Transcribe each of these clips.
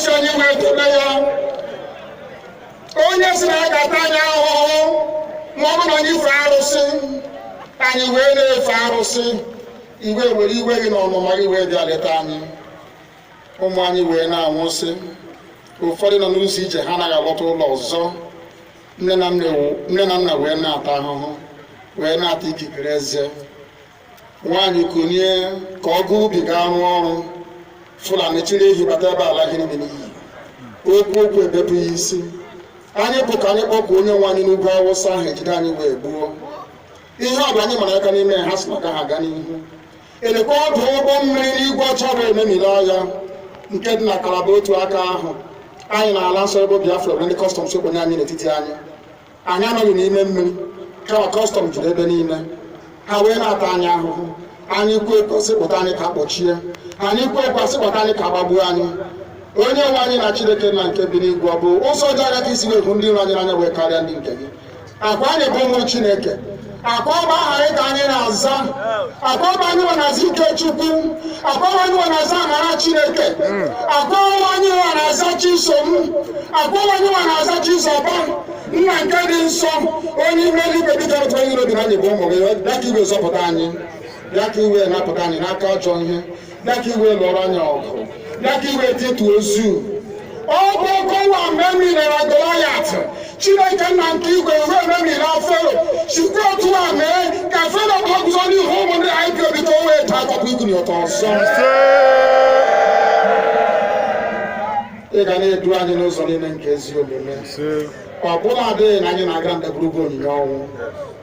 si onye wee dobe ya onye si na agata anya ahụhụ ma ọ bụ na onye ife arụsị anyị wee na-efe arụsị iwe were iwe gị na ọnụma gị wee bịa leta anyị ụmụ anyị wee na-anwụsị ụfọdụ nọ n'ụzọ ije ha anaghị alọta ụlọ ọzọ nne na nna wee na-ata ahụhụ wee na-ata ikikere eze nwaanyị kunye ka ọ gaa ubi gaa rụọ ọrụ Fulani chiri ehi bata ebe ala gị niile n'iyi okwu ebepụ ya isi anyị bụ ka anyị kpọpụ onye nwe anyị n'ugwu Awụsa ahụ ejide anyị wee gbuo ihe ọ bụ anyị mara aka n'ime ha si na ka ha gaa n'ihu elekwa ọdụ ụgbọ mmiri n'igwe ọcha bụ ememiri agha nke dị na Kalaba otu aka ahụ anyị na-ala nsọ ebe Biafra bụ ndị kọstọm sokwenye anyị n'etiti anyị anọghị n'ime mmiri kama kọstọm juru ebe niile ha wee na-ata anyị ahụhụ anyị kwe kwesịpụta anyị ka kpọchie anyị kwe kwesịpụta anyị ka gbagbuo anyị onye nwe anyị na Chineke na nke bi n'igwe ọ bụ ụzọ ọjọọ agaghị isi wee hụ ndị iro anyị n'anya wee karịa ndị nke gị akwa anyị bụ ụmụ Chineke akwa ọba aha anyị ka anyị na-aza akwa ọba anyị nwe na-aza ike Chukwu akwa ọba anyị nwe na-aza amara Chineke akwa ọba anyị nwe na-aza Chisom akwa ọba anyị nwe na-aza Chizọba nna nke dị nsọ onye ime eluigwe dịka otu onye iro bi na anyị bụ ụmụ gị bịa ka iwe zọpụta anyị bịa ka iwe napụta anyị n'aka ajọ ihe bịa ka iwe lụọrọ anyị ọgụ bịa ka iwe tịtụ ozu ọgụgụwa memilere Goliat Chineke nna nke igwe wee memire Fero sikwa otu a mee ka Fero gbagụzọ n'ihu ụmụ ndị IPOB ka o wee taa akọkọ ikuni ọtọ ọzọ ị ga na-edu anyị n'ụzọ niile nke ezi omume ọ bụla adịghị na anyị na-aga ndagwurugwu onyinye ọnwụ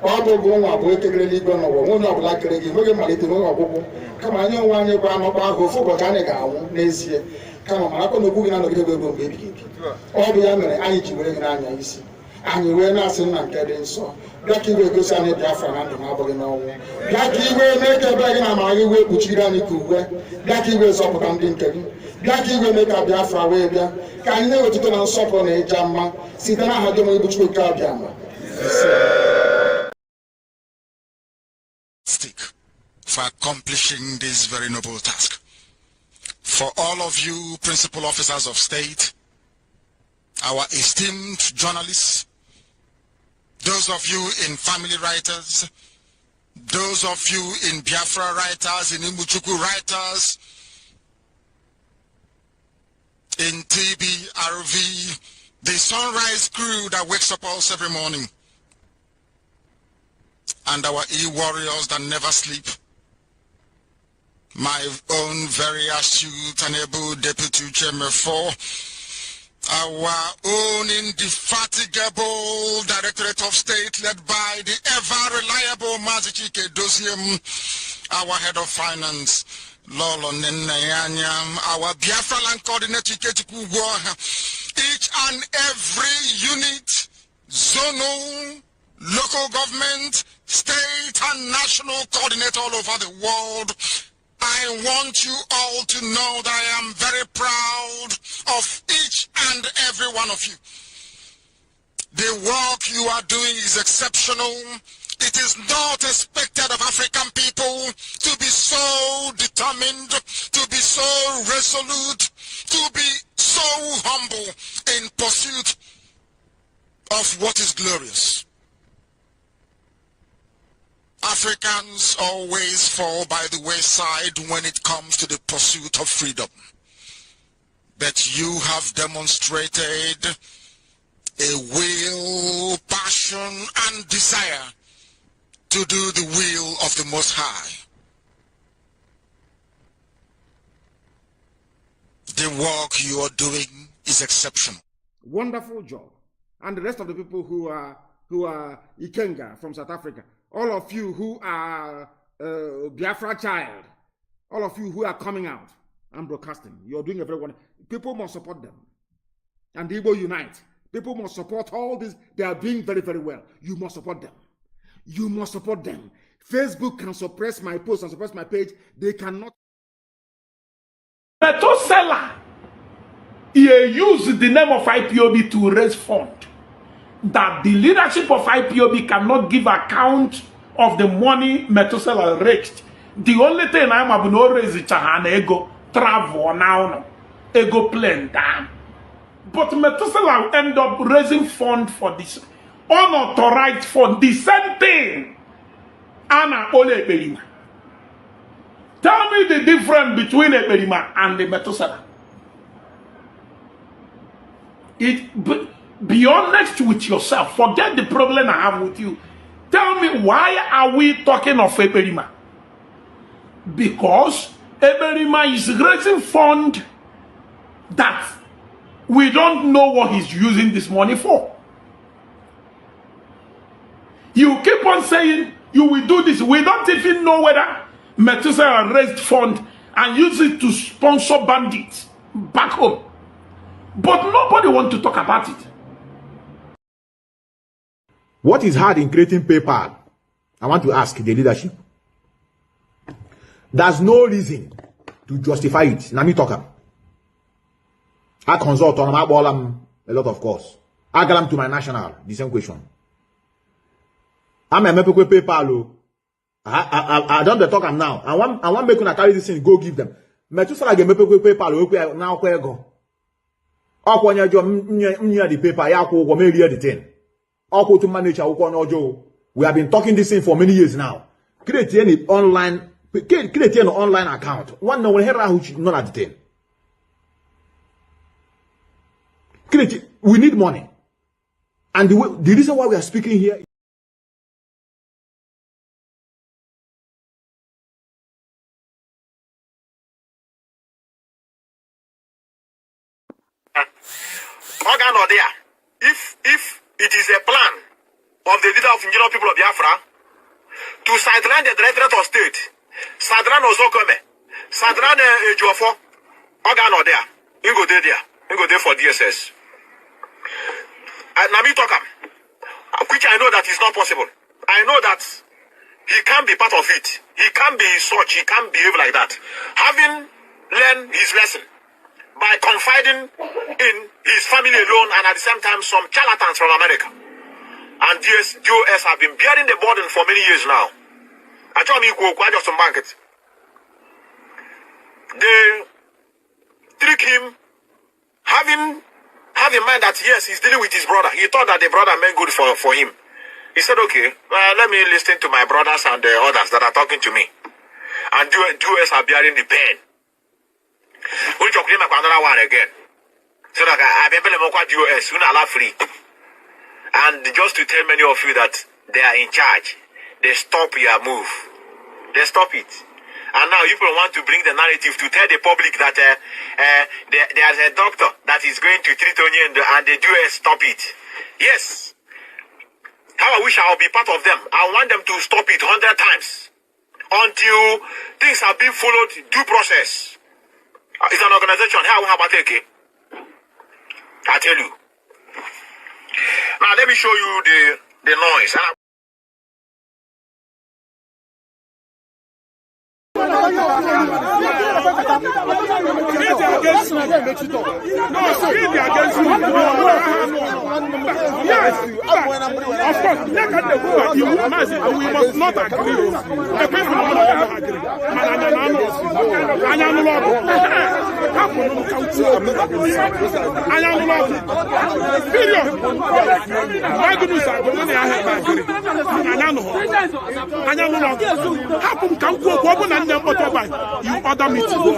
ọ bụghị nwa bụ ekekere n'igwe n'ụwa onye ọbụla kere gị nweghị mmalite nweghị ọgwụgwụ kama anyị onwe anyị gwa anọkwa ahụ ofu ụbọchị anyị ga-anwụ n'ezie kama marakwa na okwu gị na-anọgide ego mgbe ebighị ebi ọ bụ ya mere anyị ji were gị n'anya isi anyị wee na-asị nna nke dị nsọ bịa ka iwe gosi anyị Biafra na ndụ na-abụghị n'ọnwụ bịa ka iwe mee ka ebe gị na amara gị wee kpuchiri anyị ka uwe bịa ka iwe zọpụta ndị nke gị bịa ka iwe mee ka Biafra wee bịa ka anyị na-ewetụta na nsọpụrụ na ịja mma site n'aha gị onye bụ Chukwu nke abịa ma for accomplishing this very noble task. For all of you principal officers of state, our esteemed journalists, those of you in family writers, those of you in Biafra writers, in Imuchuku writers, in TBRV, the sunrise crew that wakes up us every morning, and our e-warriors that never sleep, my own very astute and able Deputy Chairman for our own indefatigable Directorate of State led by the ever-reliable Mazichike Dosiem, our Head of Finance, Lolo Nenayanyam, our Biafra Land Coordinator, each and every unit, zonal, local government, state and national coordinator all over the world, I want you all to know that I am very proud of each and every one of you. The work you are doing is exceptional. It is not expected of African people to be so determined, to be so resolute, to be so humble in pursuit of what is glorious. Africans always fall by the wayside when it comes to the pursuit of freedom. But you have demonstrated a will, passion, and desire to do the will of the Most High. The work you are doing is exceptional. Wonderful job. And the rest of the people who are Ikenga from South Africa, all of you who are Biafra child, all of you who are coming out and broadcasting, you're doing a very wonderful. People must support them. And the Igbo unite. People must support all this. They are doing very, very well. You must support them. You must support them. Facebook can suppress my post and suppress my page. They cannot. Metosela, he used the name of IPOB to raise funds. That the leadership of IPOB cannot give account of the money Metosela raised. The only thing I'm about to raise is ego travel now. ego plane down. But Methuselah will end up raising funds for this unauthorized fund, the same thing. Anna Ole Ekperima. Tell me the difference between Ekperima and the Methuselah. Be honest with yourself. Forget the problem I have with you. Tell me, why are we talking of Ekperima? Because Ekperima is raising fund that we don't know what he's using this money for. You keep on saying you will do this. We don't even know whether Methuselah raised fund and use it to sponsor bandits back home. But nobody wants to talk about it. What is hard in creating PayPal? I want to ask the leadership. There's no reason to justify it. Now me talk. I consult on my ball a lot of course. I got them to my national. The same question. I'm a member with PayPal. I don't talk them now. I want make una carry this thing, go give them. Methuselah get member with PayPal. Now where go? When you the paper, ya go me read the thing. To manage we have been talking this thing for many years now. Create an online account. One no one here who not at the thing. We need money. And the reason why we are speaking here. Organ or there. If it is a plan of the leader of indigenous people of Biafra to sideline the Directorate of State, sideline Ozokome, sideline Ejofo, organ or there. You go there. You go there for DSS. And Nami Tokam, which I know that is not possible. I know that he can't be part of it. He can't be such. He can't behave like that. Having learned his lesson by confiding in his family alone and at the same time some charlatans from America. And DOS have been bearing the burden for many years now. I told me just to market. They trick him, having in mind that yes, he's dealing with his brother. He thought that the brother meant good for him. He said, okay, well, let me listen to my brothers and the others that are talking to me. And DOS are bearing the pain. We'll talk about another one again. So that I've been DOS, soon I'll free. And just to tell many of you that they are in charge, they stop your move. They stop it. And now people want to bring the narrative to tell the public that there's a doctor that is going to treat Onye and the DOS stop it. Yes. How I wish I would be part of them. I want them to stop it 100 times until things have been followed due process. It's an organization. How about it? I tell you. Now let me show you the noise. Yes, of course, look at the word. We must not agree. The people will not agree. You order me to go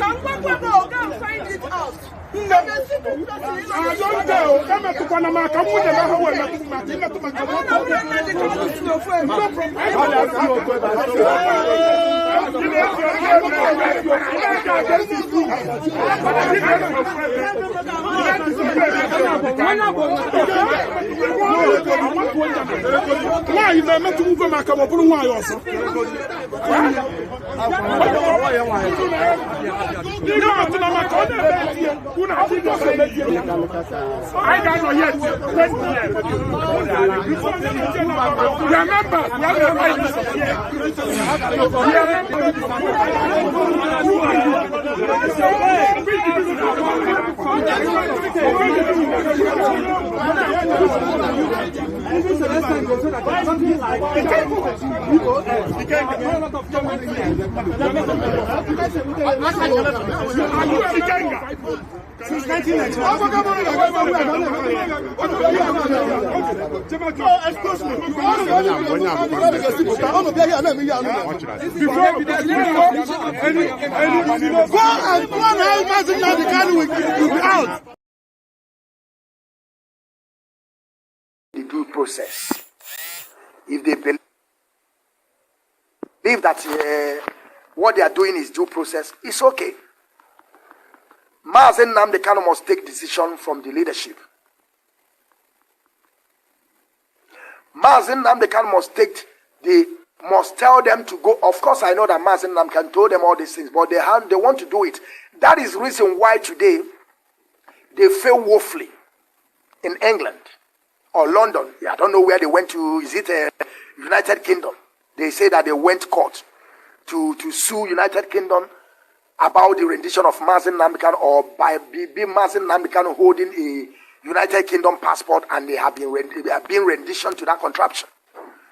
Some people will go and find it out. Why you meant to move my come up on why also? I got no yet. Since 1999. The due process. If they believe that what they are doing is due process, it's okay. Mazen Nnamdi Kanu must take decision from the leadership. Mazen Nnamdi Kanu must tell them to go. Of course, I know that Mazen Nnamdi Kanu told them all these things, but they want to do it. That is the reason why today they fail woefully in England or London. I don't know where they went to. Is it United Kingdom? They say that they went court to sue United Kingdom about the rendition of Mazen Nnamdi Kanu, or by Mazen Nnamdi Kanu holding a United Kingdom passport, and they have been rendition to that contraption.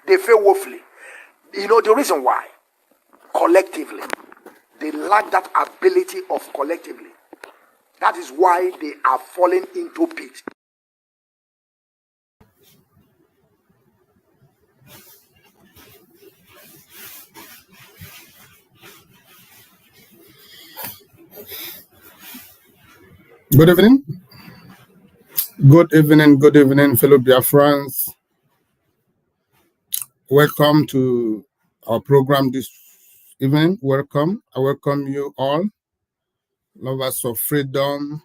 They fail woefully. You know the reason why? Collectively. They lack that ability of collectively. That is why they are falling into pit. Good evening. Good evening, fellow Biafrans. Welcome to our program this evening. Welcome. I welcome you all, lovers of freedom,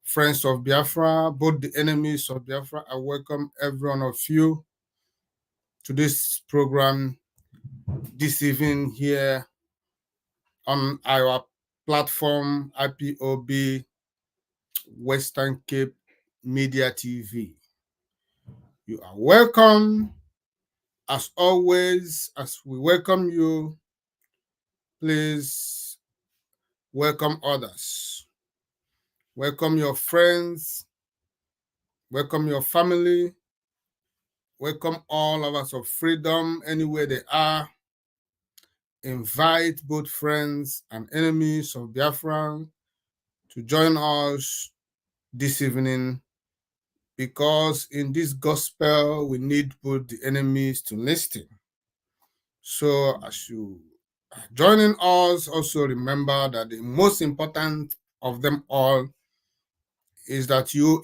friends of Biafra, both the enemies of Biafra. I welcome every one of you to this program this evening here on our platform IPOB Western Cape Media TV. You are welcome. As always, as we welcome you, please welcome others. Welcome your friends. Welcome your family. Welcome all lovers of freedom anywhere they are. Invite both friends and enemies of Biafra to join us this evening, because in this gospel we need both the enemies to listen. So as you are joining us, also remember that the most important of them all is that you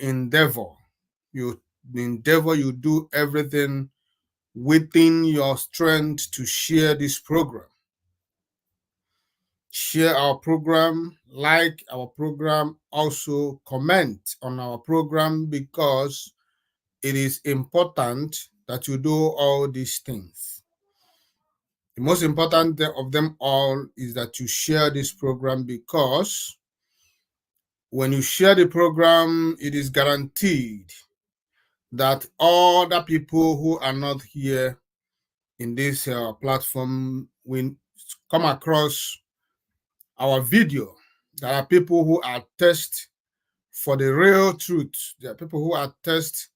do everything within your strength to share this program. Share our program, like our program, also comment on our program, because it is important that you do all these things. The most important of them all is that you share this program, because when you share the program, it is guaranteed that all the people who are not here in this platform will come across our video. There are people who are thirst for the real truth. There are people who are thirst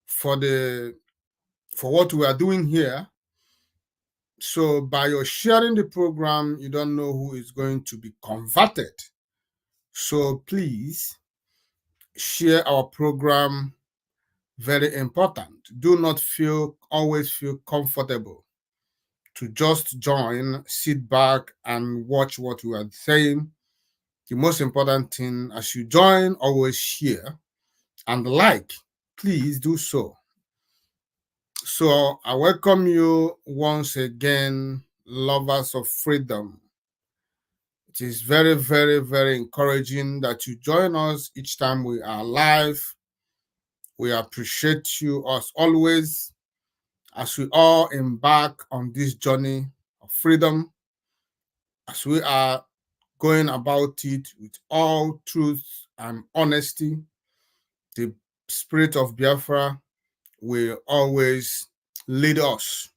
for what we are doing here. So by your sharing the program, you don't know who is going to be converted. So please share our program. Very important. Do not always feel comfortable to just join, sit back and watch what we are saying. the most important thing, as you join, always share and like, please do so. So I welcome you once again, lovers of freedom. It is very, very, very encouraging that you join us each time we are live. We appreciate you as always as we all embark on this journey of freedom, as we are going about it with all truth and honesty. The spirit of Biafra will always lead us.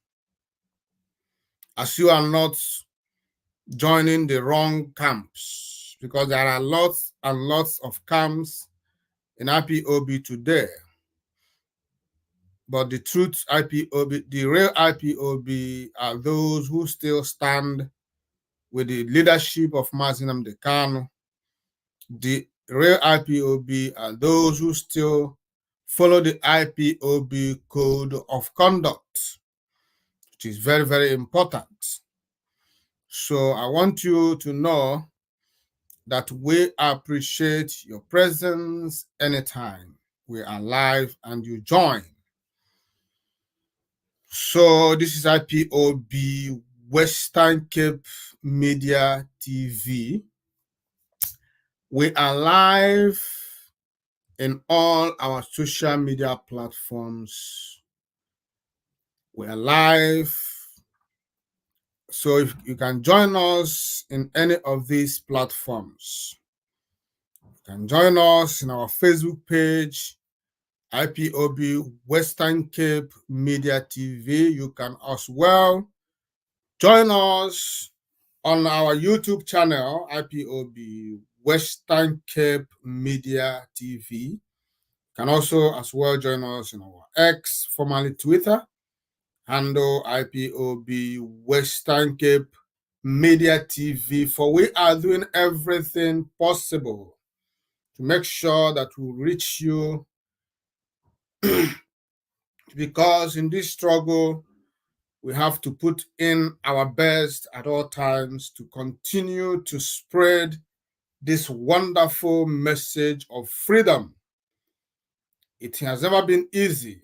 As you are not joining the wrong camps, because there are lots and lots of camps in IPOB today. But the truth IPOB, the real IPOB are those who still stand with the leadership of Mazi Nnamdi Kanu. The real IPOB are those who still follow the IPOB code of conduct, which is very, very important. So I want you to know that we appreciate your presence anytime we are live and you join. So this is IPOB Western Cape Media TV. We are live in all our social media platforms. We are live. So if you can join us in any of these platforms, you can join us in our Facebook page, IPOB Western Cape Media TV. You can as well join us on our YouTube channel, IPOB Western Cape Media TV. You can also as well join us in our X, formerly Twitter, handle IPOB Western Cape Media TV, for we are doing everything possible to make sure that we reach you because in this struggle, we have to put in our best at all times to continue to spread this wonderful message of freedom. It has never been easy,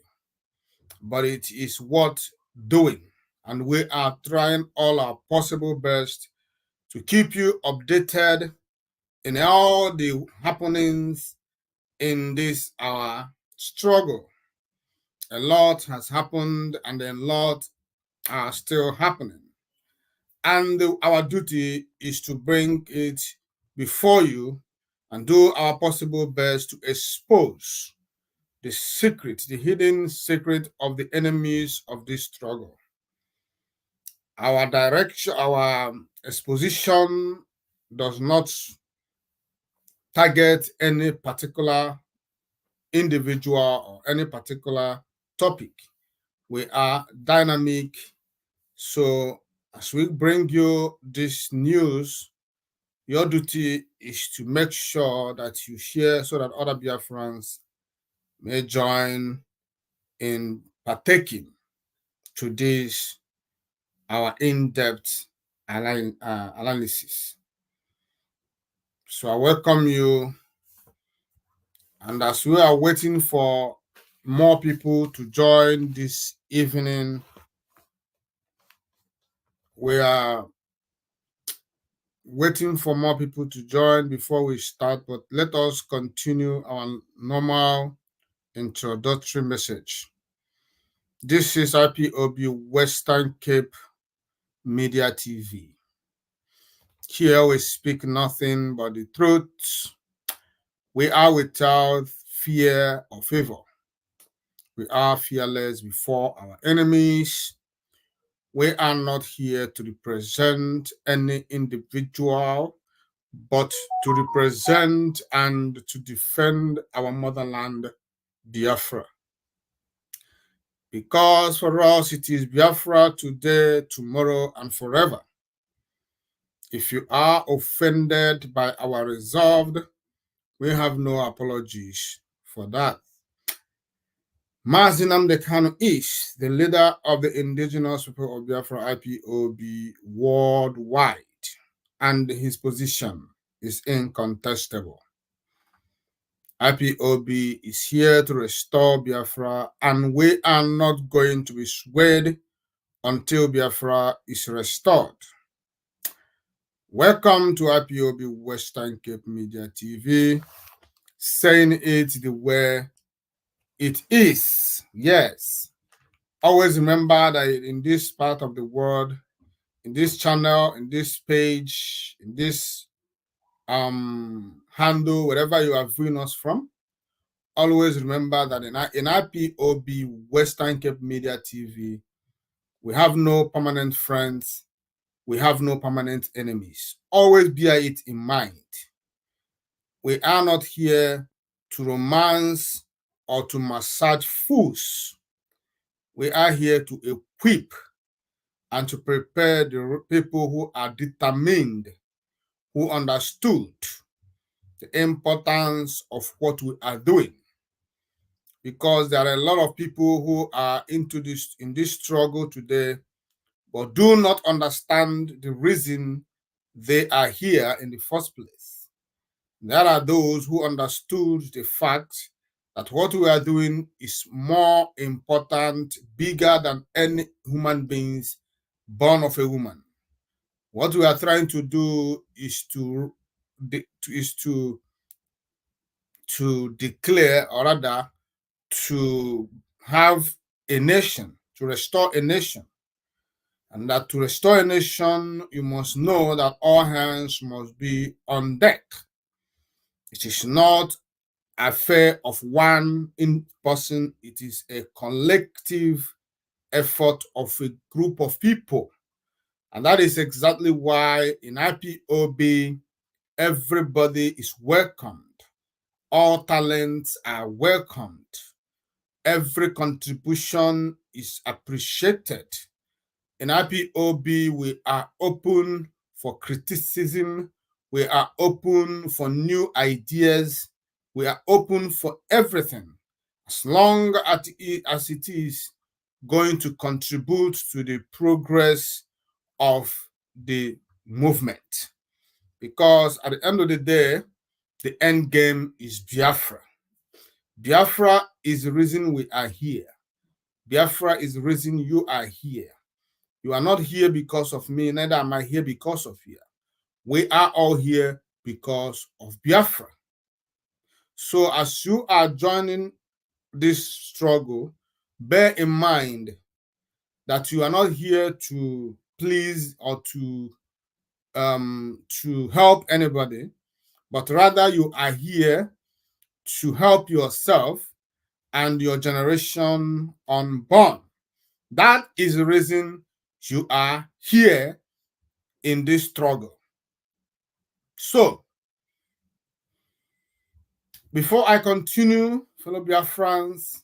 but it is worth doing. And we are trying all our possible best to keep you updated in all the happenings in this our struggle. A lot has happened and a lot are still happening. And our duty is to bring it before you and do our possible best to expose the secret, the hidden secret of the enemies of this struggle. Our direction, our exposition does not target any particular individual or any particular topic. We are dynamic. So as we bring you this news, your duty is to make sure that you share so that other Biafrans may join in partaking to this, our in-depth analysis. So I welcome you. And as we are waiting for more people to join this evening, we are waiting for more people to join before we start, but let us continue our normal introductory message. This is IPOB Western Cape Media TV. Here we speak nothing but the truth. We are without fear or favor. We are fearless before our enemies. We are not here to represent any individual, but to represent and to defend our motherland, Biafra. Because for us, it is Biafra today, tomorrow, and forever. If you are offended by our resolve, we have no apologies for that. Mazi Nnamdi Kanu is the leader of the indigenous people of Biafra IPOB worldwide, and his position is incontestable. IPOB is here to restore Biafra, and we are not going to be swayed until Biafra is restored. Welcome to IPOB Western Cape Media TV, saying it the way it is. Yes. Always remember that in this part of the world, in this channel, in this page, in this handle, wherever you are viewing us from, always remember that in IPOB Western Cape Media TV, we have no permanent friends, we have no permanent enemies. Always bear it in mind. We are not here to romance or to massage fools. We are here to equip and to prepare the people who are determined, who understood the importance of what we are doing. Because there are a lot of people who are in this struggle today, but do not understand the reason they are here in the first place. There are those who understood the fact that what we are doing is more important, bigger than any human beings born of a woman. What we are trying to do is to declare, or rather, to have a nation, to restore a nation. And that to restore a nation, you must know that all hands must be on deck. It is not an affair of one person, it is a collective effort of a group of people. And that is exactly why in IPOB, everybody is welcomed. All talents are welcomed. Every contribution is appreciated. In IPOB, we are open for criticism. We are open for new ideas. We are open for everything, as long as it is going to contribute to the progress of the movement. Because at the end of the day, the end game is Biafra. Biafra is the reason we are here. Biafra is the reason you are here. You are not here because of me, neither am I here because of you. We are all here because of Biafra. So as you are joining this struggle, bear in mind that you are not here to please or to help anybody, but rather you are here to help yourself and your generation unborn. That is the reason you are here in this struggle. So, before I continue, fellow Biafrans,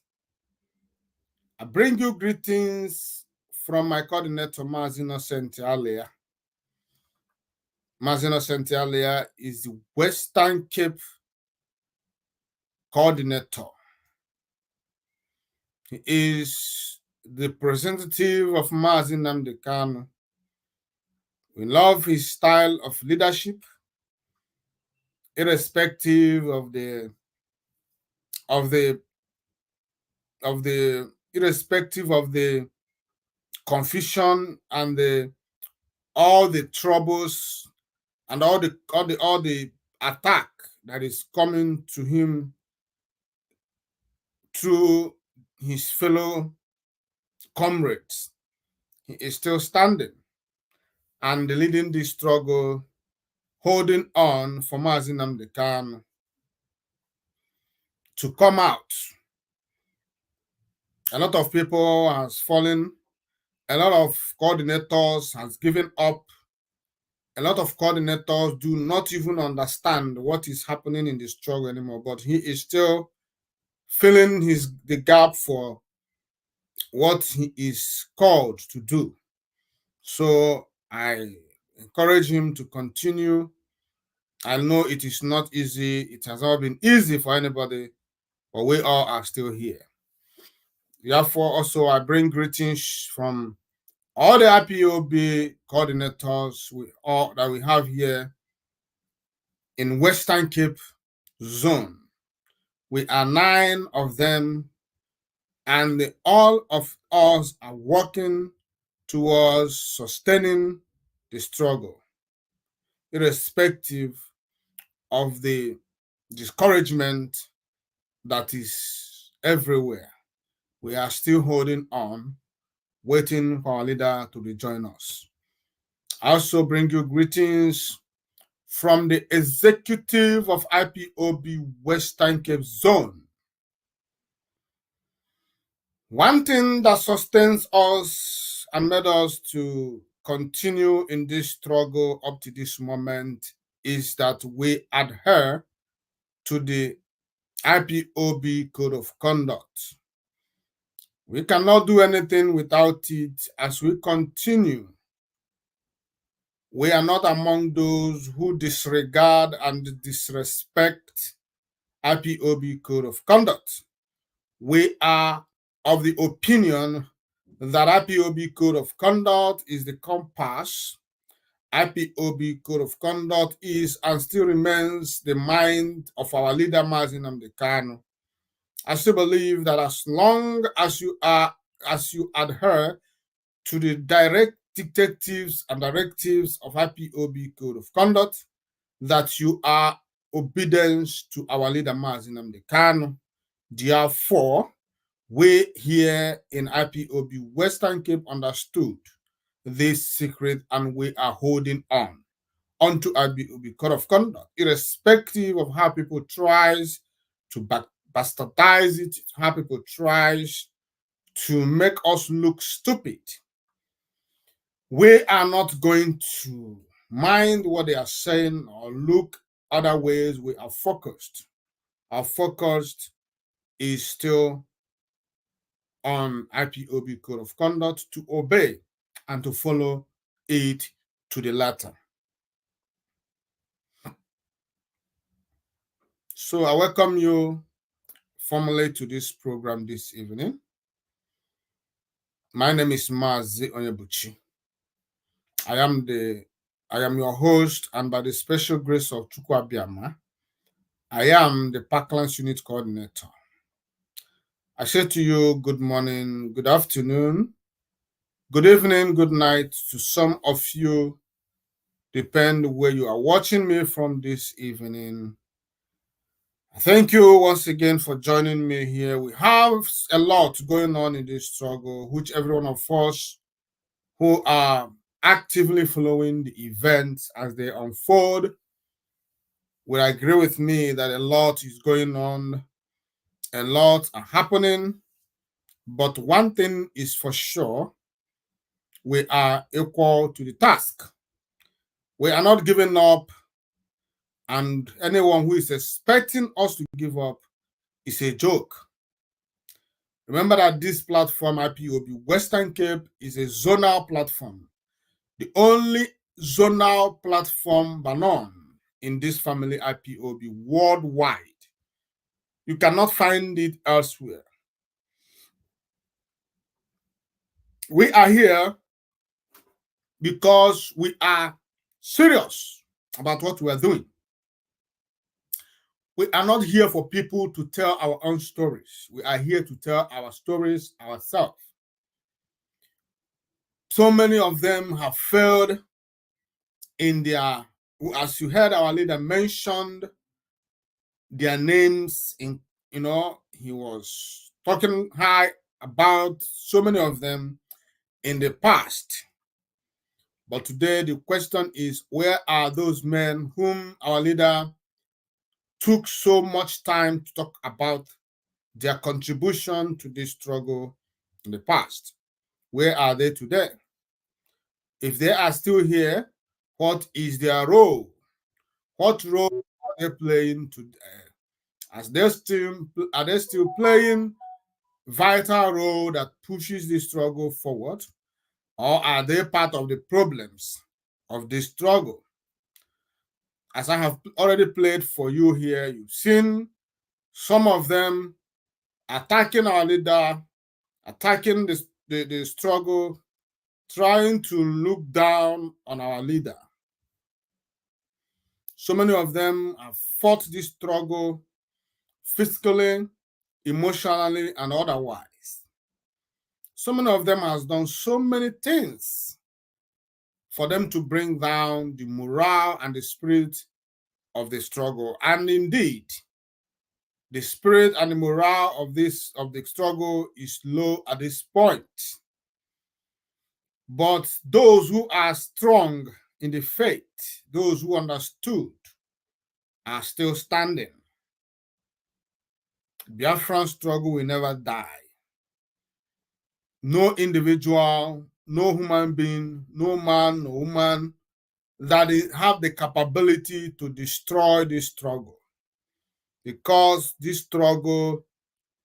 I bring you greetings from my coordinator, Mazino Sentialia. Mazino Sentialia is the Western Cape coordinator. He is the representative of Mazin Nnamdi Kanu. We love his style of leadership, irrespective of the confusion and all the troubles and all the attack that is coming to him through his fellow comrades. He is still standing and leading this struggle, holding on for Mazin Nnamdi Kanu to come out. A lot of people has fallen. A lot of coordinators has given up. A lot of coordinators do not even understand what is happening in the struggle anymore, but he is still filling the gap for what he is called to do. So I encourage him to continue. I know it is not easy. It has not been easy for anybody, but we all are still here. Therefore, also I bring greetings from all the IPOB coordinators that we have here in Western Cape zone. We are 9 of them, and all of us are working towards sustaining the struggle, irrespective of the discouragement that is everywhere. We are still holding on, waiting for our leader to rejoin us. I also bring you greetings from the executive of IPOB Western Cape Zone. One thing that sustains us and made us to continue in this struggle up to this moment is that we adhere to the IPOB Code of Conduct. We cannot do anything without it as we continue. We are not among those who disregard and disrespect IPOB Code of Conduct. We are of the opinion that IPOB Code of Conduct is the compass. IPOB Code of Conduct is and still remains the mind of our leader, Mazi Nnamdi Kanu. I still believe that as long as you adhere to the direct dictatives and directives of IPOB Code of Conduct, that you are obedience to our leader, Mazi Nnamdi Kanu. Therefore, we here in IPOB Western Cape understood this secret, and we are holding on onto IPOB Code of Conduct, irrespective of how people tries to bastardize it, how people tries to make us look stupid. We are not going to mind what they are saying or look other ways. We are focused. Our focus is still on IPOB Code of Conduct, to obey and to follow it to the letter. So I welcome you formally to this program this evening. My name is Mazi Onyebuchi. I am your host, and by the special grace of Chukwu Abiyama, I am the Parklands Unit Coordinator. I say to you good morning, good afternoon, good evening, good night to some of you, depend where you are watching me from this evening. Thank you once again for joining me here. We have a lot going on in this struggle, which every one of us who are actively following the events as they unfold will agree with me that a lot is going on, a lot are happening, but one thing is for sure, we are equal to the task. We are not giving up, and anyone who is expecting us to give up is a joke. Remember that this platform, IPOB Western Cape, is a zonal platform, the only zonal platform bar none in this family IPOB worldwide. You cannot find it elsewhere. We are here because we are serious about what we are doing. We are not here for people to tell our own stories. We are here to tell our stories ourselves. So many of them have failed in their, as you heard our leader mentioned their names in, he was talking high about so many of them in the past. But today the question is, where are those men whom our leader took so much time to talk about their contribution to this struggle in the past? Where are they today? If they are still here, what is their role? What role are they playing today? Are they still playing vital role that pushes the struggle forward? Or are they part of the problems of this struggle? As I have already played for you here, you've seen some of them attacking our leader, attacking the struggle, trying to look down on our leader. So many of them have fought this struggle physically, emotionally, and otherwise. So many of them has done so many things for them to bring down the morale and the spirit of the struggle. And indeed, the spirit and the morale of the struggle is low at this point. But those who are strong in the faith, those who understood, are still standing. The Biafran struggle will never die. No individual, no human being, no man, no woman that have the capability to destroy this struggle, because this struggle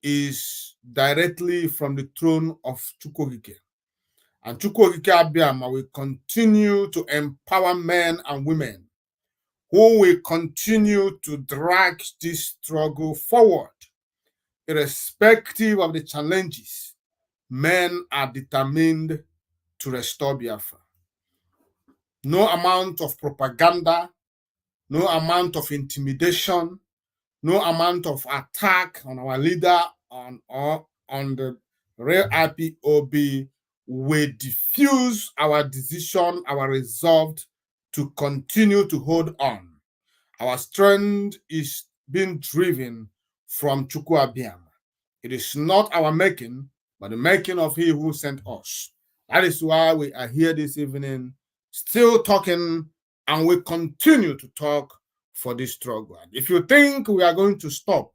is directly from the throne of Chukwokike. And Chukwokike Abiyama will continue to empower men and women who will continue to drag this struggle forward. Irrespective of the challenges, men are determined to restore Biafra. No amount of propaganda, no amount of intimidation, no amount of attack on our leader or on the real IPOB will diffuse our decision, our resolve to continue to hold on. Our strength is being driven from Chukwu Abiyama. It is not our making, but the making of He who sent us. That is why we are here this evening, still talking, and we continue to talk for this struggle. If you think we are going to stop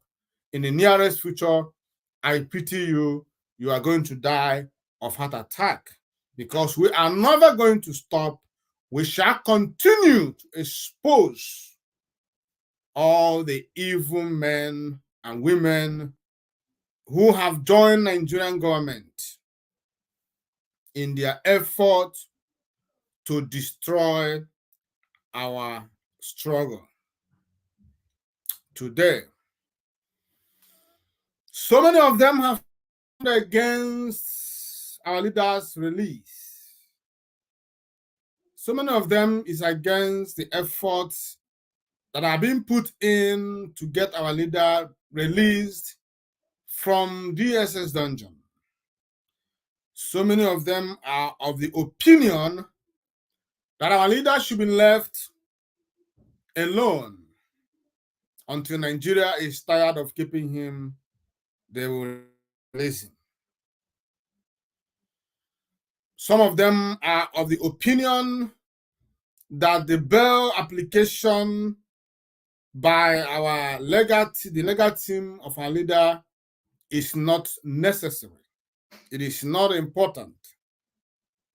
in the nearest future, I pity you. You are going to die of heart attack, because we are never going to stop. We shall continue to expose all the evil men and women who have joined Nigerian government in their effort to destroy our struggle. Today, so many of them have fought against our leader's release. So many of them is against the efforts that are being put in to get our leader released from DSS dungeon. So many of them are of the opinion that our leader should be left alone until Nigeria is tired of keeping him. They will release him. Some of them are of the opinion that the bail application by the legal team of our leader is not necessary. It is not important.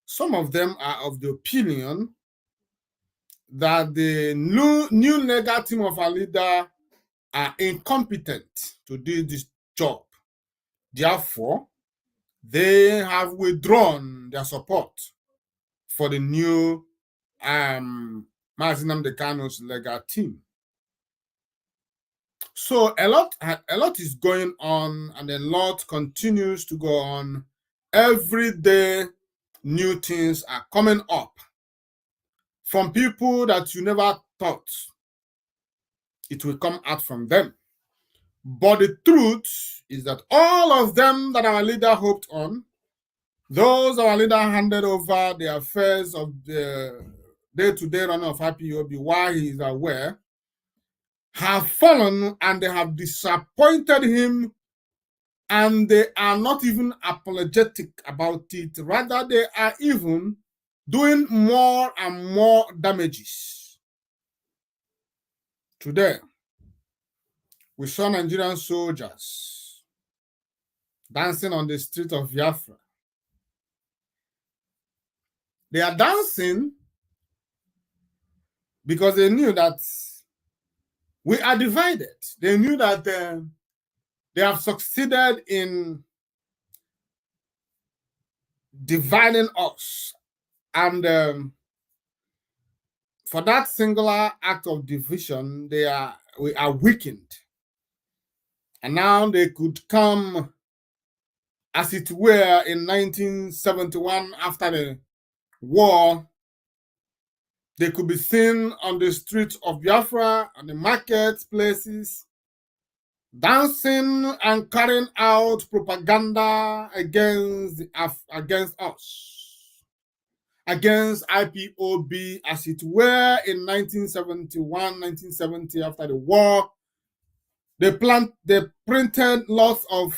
Some of them are of the opinion that the new legal team of our leader are incompetent to do this job. Therefore, they have withdrawn their support for the new Mazi Nnamdi Kanu's legal team. So a lot is going on, and a lot continues to go on. Every day, new things are coming up from people that you never thought it will come out from them. But the truth is that all of them that our leader hoped on, those our leader handed over the affairs of the day-to-day running of IPOB while he is aware, have fallen, and they have disappointed him, and they are not even apologetic about it. Rather, they are even doing more and more damages. Today, we saw Nigerian soldiers dancing on the street of Biafra. They are dancing because they knew that we are divided. They knew that they have succeeded in dividing us. And for that singular act of division, we are weakened. And now they could come, as it were, in 1971 after the war, They could be seen on the streets of Biafra, on the marketplaces, dancing and carrying out propaganda against us, against IPOB, as it were in 1971, 1970, after the war. They printed lots of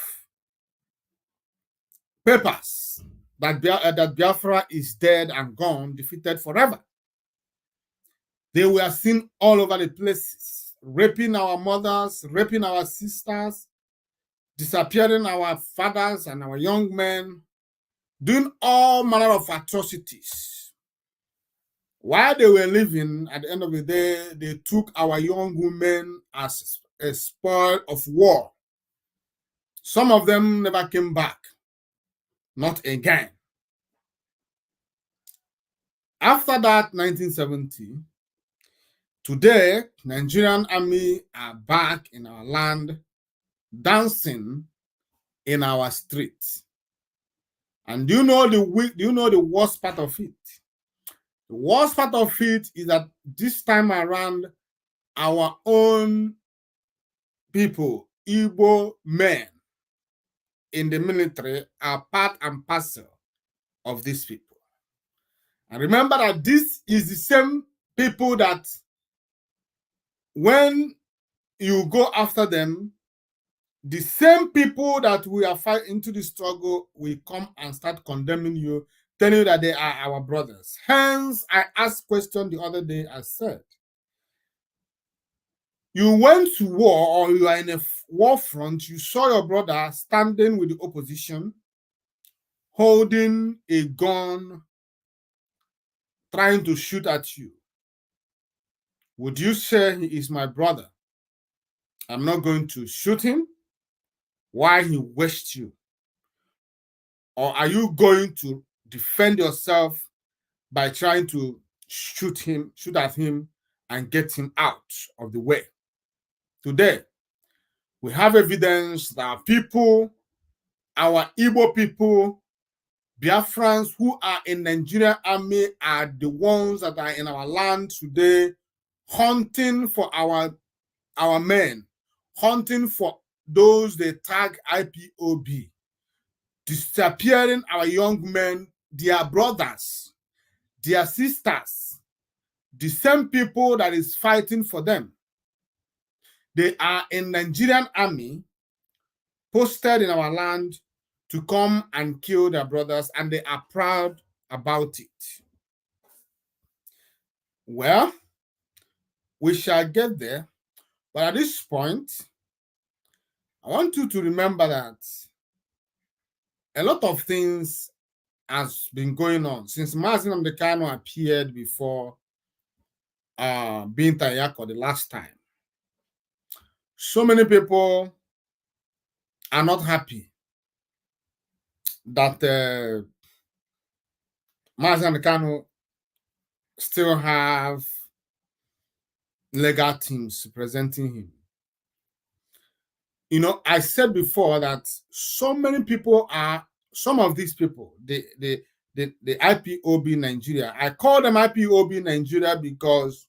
papers that Biafra is dead and gone, defeated forever. They were seen all over the places, raping our mothers, raping our sisters, disappearing our fathers and our young men, doing all manner of atrocities. While they were living, at the end of the day, they took our young women as a spoil of war. Some of them never came back, not again. After that, 1970, today, Nigerian army are back in our land, dancing in our streets. And do you know the worst part of it? The worst part of it is that this time around, our own people, Igbo men in the military, are part and parcel of these people. And remember that this is the same people that when you go after them, the same people that we are fighting into the struggle will come and start condemning you, telling you that they are our brothers. Hence, I asked question the other day, I said, you went to war or you are in a war front, you saw your brother standing with the opposition, holding a gun, trying to shoot at you. Would you say he is my brother? I'm not going to shoot him. Why he wished you? Or are you going to defend yourself by trying to shoot at him and get him out of the way? Today, we have evidence that people, our Igbo people, Biafrans who are in Nigerian army are the ones that are in our land today, hunting for our men, hunting for those they tag IPOB, disappearing our young men, their brothers, their sisters, the same people that is fighting for them. They are in Nigerian army, posted in our land to come and kill their brothers, and they are proud about it. Well, we shall get there, but at this point, I want you to remember that a lot of things has been going on since Mazi Nnamdi Kanu appeared before Binta Nyako the last time. So many people are not happy that Mazi Nnamdi Kanu still have legal teams representing him. You know, I said before that so many people are, some of these people, the IPOB Nigeria, I call them IPOB Nigeria because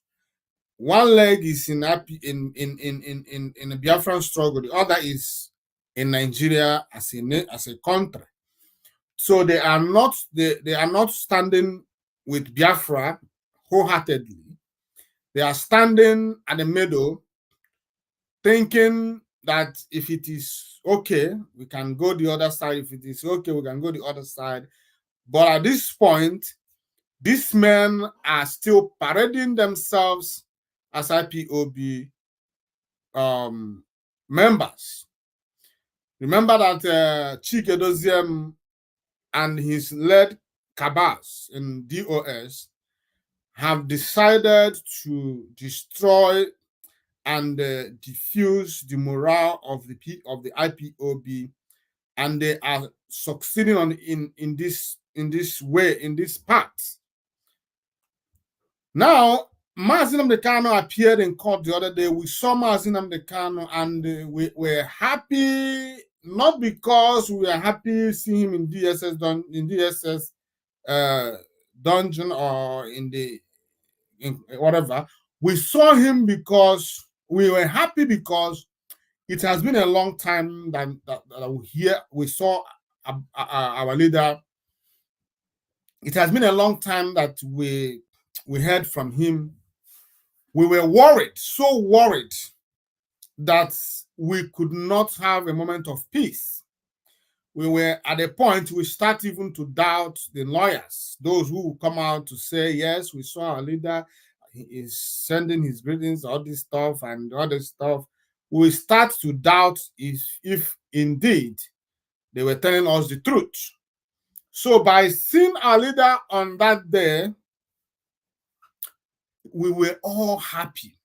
one leg is in a Biafran struggle, the other is in Nigeria as a country. So they are not standing with Biafra wholeheartedly. They are standing at the middle, thinking that if it is okay, we can go the other side. If it is okay, we can go the other side. But at this point, these men are still parading themselves as IPOB members. Remember that Chike Doziem and his led cabals in DOS have decided to destroy and diffuse the morale of the IPOB, and they are succeeding in this path. Now, Mazi Nnamdi Kanu appeared in court the other day. We saw Mazi Nnamdi Kanu, and we were happy, not because we were happy seeing him in DSS dungeon or in the whatever. We saw him because we were happy because it has been a long time that we saw our leader. It has been a long time that we heard from him. We were worried, so worried, that we could not have a moment of peace. We were at a point we start even to doubt the lawyers, those who come out to say, yes, we saw our leader, he is sending his greetings, all this stuff and other stuff. We start to doubt if indeed they were telling us the truth. So by seeing our leader on that day, we were all happy.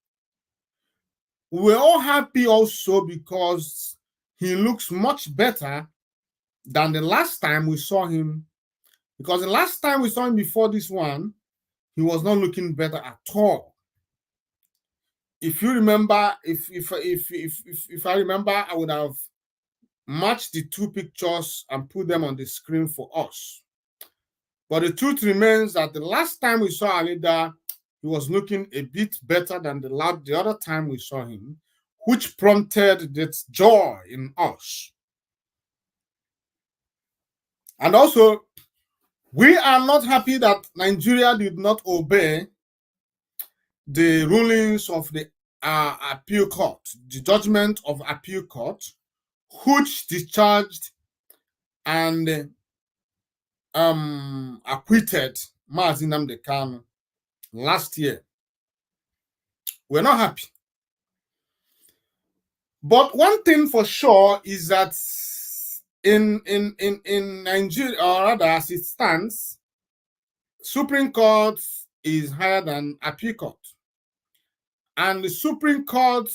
We were all happy also because he looks much better than the last time we saw him. Because the last time we saw him before this one, he was not looking better at all. If you remember, if I remember, I would have matched the two pictures and put them on the screen for us. But the truth remains that the last time we saw our leader, he was looking a bit better than the other time we saw him, which prompted this joy in us. And also, we are not happy that Nigeria did not obey the rulings of the appeal court, the judgment of appeal court, which discharged and acquitted Mazi Nnamdi Kanu last year. We're not happy. But one thing for sure is that in Nigeria, or rather as it stands, Supreme Court is higher than appeal court. And the Supreme Court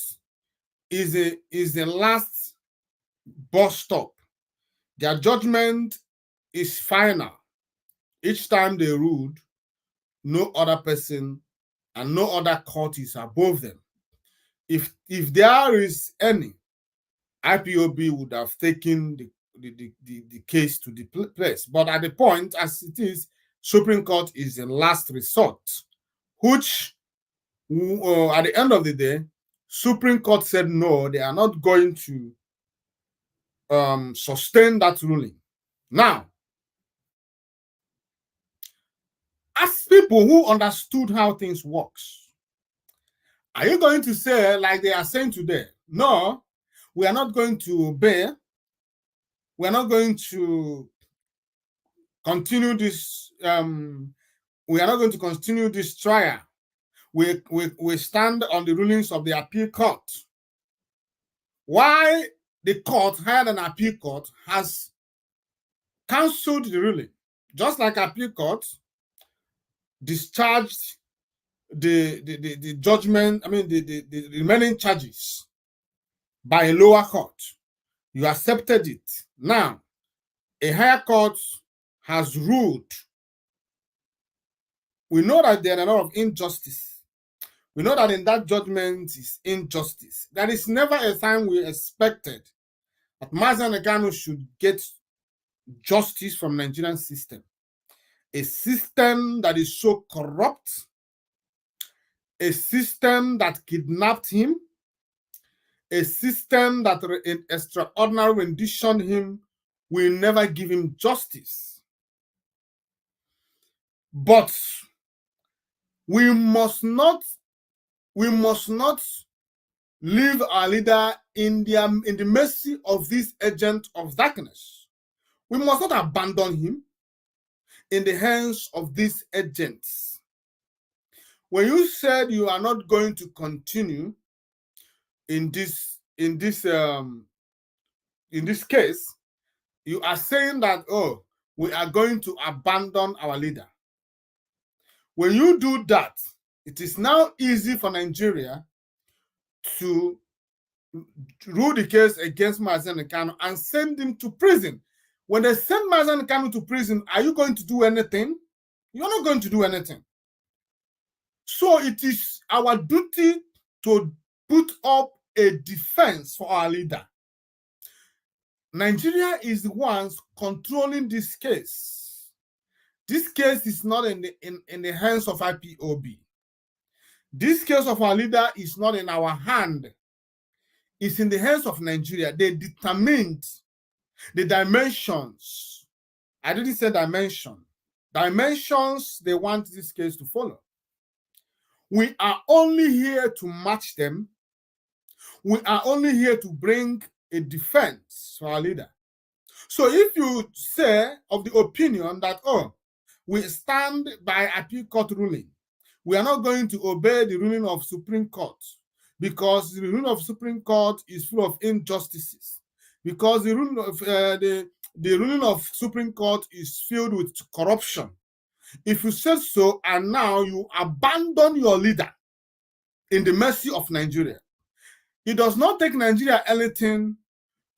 is the last bus stop. Their judgment is final. Each time they ruled, no other person and no other court is above them. If there is any, IPOB would have taken the case to the place. But at the point as it is, Supreme Court is the last resort, which at the end of the day, Supreme Court said no, they are not going to sustain that ruling. Now, as people who understood how things works, are you going to say, like they are saying today, no, we are not going to obey, we are not going to continue this, we are not going to continue this trial. We stand on the rulings of the appeal court. Why the court, higher than appeal court, has cancelled the ruling, just like appeal court discharged the judgment, I mean the remaining charges by a lower court. You accepted it. Now, a higher court has ruled. We know that there are a lot of injustice. We know that in that judgment is injustice. There is never a time we expected that Mazi Nnamdi Kanu should get justice from Nigerian system. A system that is so corrupt, a system that kidnapped him, a system that in extraordinary rendition him, will never give him justice. But we must not leave our leader in the mercy of this agent of darkness. We must not abandon him in the hands of these agents. When you said you are not going to continue in this case, you are saying that, oh, we are going to abandon our leader. When you do that, it is now easy for Nigeria to rule the case against Mazi Nnamdi Kanu and send him to prison. When they send Mazi Nnamdi Kanu to prison, are you going to do anything? You're not going to do anything. So it is our duty to put up a defense for our leader. Nigeria is the ones controlling this case. This case is not in the hands of IPOB. This case of our leader is not in our hand. It's in the hands of Nigeria. They determined the dimensions. I didn't say dimension. Dimensions they want this case to follow. We are only here to match them. We are only here to bring a defense for our leader. So if you say of the opinion that, oh, we stand by appeal court ruling, we are not going to obey the ruling of Supreme Court because the ruling of Supreme Court is full of injustices, because the ruling of the ruling of Supreme Court is filled with corruption. If you said so and now you abandon your leader in the mercy of Nigeria, it does not take Nigeria anything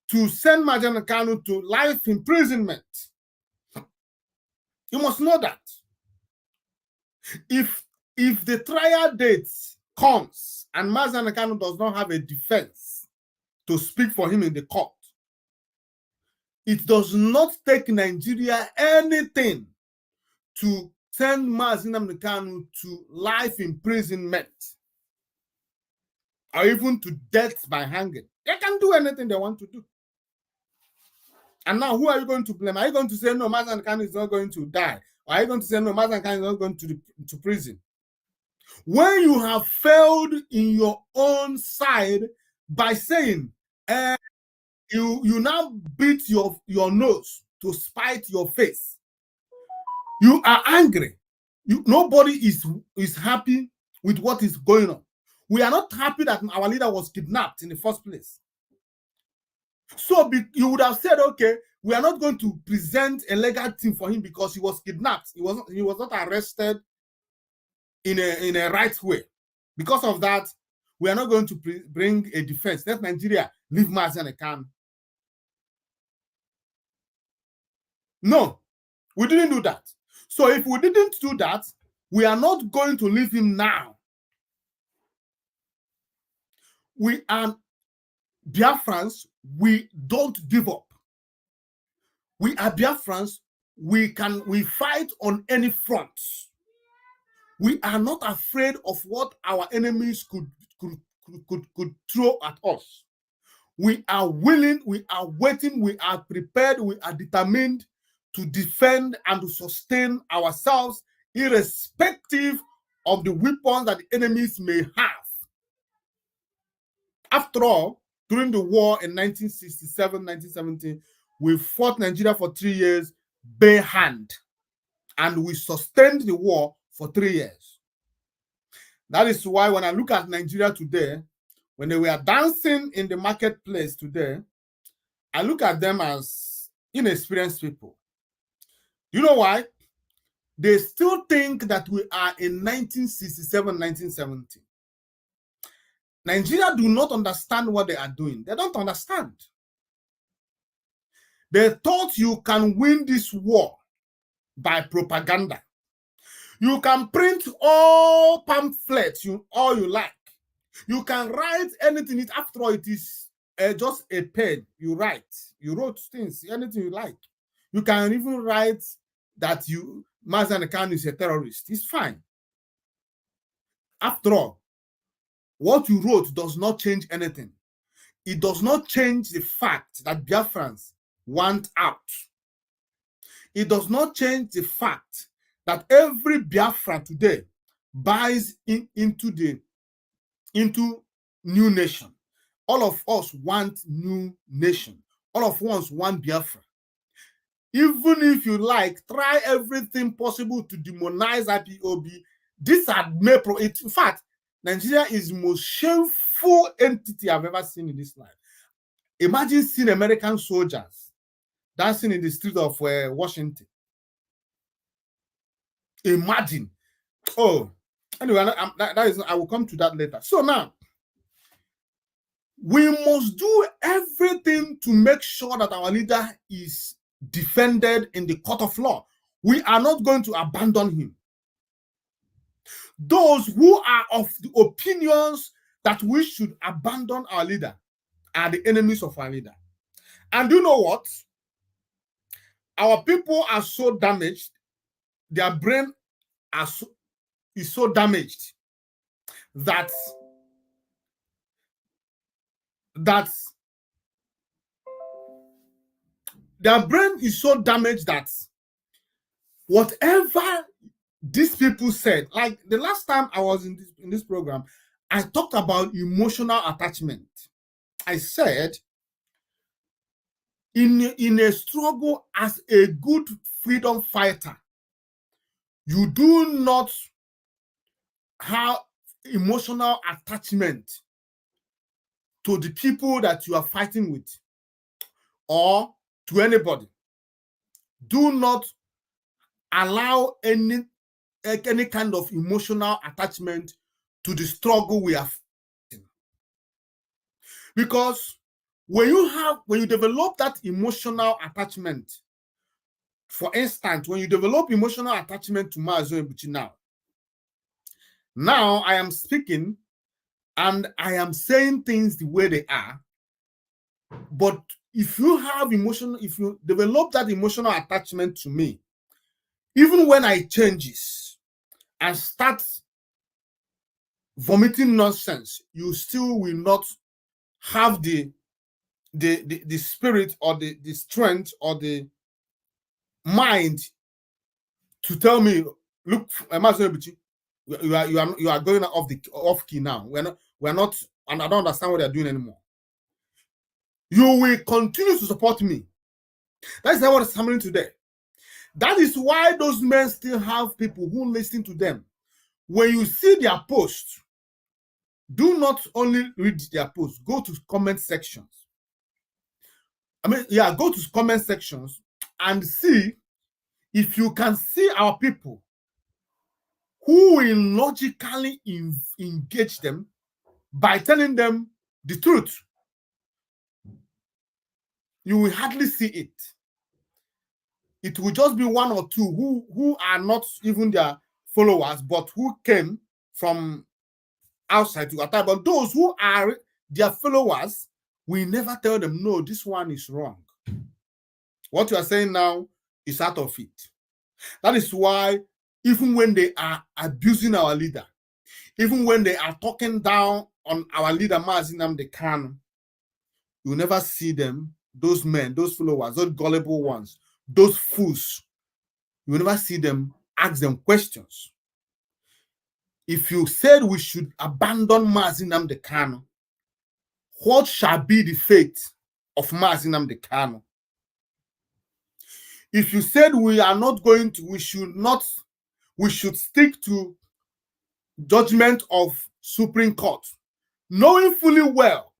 to send Mazen Kanu to life imprisonment. You must know that. If the trial date comes and Mazen Kanu does not have a defense to speak for him in the court, it does not take Nigeria anything to send Mazen Kanu to life imprisonment or even to death by hanging. They can do anything they want to do. And now, who are you going to blame? Are you going to say, no, Mazen Kanu is not going to die? Or are you going to say, no, Mazen Kanu is not going to prison? When you have failed in your own side by saying, you now beat your nose to spite your face, you are angry. Nobody is happy with what is going on. We are not happy that our leader was kidnapped in the first place. So you would have said, okay, we are not going to present a legal team for him because he was kidnapped. He was not arrested in a right way. Because of that, we are not going to bring a defense. Let Nigeria leave Mazen Kanu. No, we didn't do that. So if we didn't do that, we are not going to leave him now. We are Biafrans, we don't give up. We are Biafrans, we fight on any front. We are not afraid of what our enemies could throw at us. We are willing, we are waiting, we are prepared, we are determined to defend and to sustain ourselves irrespective of the weapons that the enemies may have. After all, during the war in 1967, 1970, we fought Nigeria for 3 years bare hand, and we sustained the war for 3 years. That is why when I look at Nigeria today, when they were dancing in the marketplace today, I look at them as inexperienced people. You know why? They still think that we are in 1967, 1970. Nigeria do not understand what they are doing. They don't understand. They thought you can win this war by propaganda. You can print all pamphlets, all you like. You can write anything. After all, it is just a pen. You write. You wrote things, anything you like. You can even write that Mazen Kanu is a terrorist. It's fine. After all, what you wrote does not change anything. It does not change the fact that Biafrans want out. It does not change the fact that every Biafran today buys into new nation. All of us want new nation. All of us want Biafra. Even if you like, try everything possible to demonize IPOB. These are in fact, Nigeria is the most shameful entity I've ever seen in this life. Imagine seeing American soldiers dancing in the streets of Washington. Imagine. Oh, anyway, I will come to that later. So now, we must do everything to make sure that our leader is defended in the court of law. We are not going to abandon him. Those who are of the opinions that we should abandon our leader are the enemies of our leader. And you know what? Our people are so damaged, their brain is so damaged that their brain is so damaged that whatever these people said, like the last time I was in this program, I talked about emotional attachment. I said, in a struggle as a good freedom fighter, you do not have emotional attachment to the people that you are fighting with or to anybody. Do not allow any kind of emotional attachment to the struggle we are fighting. Because when you develop that emotional attachment, for instance, when you develop emotional attachment to Mazo Ebuchi now I am speaking and I am saying things the way they are. But if you develop that emotional attachment to me, even when I changes and start vomiting nonsense, you still will not have the spirit or the strength or the mind to tell me, look, you are going off key now. We're not, and I don't understand what they're doing anymore. You will continue to support me. That's not what is happening today. That is why those men still have people who listen to them. When you see their posts, do not only read their posts, go to comment sections. Go to comment sections and see if you can see our people who will logically engage them by telling them the truth. You will hardly see it. It will just be one or two who are not even their followers, but who came from outside to attack. But those who are their followers, we never tell them, no, this one is wrong. What you are saying now is out of it. That is why even when they are abusing our leader, even when they are talking down on our leader, Mazi Nnamdi Kanu, you never see them, those men, those followers, those gullible ones, those fools, you never see them ask them questions. If you said we should abandon Mazi Nnamdi Kanu, what shall be the fate of Mazi Nnamdi Kanu? If you said we are not going to, we should stick to judgment of Supreme Court, knowing fully well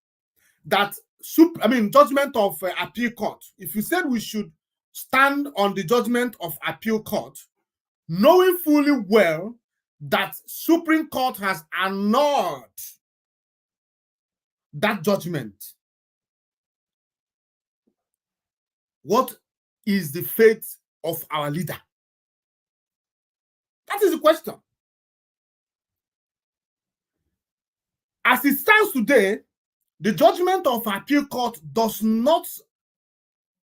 that judgment of appeal court. If you said we should stand on the judgment of appeal court, knowing fully well that Supreme Court has annulled that judgment, what is the fate of our leader? That is the question. As it stands today, the judgment of appeal court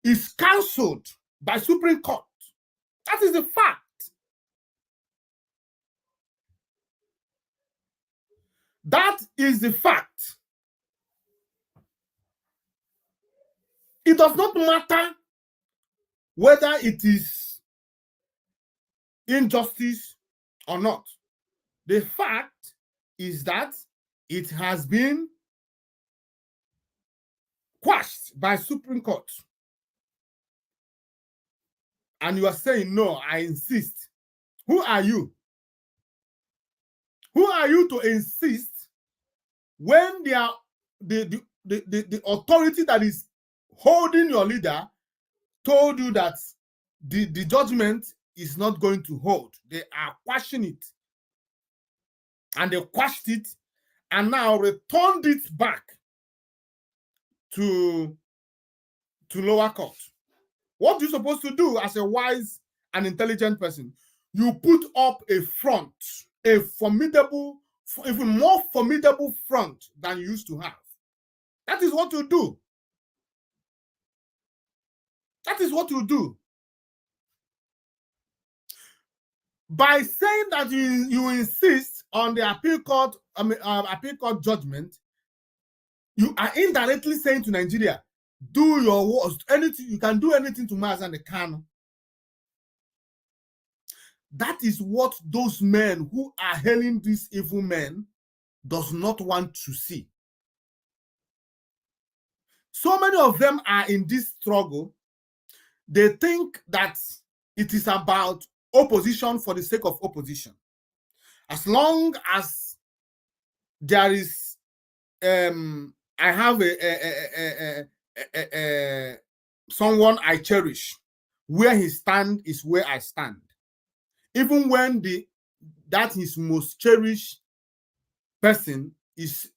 is cancelled by Supreme Court. That is the fact. That is the fact. It does not matter whether it is injustice or not. The fact is that it has been quashed by Supreme Court. And you are saying, no, I insist. Who are you? Who are you to insist when the authority that is holding your leader told you that the judgment is not going to hold? They are quashing it. And they quashed it and now returned it back to lower court. What you're supposed to do as a wise and intelligent person, you put up a front, a formidable, even more formidable front than you used to have. That is what you do. That is what you do. By saying that you insist on the appeal court, appeal court judgment, you are indirectly saying to Nigeria, do your worst, anything, you can do anything to Mazi Nnamdi Kanu. That is what those men who are hailing these evil men does not want to see. So many of them are in this struggle. They think that it is about opposition for the sake of opposition. As long as there is, I have someone I cherish, where he stands is where I stand. Even when that his most cherished person is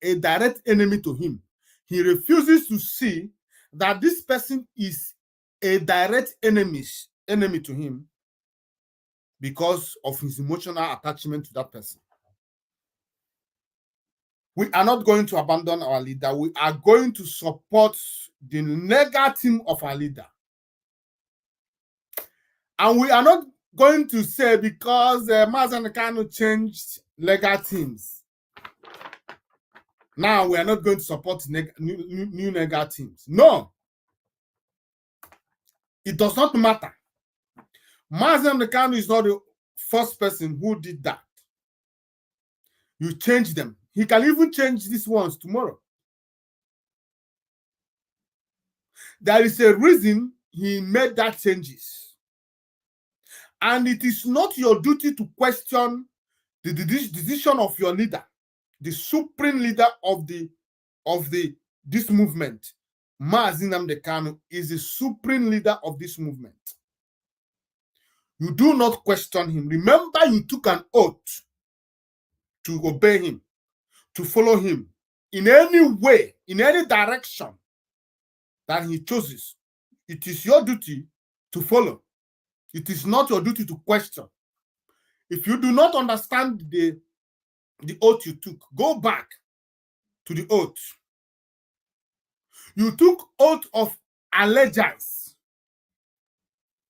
a direct enemy to him, he refuses to see that this person is a direct enemy to him because of his emotional attachment to that person. We are not going to abandon our leader. We are going to support the legal team of our leader. And we are not going to say because Mazi Nnamdi Kanu changed legal teams, now we are not going to support new legal teams. No. It does not matter. Mazi Nnamdi Kanu is not the first person who did that. You change them. He can even change these ones tomorrow. There is a reason he made that changes. And it is not your duty to question the decision of your leader, the supreme leader of this movement. Mazi Nnamdi Kanu is the supreme leader of this movement. You do not question him. Remember, you took an oath to obey him, to follow him in any way, in any direction that he chooses. It is your duty to follow. It is not your duty to question. If you do not understand the oath you took, go back to the oath. You took oath of allegiance.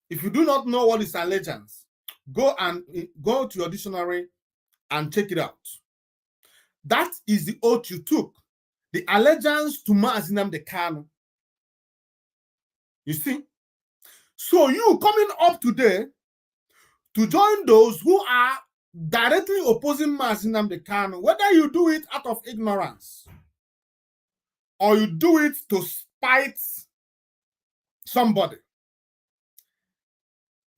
If you do not know what is allegiance, go to your dictionary and check it out. That is the oath you took. The allegiance to Mazi Nnamdi Kanu. You see? So you coming up today to join those who are directly opposing Mazi Nnamdi Kanu, whether you do it out of ignorance or you do it to spite somebody,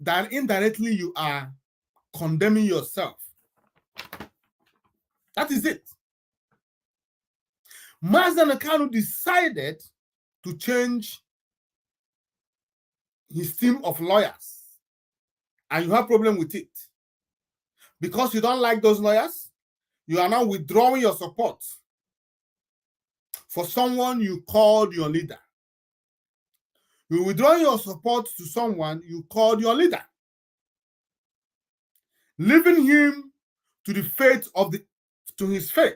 that indirectly you are condemning yourself. That is it. Mazi Nnamdi Kanu decided to change his team of lawyers, and you have a problem with it. Because you don't like those lawyers, you are now withdrawing your support for someone you called your leader. You withdraw your support to someone you called your leader, leaving him to the fate of to his fate.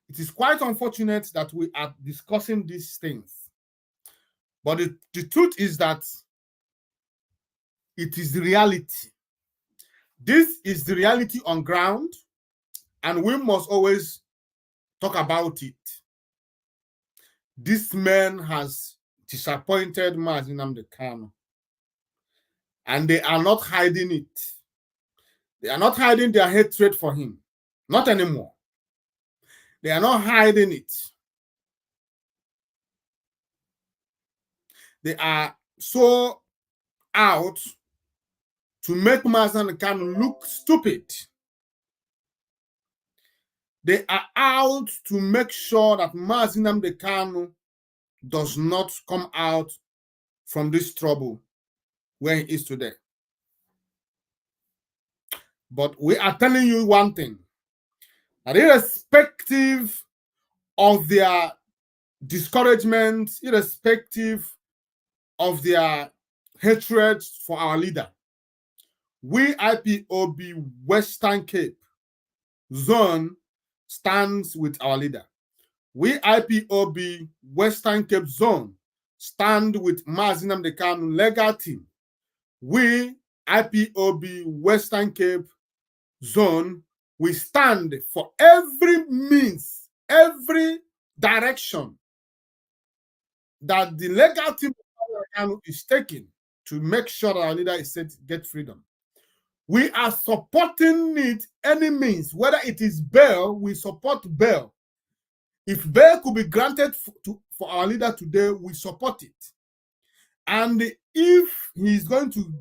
It is quite unfortunate that we are discussing these things. But the truth is that it is the reality. This is the reality on ground, and we must always talk about it. This man has disappointed Mazi Nnamdi Kanu, and they are not hiding it. They are not hiding their hatred for him. Not anymore. They are not hiding it. They are so out to make Mazi Nnamdi Kanu look stupid. They are out to make sure that Mazi Nnamdi Kanu does not come out from this trouble where he is today. But we are telling you one thing, that irrespective of their discouragement, irrespective of their hatred for our leader, we IPOB Western Cape Zone stands with our leader. We IPOB Western Cape Zone stand with Mazi Nnamdi Kanu legal team. We IPOB Western Cape zone, we stand for every means, every direction that the legal team is taking to make sure that our leader is set to get freedom. We are supporting it any means, whether it is bail, we support bail. If bail could be granted for our leader today, we support it. And if he is going to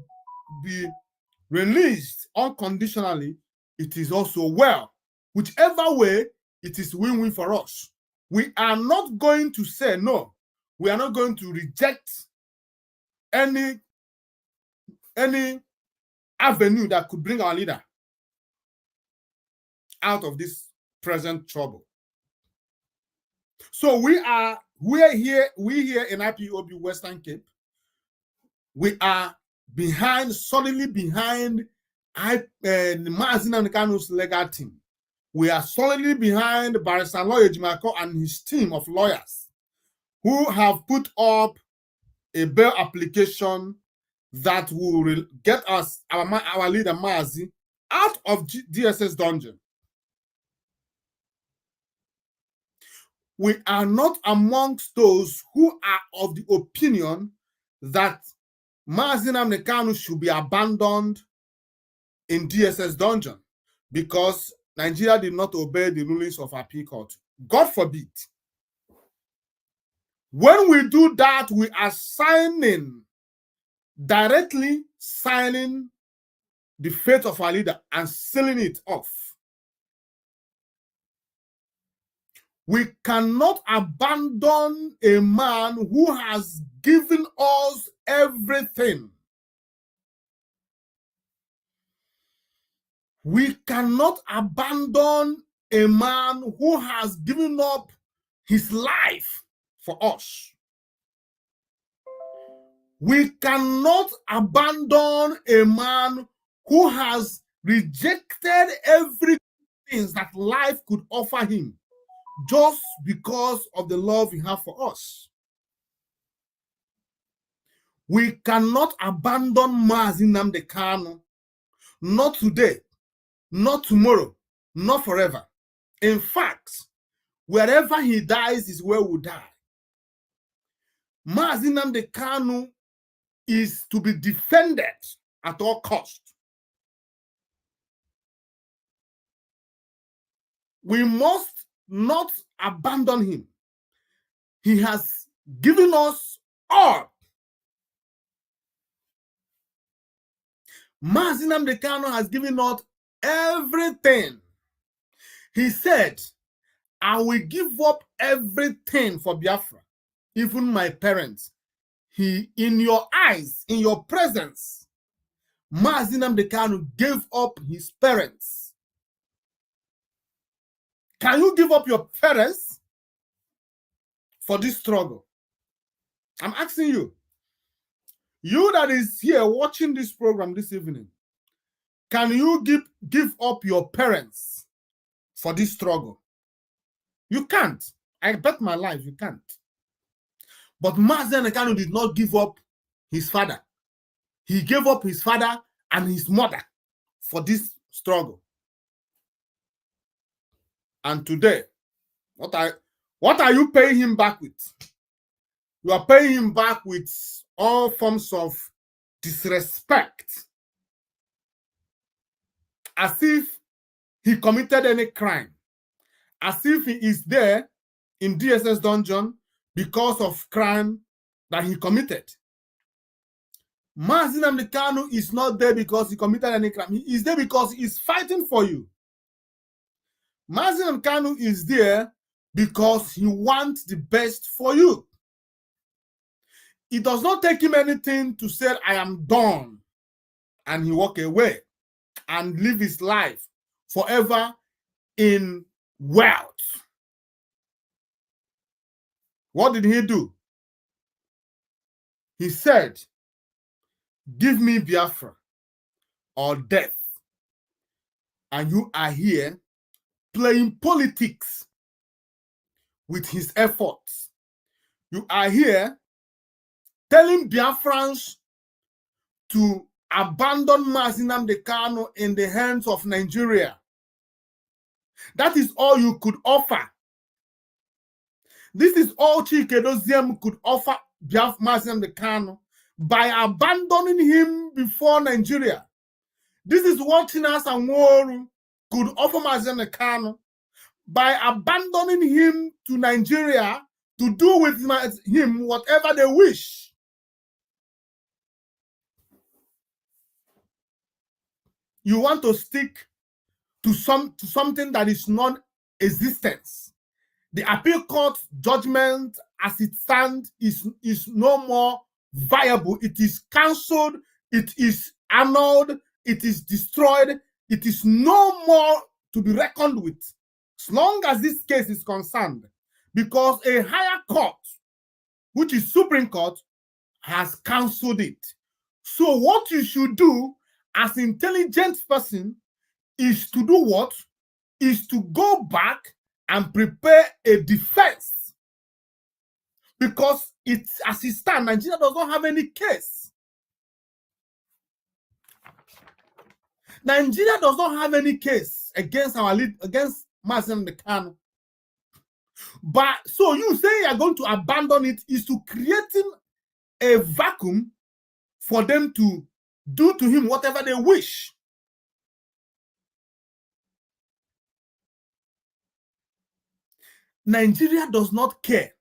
be released unconditionally, it is also well. Whichever way, it is win-win for us. We are not going to say no. We are not going to reject any avenue that could bring our leader out of this present trouble. So we here in IPOB Western Cape, we are solidly behind Mazi Nnamdi Kanu's legal team. We are solidly behind Barrister Lawyer Jimako and his team of lawyers who have put up a bail application that will get us, our leader Mazi, out of DSS dungeon. We are not amongst those who are of the opinion that Mazi Nnamdi Kanu should be abandoned in DSS dungeon because Nigeria did not obey the rulings of appeal court. God forbid. When we do that, we are directly signing the fate of our leader and sealing it off. We cannot abandon a man who has given us everything. We cannot abandon a man who has given up his life for us. We cannot abandon a man who has rejected everything that life could offer him just because of the love he has for us. We cannot abandon Mazi Nnamdi Kanu, not today, not tomorrow, not forever. In fact, wherever he dies is where we die. Mazi Nnamdi Kanu is to be defended at all costs. We must not abandon him. He has given us all. Mazi Nnamdi Kanu has given us everything. He said, I will give up everything for Biafra, even my parents. In your eyes, in your presence, Mazi Nnamdi Kanu gave up his parents. Can you give up your parents for this struggle? I'm asking you. You that is here watching this program this evening, can you give up your parents for this struggle? You can't. I bet my life you can't. But Mazi Nnamdi Kanu did not give up his father. He gave up his father and his mother for this struggle. And today, what are you paying him back with? You are paying him back with all forms of disrespect, as if he committed any crime, as if he is there in DSS dungeon because of crime that he committed. Mazi Nnamdi Kanu is not there because he committed any crime. He is there because he is fighting for you. Mazi Nnamdi Kanu is there because he wants the best for you. It does not take him anything to say, I am done, and he walk away and live his life forever in wealth. What did he do? He said, give me Biafra or death. And you are here playing politics with his efforts. You are here telling Biafrans to abandon Mazi Nnamdi Kanu in the hands of Nigeria. That is all you could offer. This is all Chike Doziem could offer Mazi Nnamdi Kanu by abandoning him before Nigeria. This is what Chinas and Woru could offer Mazi Nnamdi Kanu by abandoning him to Nigeria to do with him whatever they wish. You want to stick to something that is non-existent. The appeal court judgment as it stands is no more viable. It is cancelled, it is annulled, it is destroyed, it is no more to be reckoned with as long as this case is concerned, because a higher court, which is Supreme Court, has cancelled it. So what you should do as an intelligent person is to do what? Is to go back and prepare a defense. Because it's as it stands, Nigeria does not have any case. Nigeria does not have any case against against Mazi Nnamdi Kanu. But so you say you are going to abandon it is to creating a vacuum for them to do to him whatever they wish. Nigeria does not care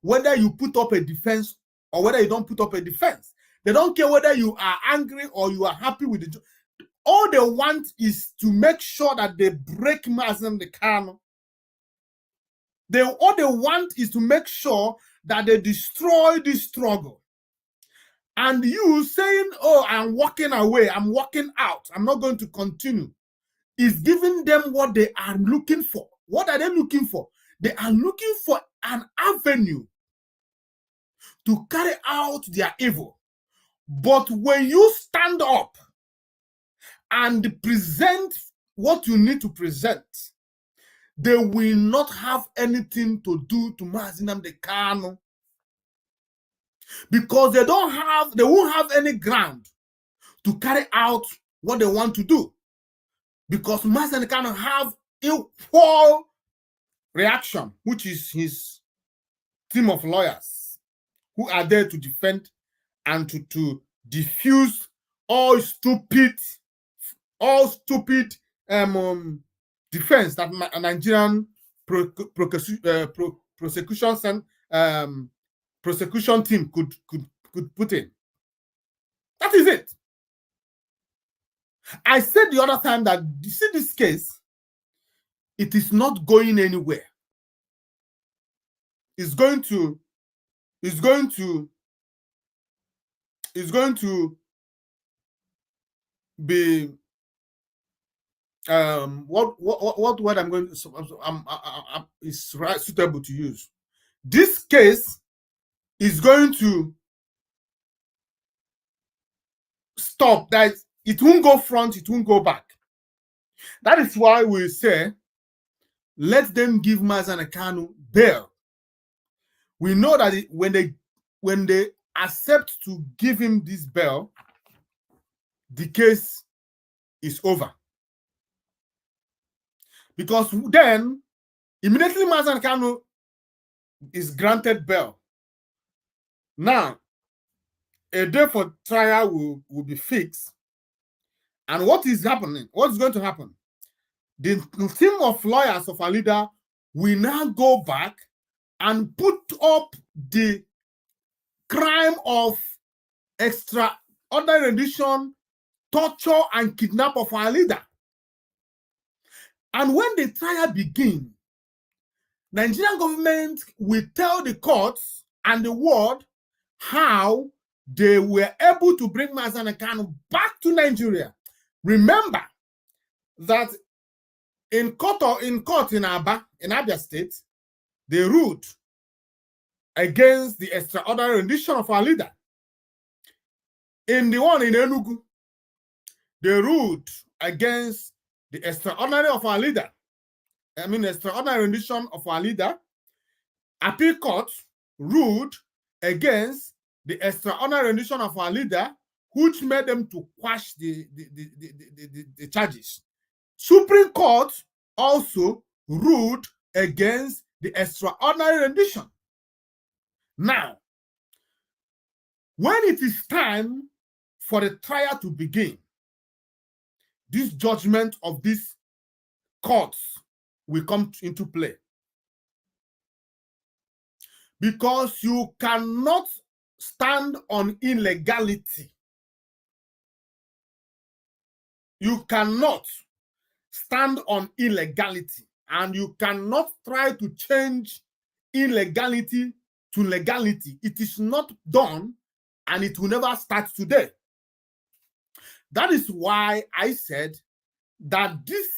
whether you put up a defense or whether you don't put up a defense. They don't care whether you are angry or you are happy with the. All they want is to make sure that they break Mazi Nnamdi Kanu. All they want is to make sure that they destroy this struggle. And you saying, oh, I'm walking away, I'm walking out, I'm not going to continue, is giving them what they are looking for. What are they looking for? They are looking for an avenue to carry out their evil. But when you stand up and present what you need to present, they will not have anything to do to Mazi Nnamdi Kanu, because they won't have any ground to carry out what they want to do, because Mazi Nnamdi Kanu have equal reaction, which is his team of lawyers who are there to defend and to diffuse all stupid defense that a Nigerian prosecution team could put in. That is it. I said the other time that you see this case, it is not going anywhere. It's going to be what word I'm going to is right suitable to use. This case is going to stop. That it won't go front, it won't go back. That is why we say, let them give Mazi Nnamdi Kanu bail. We know that when they accept to give him this bail, the case is over. Because then, immediately Mazi Nnamdi Kanu is granted bail. Now, a day for trial will be fixed. And what is happening? What is going to happen? The team of lawyers of our leader will now go back and put up the crime of extraordinary rendition, torture, and kidnap of our leader. And when the trial begins, Nigerian government will tell the courts and the world how they were able to bring Mazi Nnamdi Kanu back to Nigeria. Remember that in court in Abia State, they ruled against the extraordinary rendition of our leader. In the one in Enugu, they ruled against the extraordinary of our leader. Extraordinary rendition of our leader. Appeal court ruled against the extraordinary rendition of our leader, which made them to quash the charges. Supreme Court also ruled against the extraordinary rendition. Now, when it is time for the trial to begin, this judgment of these courts will come into play. Because you cannot stand on illegality. You cannot stand on illegality, and you cannot try to change illegality to legality. It is not done, and it will never start today. That is why I said that this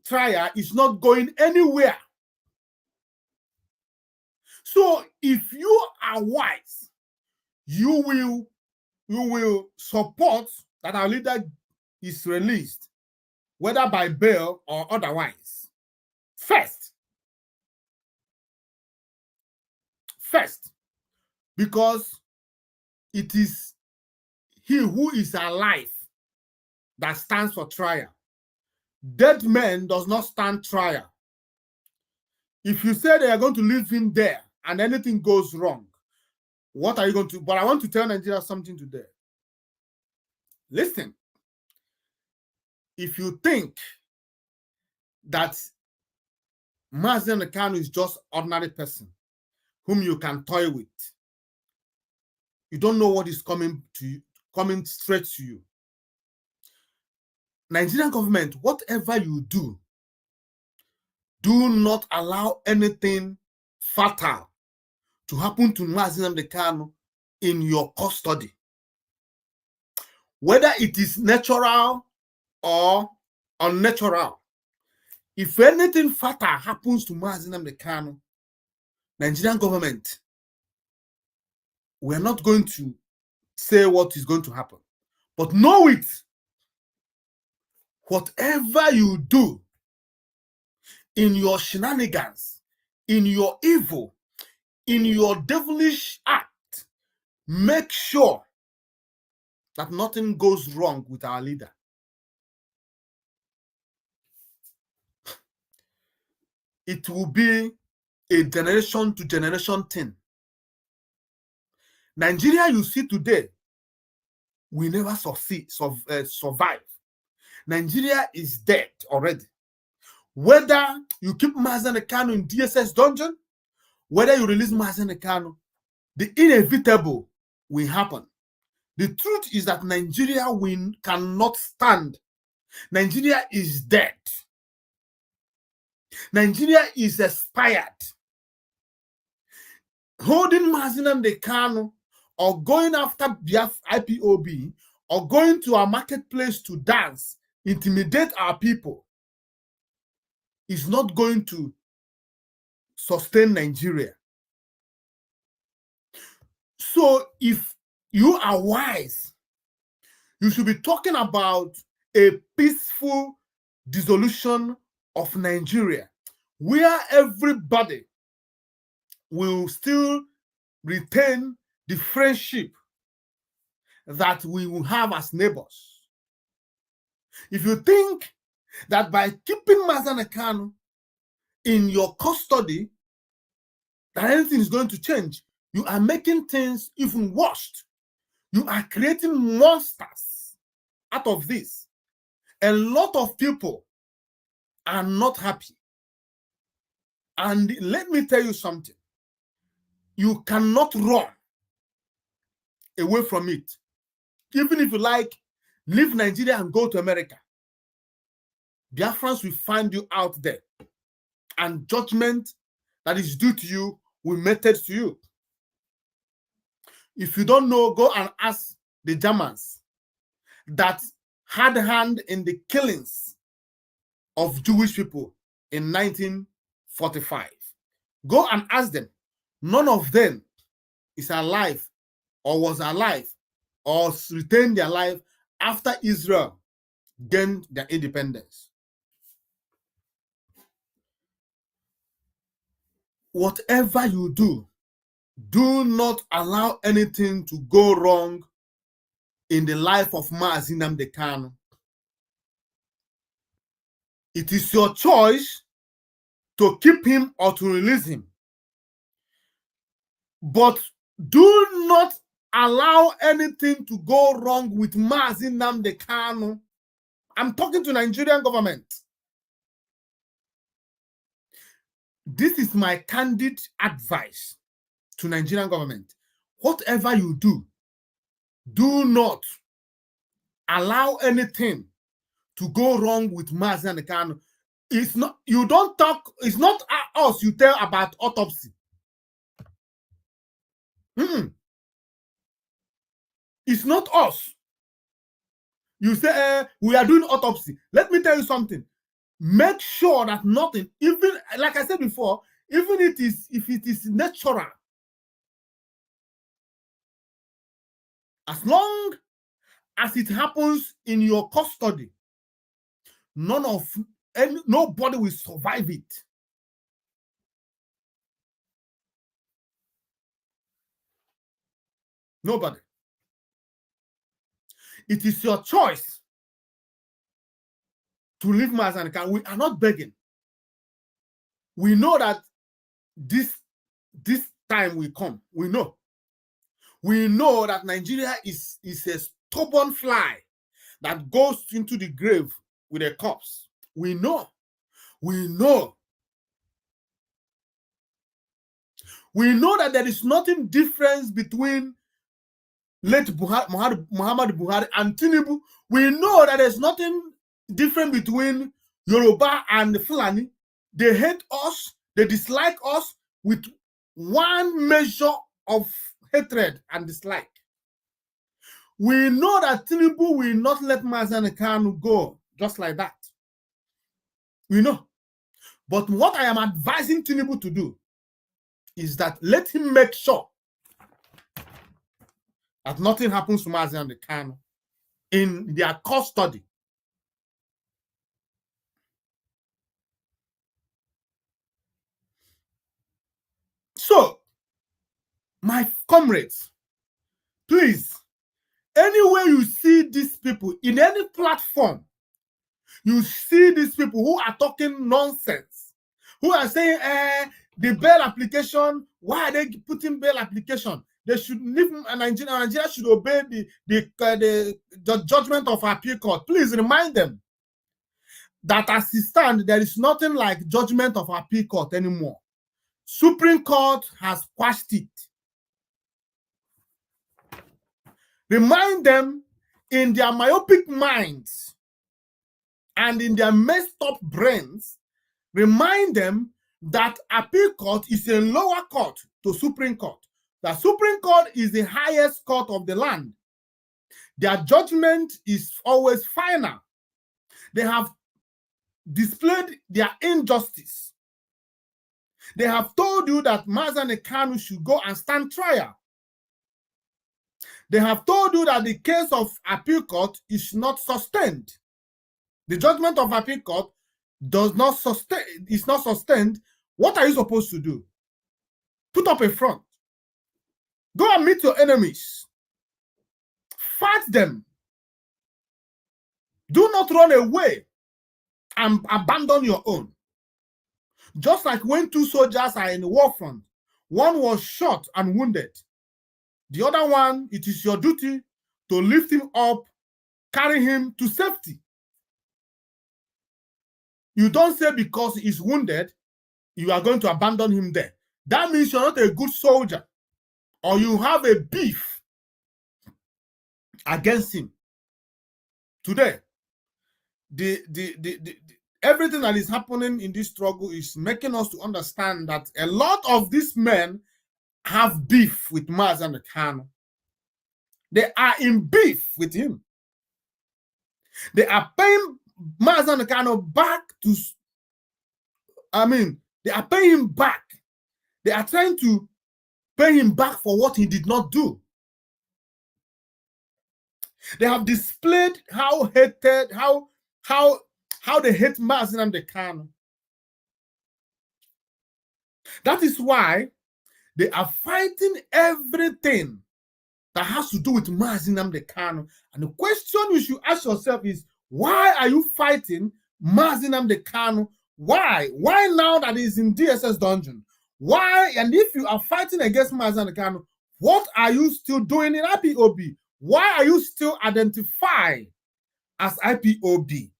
trial is not going anywhere. So if you are wise, you will support that our leader is released, whether by bail or otherwise. First, because it is he who is alive that stands for trial. Dead man does not stand trial. If you say they are going to leave him there and anything goes wrong, what are you going to do? But I want to tell Nigeria something today. Listen, if you think that Mazen Kanu is just ordinary person whom you can toy with, you don't know what is coming to you, coming straight to you. Nigerian government, whatever you do, do not allow anything fatal to happen to Mazen Kanu in your custody. Whether it is natural or unnatural. If anything fatal happens to Mazen Kanu, Nigerian government, we're not going to say what is going to happen. But know it, whatever you do in your shenanigans, in your evil, in your devilish act, make sure that nothing goes wrong with our leader. It will be a generation to generation thing. Nigeria you see today will never survive. Nigeria is dead already. Whether you keep Mazen Kanu in DSS dungeon, whether you release Mazen Kanu, the inevitable will happen. The truth is that Nigeria cannot stand. Nigeria is dead. Nigeria is expired. Holding Mazen Kanu or going after IPOB or going to our marketplace to dance, intimidate our people is not going to sustain Nigeria. So if you are wise, you should be talking about a peaceful dissolution of Nigeria, where everybody will still retain the friendship that we will have as neighbors. If you think that by keeping Mazen Kanu in your custody, that anything is going to change, you are making things even worse. You are creating monsters out of this. A lot of people are not happy. And let me tell you something. You cannot run away from it. Even if you like, leave Nigeria and go to America. Biafrans will find you out there. And judgment that is due to you will meted to you. If you don't know, go and ask the Germans that had a hand in the killings of Jewish people in 1945. Go and ask them. None of them is alive or was alive or retained their life after Israel gained their independence. Whatever you do, do not allow anything to go wrong in the life of Mazi Nnamdi Kanu. It is your choice to keep him or to release him. But do not allow anything to go wrong with Mazi Nnamdi Kanu. I'm talking to Nigerian government. This is my candid advice to Nigerian government. Whatever you do, do not allow anything to go wrong with Mazi Nnamdi Kanu. It's not, you don't talk, it's not us you tell about autopsy. It's not us. You say, we are doing autopsy. Let me tell you something. Make sure that nothing, even like I said before, even if it is natural, as long as it happens in your custody, nobody will survive it. Nobody. It is your choice to leave Mazi Nnamdi Kanu. We are not begging. We know that this time will come. We know. We know that Nigeria is a stubborn fly that goes into the grave with a corpse. We know. We know. We know that there is nothing difference between late Muhammad Buhari and Tinubu. We know that there's nothing different between Yoruba and Fulani. They hate us, they dislike us with one measure of hatred and dislike. We know that Tinubu will not let Mazi Nnamdi Kanu go just like that. We know. But what I am advising Tinubu to do is that let him make sure that nothing happens to Mazi Nnamdi Kanu in their custody. So, my comrades, please, anywhere you see these people, in any platform, you see these people who are talking nonsense, who are saying, the bail application, why are they putting bail application? They should leave Nigeria. Nigeria should obey the judgment of appeal court. Please remind them that as it stands, there is nothing like judgment of appeal court anymore. Supreme Court has quashed it. Remind them in their myopic minds and in their messed up brains, remind them that appeal court is a lower court to Supreme Court. The Supreme Court is the highest court of the land. Their judgment is always final. They have displayed their injustice. They have told you that Mazi Nnamdi Kanu should go and stand trial. They have told you that the case of appeal court is not sustained. The judgment of appeal court is not sustained. What are you supposed to do? Put up a front. Go and meet your enemies. Fight them. Do not run away and abandon your own. Just like when two soldiers are in the war front, one was shot and wounded. The other one, it is your duty to lift him up, carry him to safety. You don't say because he's wounded, you are going to abandon him there. That means you're not a good soldier, or you have a beef against him. Today, everything that is happening in this struggle is making us to understand that a lot of these men have beef with Mazi Nnamdi Kanu. They are in beef with him. They are paying Mazi Nnamdi Kanu back to, they are paying him back. They are trying to pay him back for what he did not do. They have displayed how they hate Mazi Nnamdi Kanu. That is why they are fighting everything that has to do with Mazi Nnamdi Kanu. And the question you should ask yourself is, why are you fighting Mazi Nnamdi Kanu? Why? Why now that he's in DSS dungeon? Why? And if you are fighting against Mazi Nnamdi Kanu, what are you still doing in IPOB? Why are you still identified as IPOB?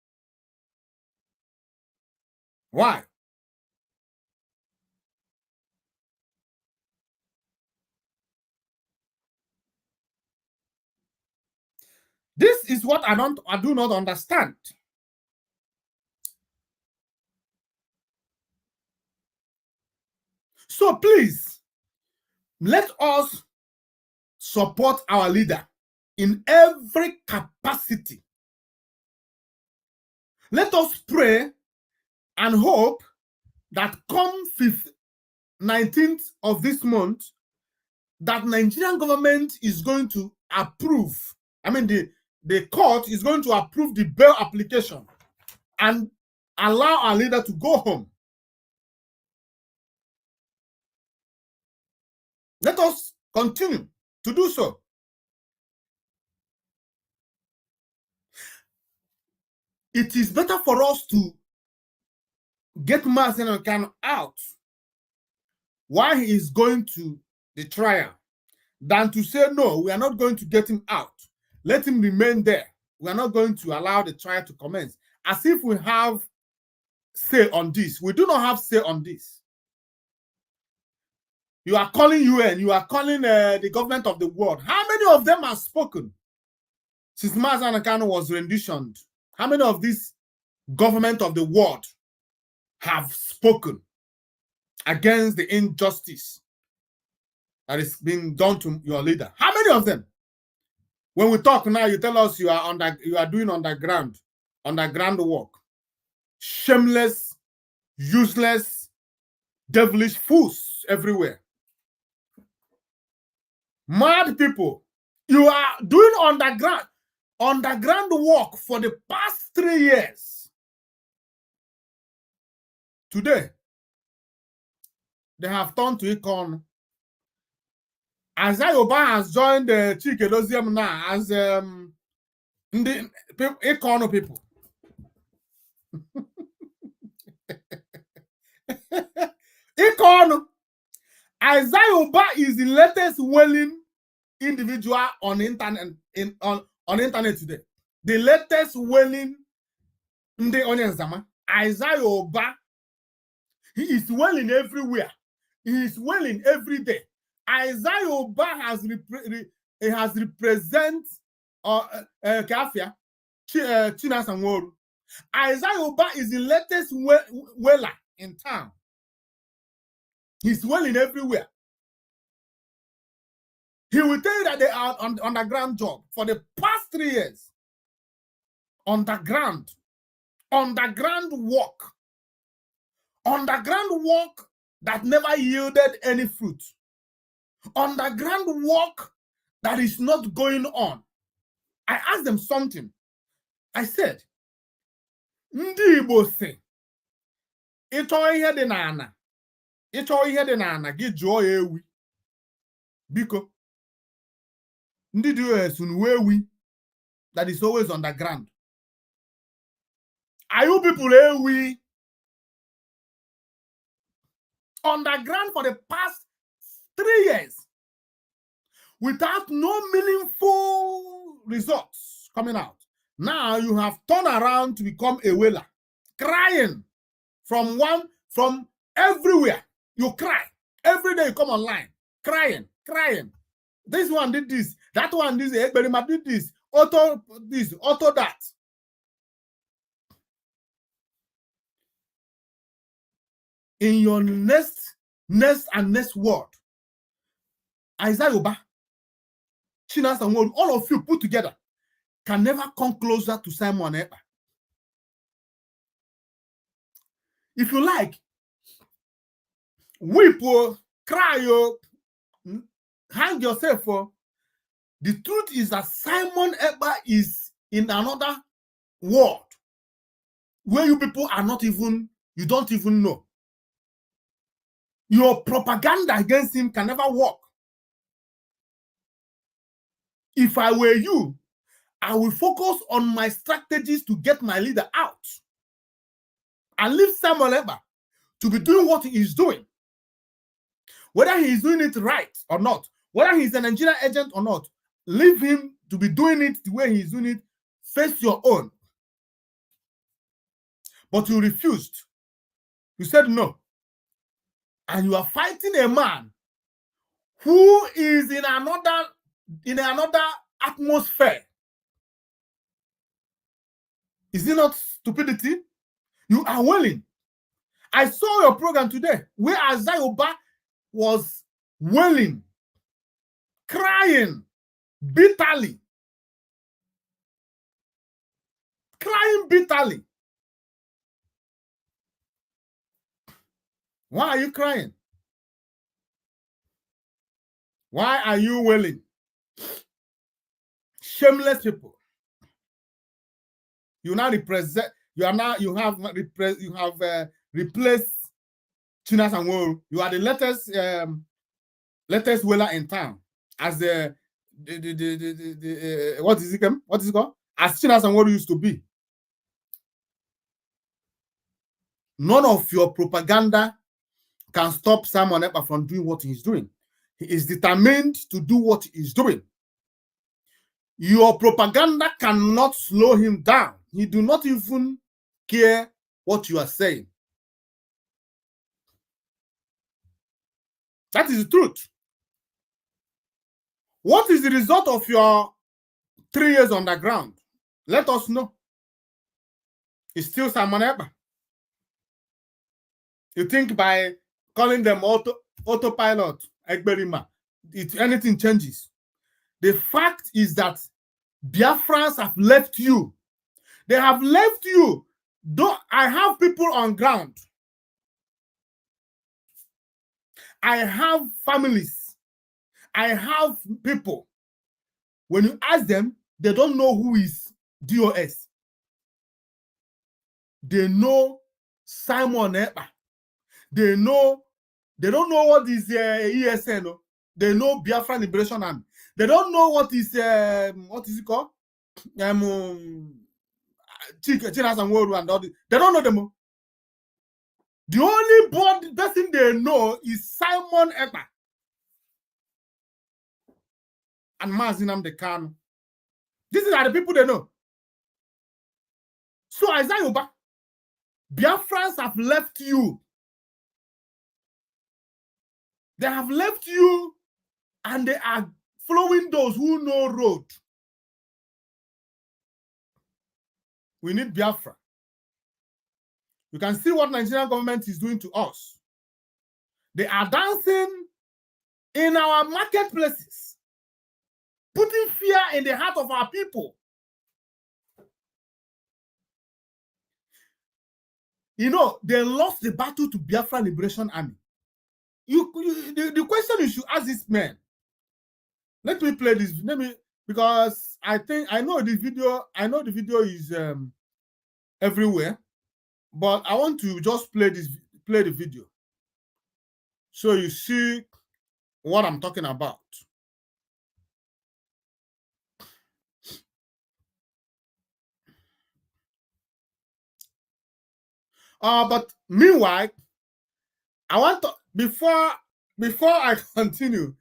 Why? This is what I do not understand. So please, let us support our leader in every capacity. Let us pray and hope that come 19th of this month, that Nigerian government is going to approve. I mean, the court is going to approve the bail application and allow our leader to go home. Let us continue to do so. It is better for us to get Mazi Nnamdi Kanu out while he is going to the trial than to say, no, we are not going to get him out. Let him remain there. We are not going to allow the trial to commence. As if we have say on this. We do not have say on this. You are calling UN, you are calling the government of the world. How many of them have spoken since Mazi Nnamdi Kanu was renditioned? How many of these government of the world have spoken against the injustice that is being done to your leader? How many of them? When we talk now, you tell us you are doing underground work. Shameless, useless, devilish fools everywhere. Mad people. You are doing underground work for the past 3 years. Today, they have turned to Icon. Isaiah Oba has joined the Chike Doziem now as the Icon people. Icon. Isaiah Oba is the latest wailing individual on internet on internet today. The latest wailing Isaiah Oba. He is wailing everywhere. He is wailing every day. Isaiah Oba has represent Kafia Chinas and Woru. Isaiah Oba is the latest wailer in town. He's wailing everywhere. He will tell you that they are on underground job for the past 3 years. Underground work. Underground work that never yielded any fruit. Underground work that is not going on. I asked them something. I said, Ndi Igbo say, ịchọ ihe dị n'ana. Ịchọ ihe dị n'ana gị jụọ ya ewi. Biko. Ndị dị esunwe ewi that is always underground. Are you people ewi? Underground for the past 3 years without no meaningful results coming out. Now you have turned around to become a wailer, crying from everywhere. You cry every day. You come online crying. This one did this, that one did this, Berima did this, auto that. In your next word, Isaiah Oba, Chinas and Woru, all of you put together can never come closer to Simon Ekpa. If you like, weep or cry or hang yourself for. The truth is that Simon Ekpa is in another world where you people are not even, you don't even know. Your propaganda against him can never work. If I were you, I will focus on my strategies to get my leader out and leave Samuel Ekpa to be doing what he is doing. Whether he is doing it right or not, whether he's a Nigerian agent or not, leave him to be doing it the way he's doing it. Face your own. But you refused. You said no. And you are fighting a man who is in another atmosphere. Is it not stupidity? You are willing. I saw your program today where Azayoba was wailing, crying bitterly. Crying bitterly. Why are you crying? Why are you wailing? Shameless people. You now represent. You have replaced Chinas and Woru. You are the latest whaler in town as the what is it called? As Chinas and Woru used to be. None of your propaganda can stop Simon Ekpa from doing what he's doing. He is determined to do what he's doing. Your propaganda cannot slow him down. He do not even care what you are saying. That is the truth. What is the result of your 3 years underground? Let us know. It's still Simon Ekpa. You think by calling them autopilot, if anything changes? The fact is that Biafrans have left you. They have left you. Though I have people on ground. I have families. I have people. When you ask them, they don't know who is DOS. They know Simon Ekpa. They don't know what is ESN. They know Biafra Liberation Army. They don't know what is it called? Chinas and Woru and all this. They don't know them. The only person they know is Simon Ekpa and Mazinam Dekano. These are the people they know. So Isaiah Oba, Biafrans have left you. They have left you and they are following those who know road. We need Biafra. You can see what Nigerian government is doing to us. They are dancing in our marketplaces, putting fear in the heart of our people. You know, they lost the battle to Biafra Liberation Army. The question you should ask this man. Let me play this. Because I know the video is everywhere, but I want to just play the video so you see what I'm talking about. But meanwhile, I want to before I continue,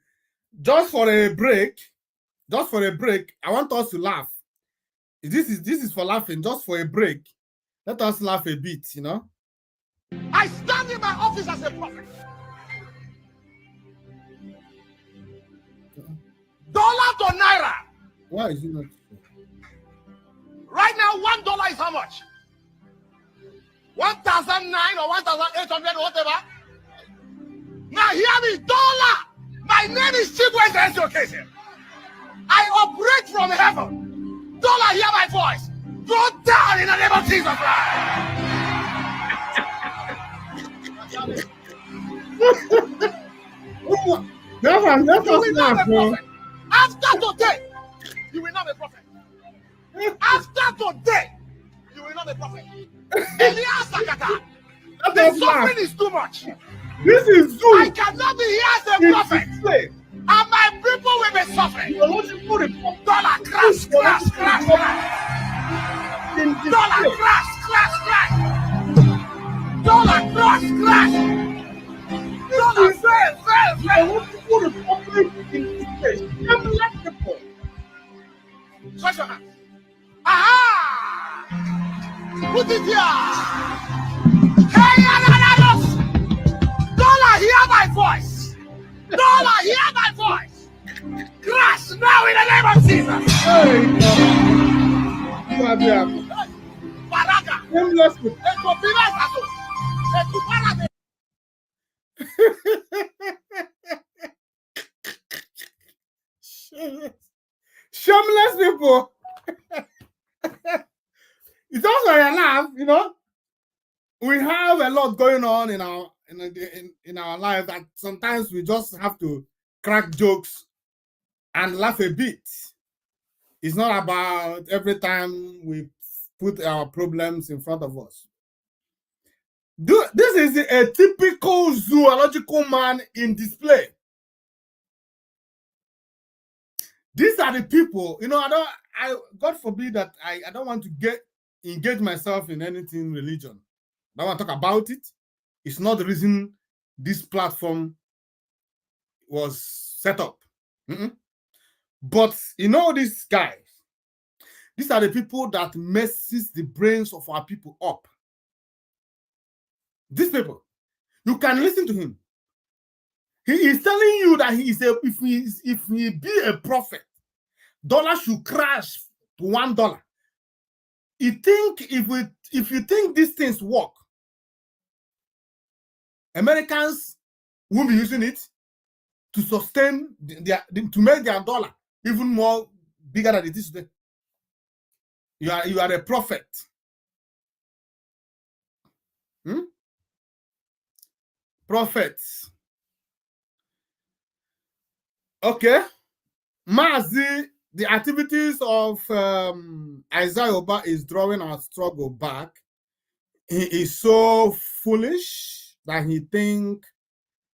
just for a break, I want us to laugh. This is for laughing, just for a break. Let us laugh a bit, you know. I stand in my office as a prophet. Dollar to naira. Why is it not? Right now, $1 is how much? 1,009 or 1,800 or whatever. Now hear me, dollar. My name is Chibweze Ezokese. I operate from heaven. Dollar, hear my voice. Go down in the name of Jesus Christ. After today, you will not be a prophet. After today, you will not be a prophet. Elias Sakata, the suffering is too much. This is good. I cannot be here as a prophet. And my people will be suffering. The I want to put the public in disgrace. Shameless people. Touch your hand. Aha! Put it here. Hey, Dollar, hear my voice. Dollar, hear my voice. Crash now in the name of Jesus. Hey, Baraka. Shameless people. Shameless people. It's also enough, you know. We have a lot going on in our life that sometimes we just have to crack jokes and laugh a bit. It's not about every time we put our problems in front of us. This is a typical zoological man in display. These are the people, you know, God forbid that I don't want to engage myself in anything religion. I don't want to talk about it. It's not the reason this platform was set up. But you know, these guys, these are the people that messes the brains of our people up. These people, you can listen to him. He is telling you that if he be a prophet, dollar should crash to $1. You think if you think these things work, Americans will be using it to sustain to make their dollar even more bigger than it is today. You are a prophet. Prophets. Okay. Mazi, the activities of Isaiah Oba is drawing our struggle back. He is so foolish that he thinks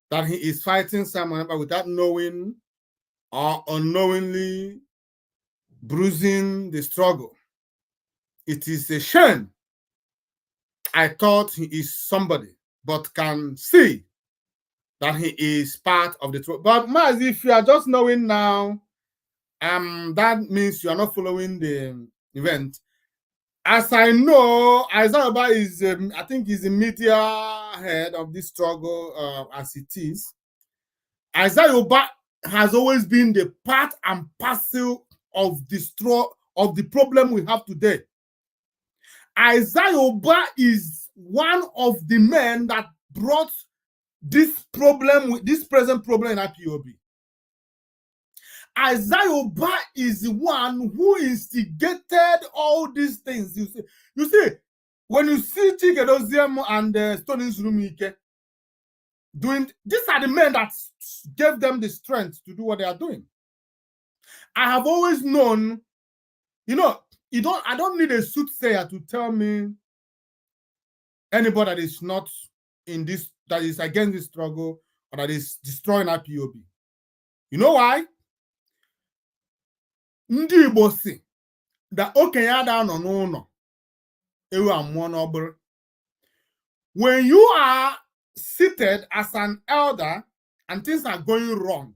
that he is fighting someone without knowing or unknowingly bruising the struggle. It is a shame. I thought he is somebody, but can see that he is part of the truth. But Maz, if you are just knowing now, that means you are not following the event. As I know, Isaiah Oba is, I think, he's the media head of this struggle as it is. Isaiah Oba has always been the part and parcel of the problem we have today. Isaiah Oba is one of the men that brought this present problem in IPOB. Isaiah Oba is the one who instigated all these things. You see, when you see Chikedoziemo and Stonings Rumike doing, these are the men that gave them the strength to do what they are doing. I have always known, you know, I don't need a soothsayer to tell me anybody that is not in this, that is against this struggle or that is destroying IPOB. You know why? Ndị Igbo si that okenye ada no n'ụlọ ewu amụọ n'ọbụrụ. When you are seated as an elder and things are going wrong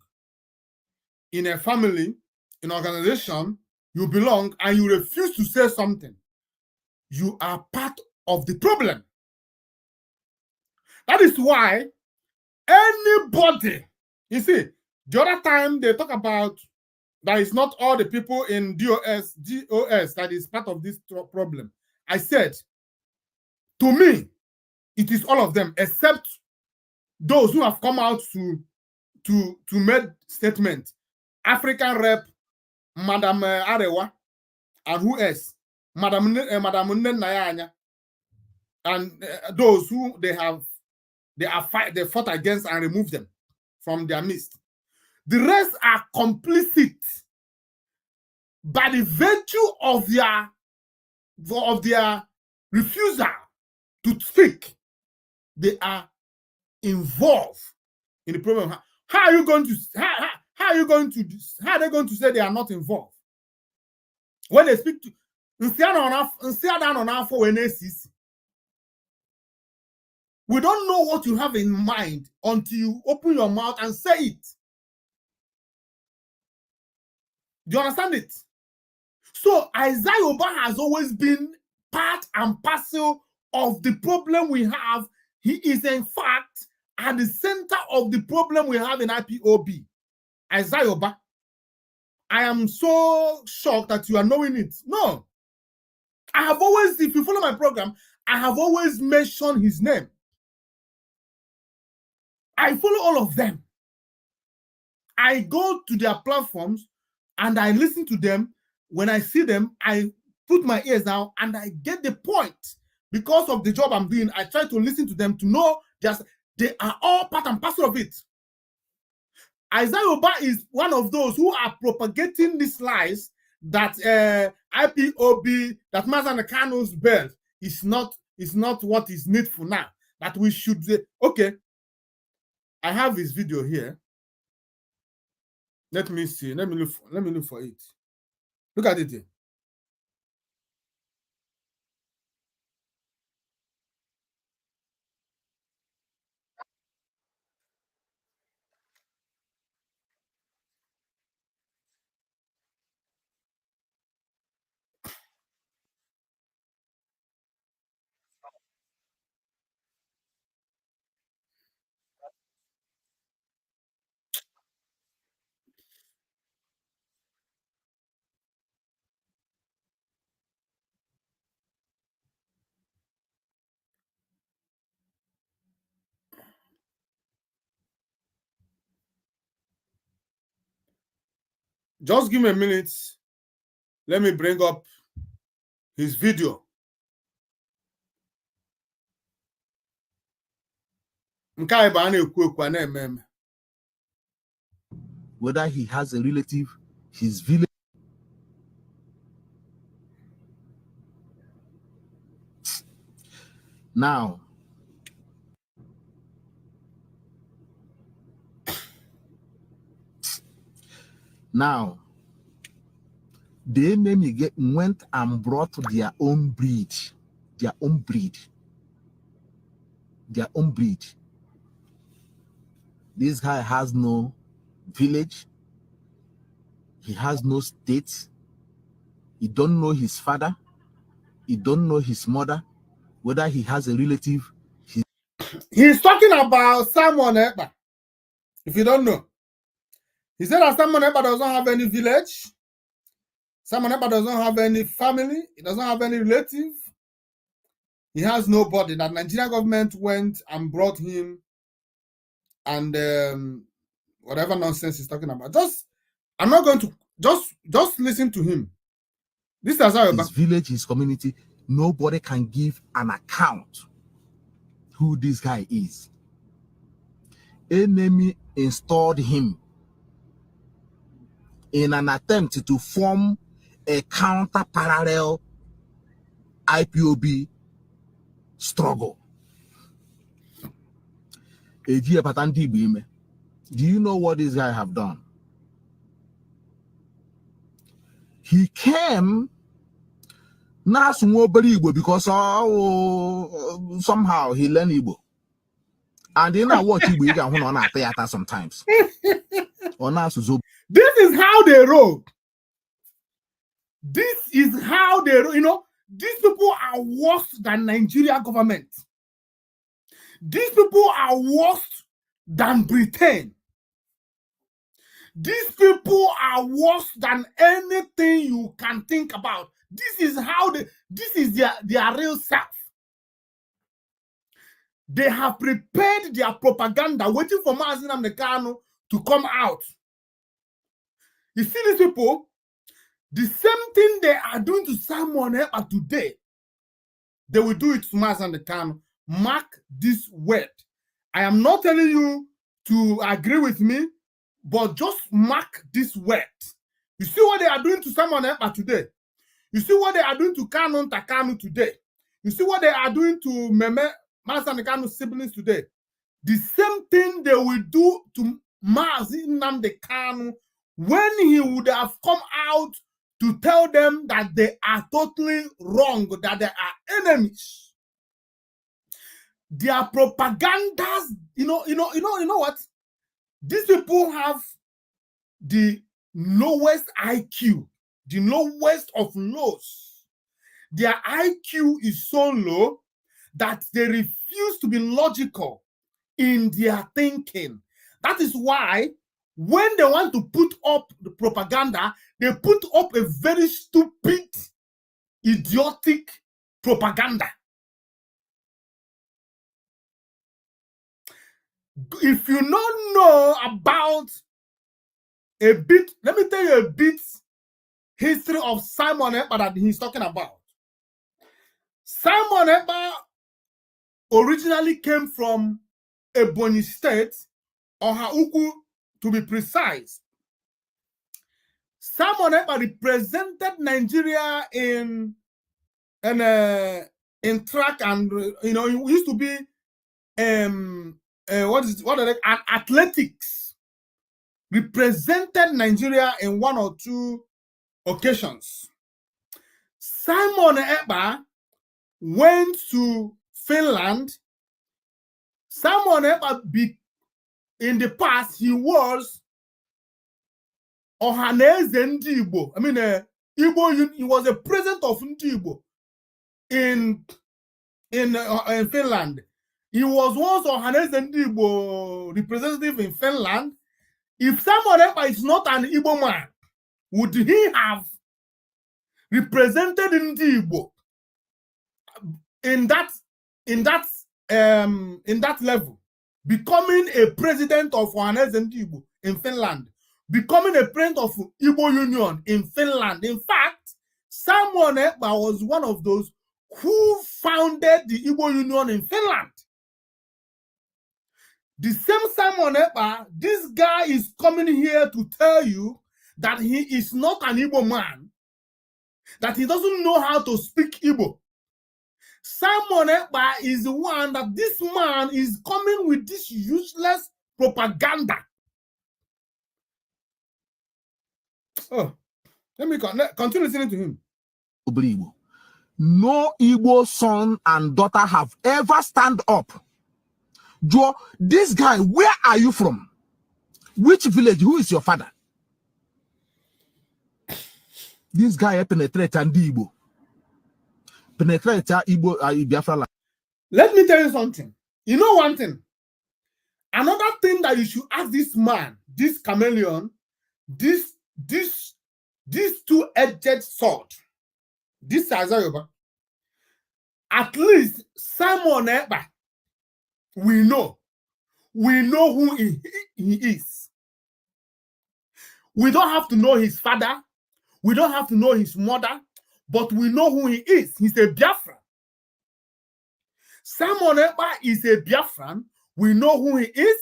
in a family, in an organization you belong, and you refuse to say something, you are part of the problem. That is why anybody, you see, the other time they talk about that it's not all the people in DOS that is part of this problem. I said, to me, it is all of them, except those who have come out to make statement. African Rep, Madam Arewa, and who else? Madam Nayanya, and those who they fought against and removed them from their midst. The rest are complicit by the virtue of their refusal to speak. They are involved in the problem. How are they going to say they are not involved when they speak to We don't know what you have in mind until you open your mouth and say it. Do you understand it? So Isaiah Oba has always been part and parcel of the problem we have. He is in fact at the center of the problem we have in IPOB. Isaiah Oba. I am so shocked that you are knowing it. No. I have always, if you follow my program, I have always mentioned his name. I follow all of them. I go to their platforms and I listen to them. When I see them, I put my ears down and I get the point. Because of the job I'm doing, I try to listen to them to know just they are all part and parcel of it. Isaiah Oba is one of those who are propagating these lies that IPOB, that Mazi Kano's birth is not what is needful now. That we should say, okay, I have this video here. Let me see. Let me look for it. Look at it here. Just give me a minute. Let me bring up his video. Whether he has a relative, his village. Now, the enemy went and brought their own breed. This guy has no village. He has no state. He don't know his father. He don't know his mother. Whether he has a relative. He's talking about Simon Ekpa. If you don't know. He said that Simon Ekpa doesn't have any village. Simon Ekpa doesn't have any family. He doesn't have any relative. He has nobody. That Nigerian government went and brought him and whatever nonsense he's talking about. I'm not going to just listen to him. This is his village, his community. Nobody can give an account who this guy is. Enemy installed him in an attempt to form a counter-parallel IPOB struggle. Do you know what this guy have done? He came because somehow he learned Igbo. And then I watch Igbo sometimes. This is how they roll. This is how they roll. You know, these people are worse than Nigeria government. These people are worse than Britain. These people are worse than anything you can think about. This is how this is their real self. They have prepared their propaganda, waiting for Mazi Kano to come out. You see these people, the same thing they are doing to Simon Ekpa today, they will do it to Mazi Kano. Mark this word. I am not telling you to agree with me, but just mark this word. You see what they are doing to Simon Ekpa today? You see what they are doing to Kanu Takanu today? You see what they are doing to Mazi Kano's siblings today? The same thing they will do to Mazi Kano when he would have come out to tell them that they are totally wrong, that they are enemies. their propagandas, you know what? These people have the lowest IQ, the lowest of lows. Their IQ is so low that they refuse to be logical in their thinking. That is why when they want to put up the propaganda, they put up a very stupid, idiotic propaganda. If you don't know about a bit, let me tell you a bit history of Simon Ekpa that he's talking about. Simon Ekpa originally came from Ebonyi State, Ọha-Ukwu to be precise. Simon Ekpa represented Nigeria in track, and he used to be athletics. Represented Nigeria in one or two occasions. Simon Ekpa went to Finland. Simon Ekpa, in the past, he was Ohaneze Ndi Igbo. I mean, Igbo. He was a president of Ndi Igbo in Finland. He was once Ohaneze Ndi Igbo representative in Finland. If Simon Ekpa is not an Igbo man, would he have represented Ndi Igbo in that level, becoming a president of Ohaneze Ndi Igbo in Finland, becoming a president of Igbo Union in Finland? In fact, Simon Ekpa was one of those who founded the Igbo Union in Finland. The same Simon Ekpa, this guy is coming here to tell you that he is not an Igbo man, that he doesn't know how to speak Igbo. Simon Ekpa is the one that this man is coming with this useless propaganda. Oh, let me continue listening to him. No Igbo son and daughter have ever stand up. Joe, this guy, where are you from? Which village? Who is your father? This guy penetrates Igbo. Penetrates Igbo, Biafra. Let me tell you something. You know one thing? Another thing that you should ask this man, this chameleon, this two-edged sword, this Azayoba, at least Simon Ekpa, we know who he is. We don't have to know his father. We don't have to know his mother, but we know who he is. He's a Biafran. Simon Ekpa is a Biafran. We know who he is.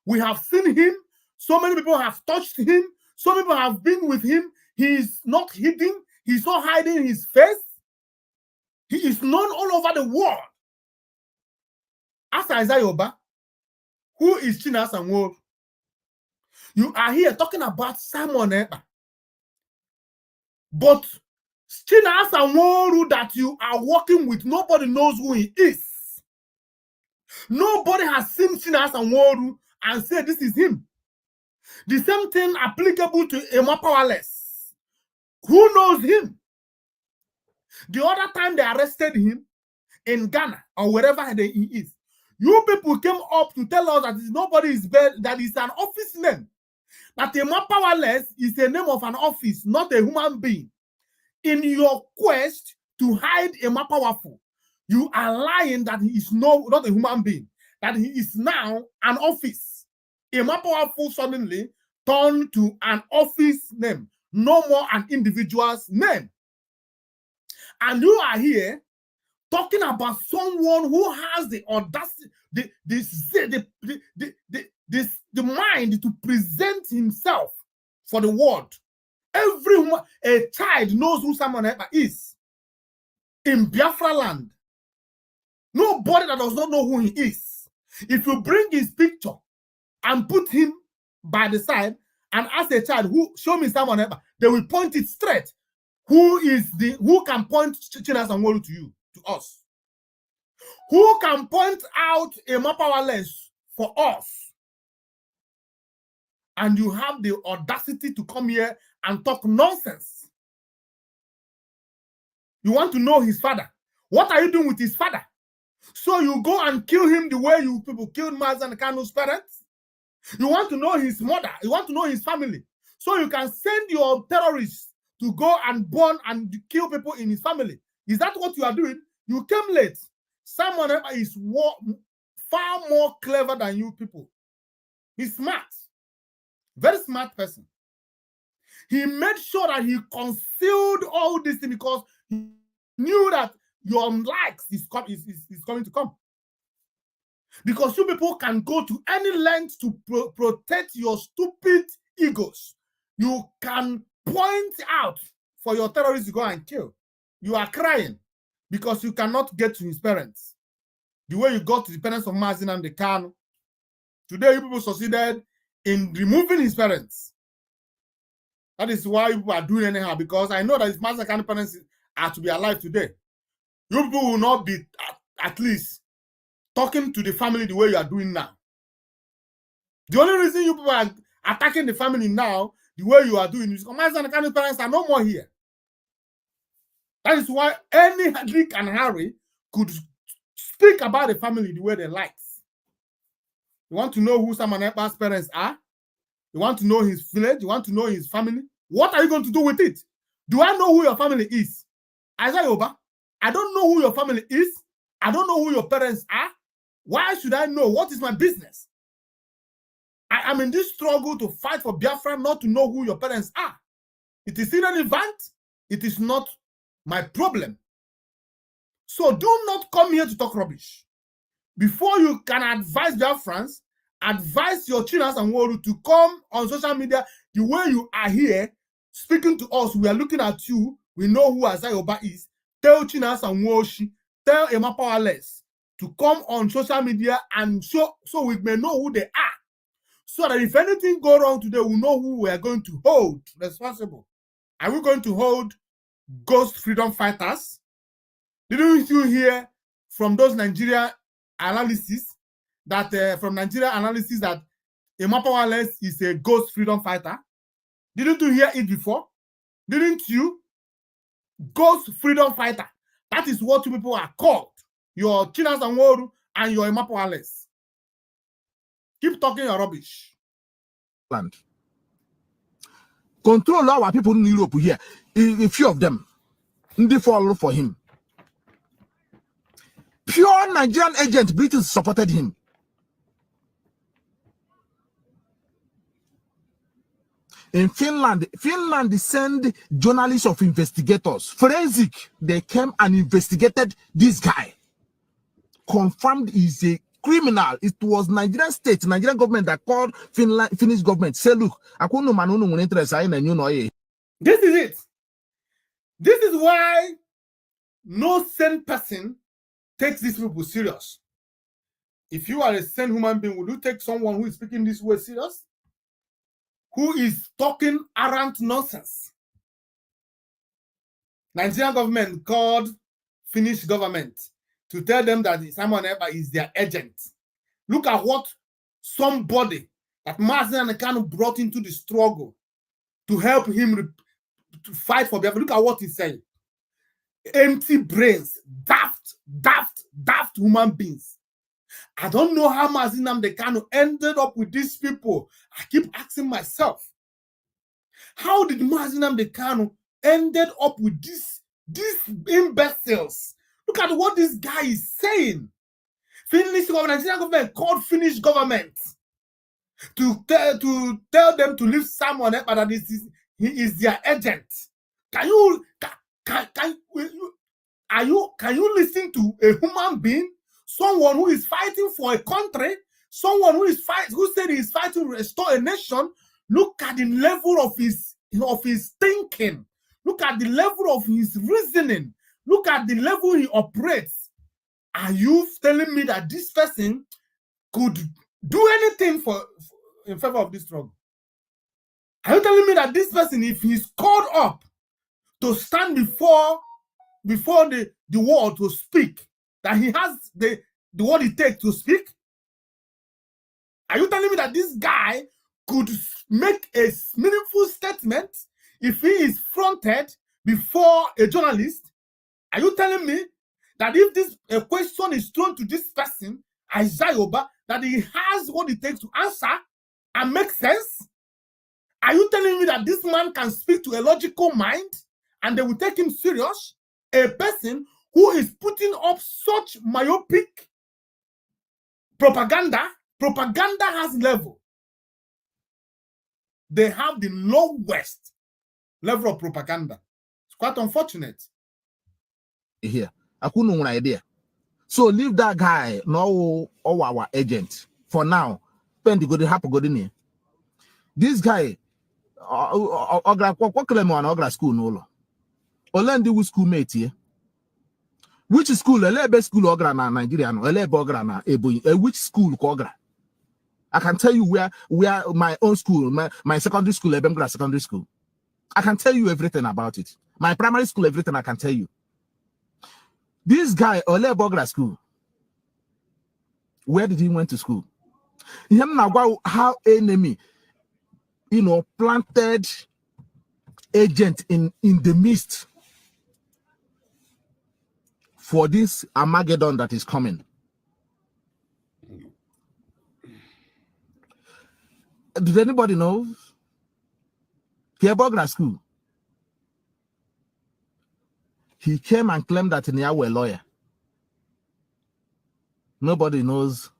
We have seen him. So many people have touched him. So many people have been with him. He is not hidden. He's not hiding his face. He is known all over the world. As Azayoba, who is Chinasa Nworu? You are here talking about Simon Ekpa. But Chinasa Nworu that you are working with, nobody knows who he is. Nobody has seen Chinasa Nworu and said this is him. The same thing applicable to Emma Powerless. Who knows him? The other time they arrested him in Ghana or wherever he is, you people came up to tell us that nobody is bad, that is an office name. That Emma Powerless is a name of an office, not a human being. In your quest to hide Emma Powerful, you are lying that he is not a human being, that he is now an office. Emma Powerful suddenly turned to an office name, no more an individual's name. And you are here talking about someone who has the audacity, the mind to present himself for the world. Everyone, a child knows who Simon Ekpa is in Biafra land. Nobody that does not know who he is. If you bring his picture and put him by the side and ask a child, "Who show me Simon Ekpa?" they will point it straight. Who can point Chinasa Nworu to you, to us? Who can point out a more powerless for us? And you have the audacity to come here and talk nonsense. You want to know his father. What are you doing with his father? So you go and kill him the way you people killed Mazen Kanu's parents? You want to know his mother. You want to know his family. So you can send your terrorists to go and burn and kill people in his family. Is that what you are doing? You came late. Someone is far more clever than you people. He's smart. Very smart person. He made sure that he concealed all this thing because he knew that your likes is going to come. Because you people can go to any length to protect your stupid egos. You can point out for your terrorists to go and kill. You are crying because you cannot get to his parents. The way you got to the parents of Mazen and the Kanu. Today, you people succeeded in removing his parents. That is why you people are doing anyhow, because I know that his Mazen Kanu parents are to be alive today. You people will not be at least talking to the family the way you are doing now. The only reason you people are attacking the family now, the way you are doing, is because Mazen Kanu's parents are no more here. That is why any Rick and Harry could speak about the family the way they like. You want to know who Simon Ekpa's parents are? You want to know his village? You want to know his family? What are you going to do with it? Do I know who your family is? Isaiah Oba, I don't know who your family is. I don't know who your parents are. Why should I know? What is my business? I am in this struggle to fight for Biafra, not to know who your parents are. It is irrelevant. It is not my problem. So do not come here to talk rubbish. Before you can advise Biafrans, advise your Chinas and Woru to come on social media the way you are here, speaking to us. We are looking at you. We know who Isaiah Oba is. Tell Chinas and Woshi, tell Emma Powerless to come on social media and show, so we may know who they are. So that if anything go wrong today, we know who we are going to hold responsible. Are we going to hold ghost freedom fighters? Didn't you hear from those Nigeria analysis that that Emma Powerless is a ghost freedom fighter? Didn't you hear it before? Didn't you? Ghost freedom fighter. That is what you people are called. Your Chinas and Woru and your Emma Powerless. Keep talking your rubbish. Land. Control our people in Europe here. A few of them. They follow for him. Pure Nigerian agent, British supported him. In Finland sent journalists of investigators, forensic. They came and investigated this guy. Confirmed he's a criminal. It was Nigerian state, Nigerian government that called Finnish government. Say, look, I couldn't know interest in a new noise. This is it. This is why no sane person takes these people serious. If you are a sane human being, would you take someone who is speaking this way serious? Who is talking arrant nonsense? Nigerian government called Finnish government to tell them that Simon Ekpa is their agent. Look at what somebody that Mazen Kanu brought into the struggle to help him to fight for Biafra. Look at what he's saying. Empty brains, daft human beings. I don't know how Mazen Kanu ended up with these people. I keep asking myself, how did Mazen Kanu ended up with these imbeciles? Look at what this guy is saying. Finnish government, Nigerian government called Finnish government to tell them to leave someone else, but he is their agent. Can you listen to a human being, someone who is fighting for a country, someone who said he is fighting to restore a nation? Look at the level of his thinking. Look at the level of his reasoning. Look at the level he operates. Are you telling me that this person could do anything in favor of this struggle? Are you telling me that this person, if he's called up to stand before the world to speak, that he has the what it takes to speak? Are you telling me that this guy could make a meaningful statement if he is fronted before a journalist? Are you telling me that if this a question is thrown to this person, Isaiah Oba, that he has what it takes to answer and make sense? Are you telling me that this man can speak to a logical mind and they will take him serious? A person who is putting up such myopic propaganda has level. They have the lowest level of propaganda. It's quite unfortunate. Here, I couldn't have an idea. So leave that guy, no, our agent for now. Spend the good happen good in here. This guy, Ogra school no. Olendi schoolmate here. Which school? Elebe school Ogra na Nigeria no. Elebe Ogra na Ebonyi. Which school Ogra? I can tell you where my own school, my secondary school, Ebemgra Secondary School. I can tell you everything about it. My primary school, everything I can tell you. This guy, Elebe Ogra school. Where did he went to school? Him now how enemy, planted agent in the midst for this Armageddon that is coming. Did anybody know? Kiebogra school. He came and claimed that he was a lawyer. Nobody knows.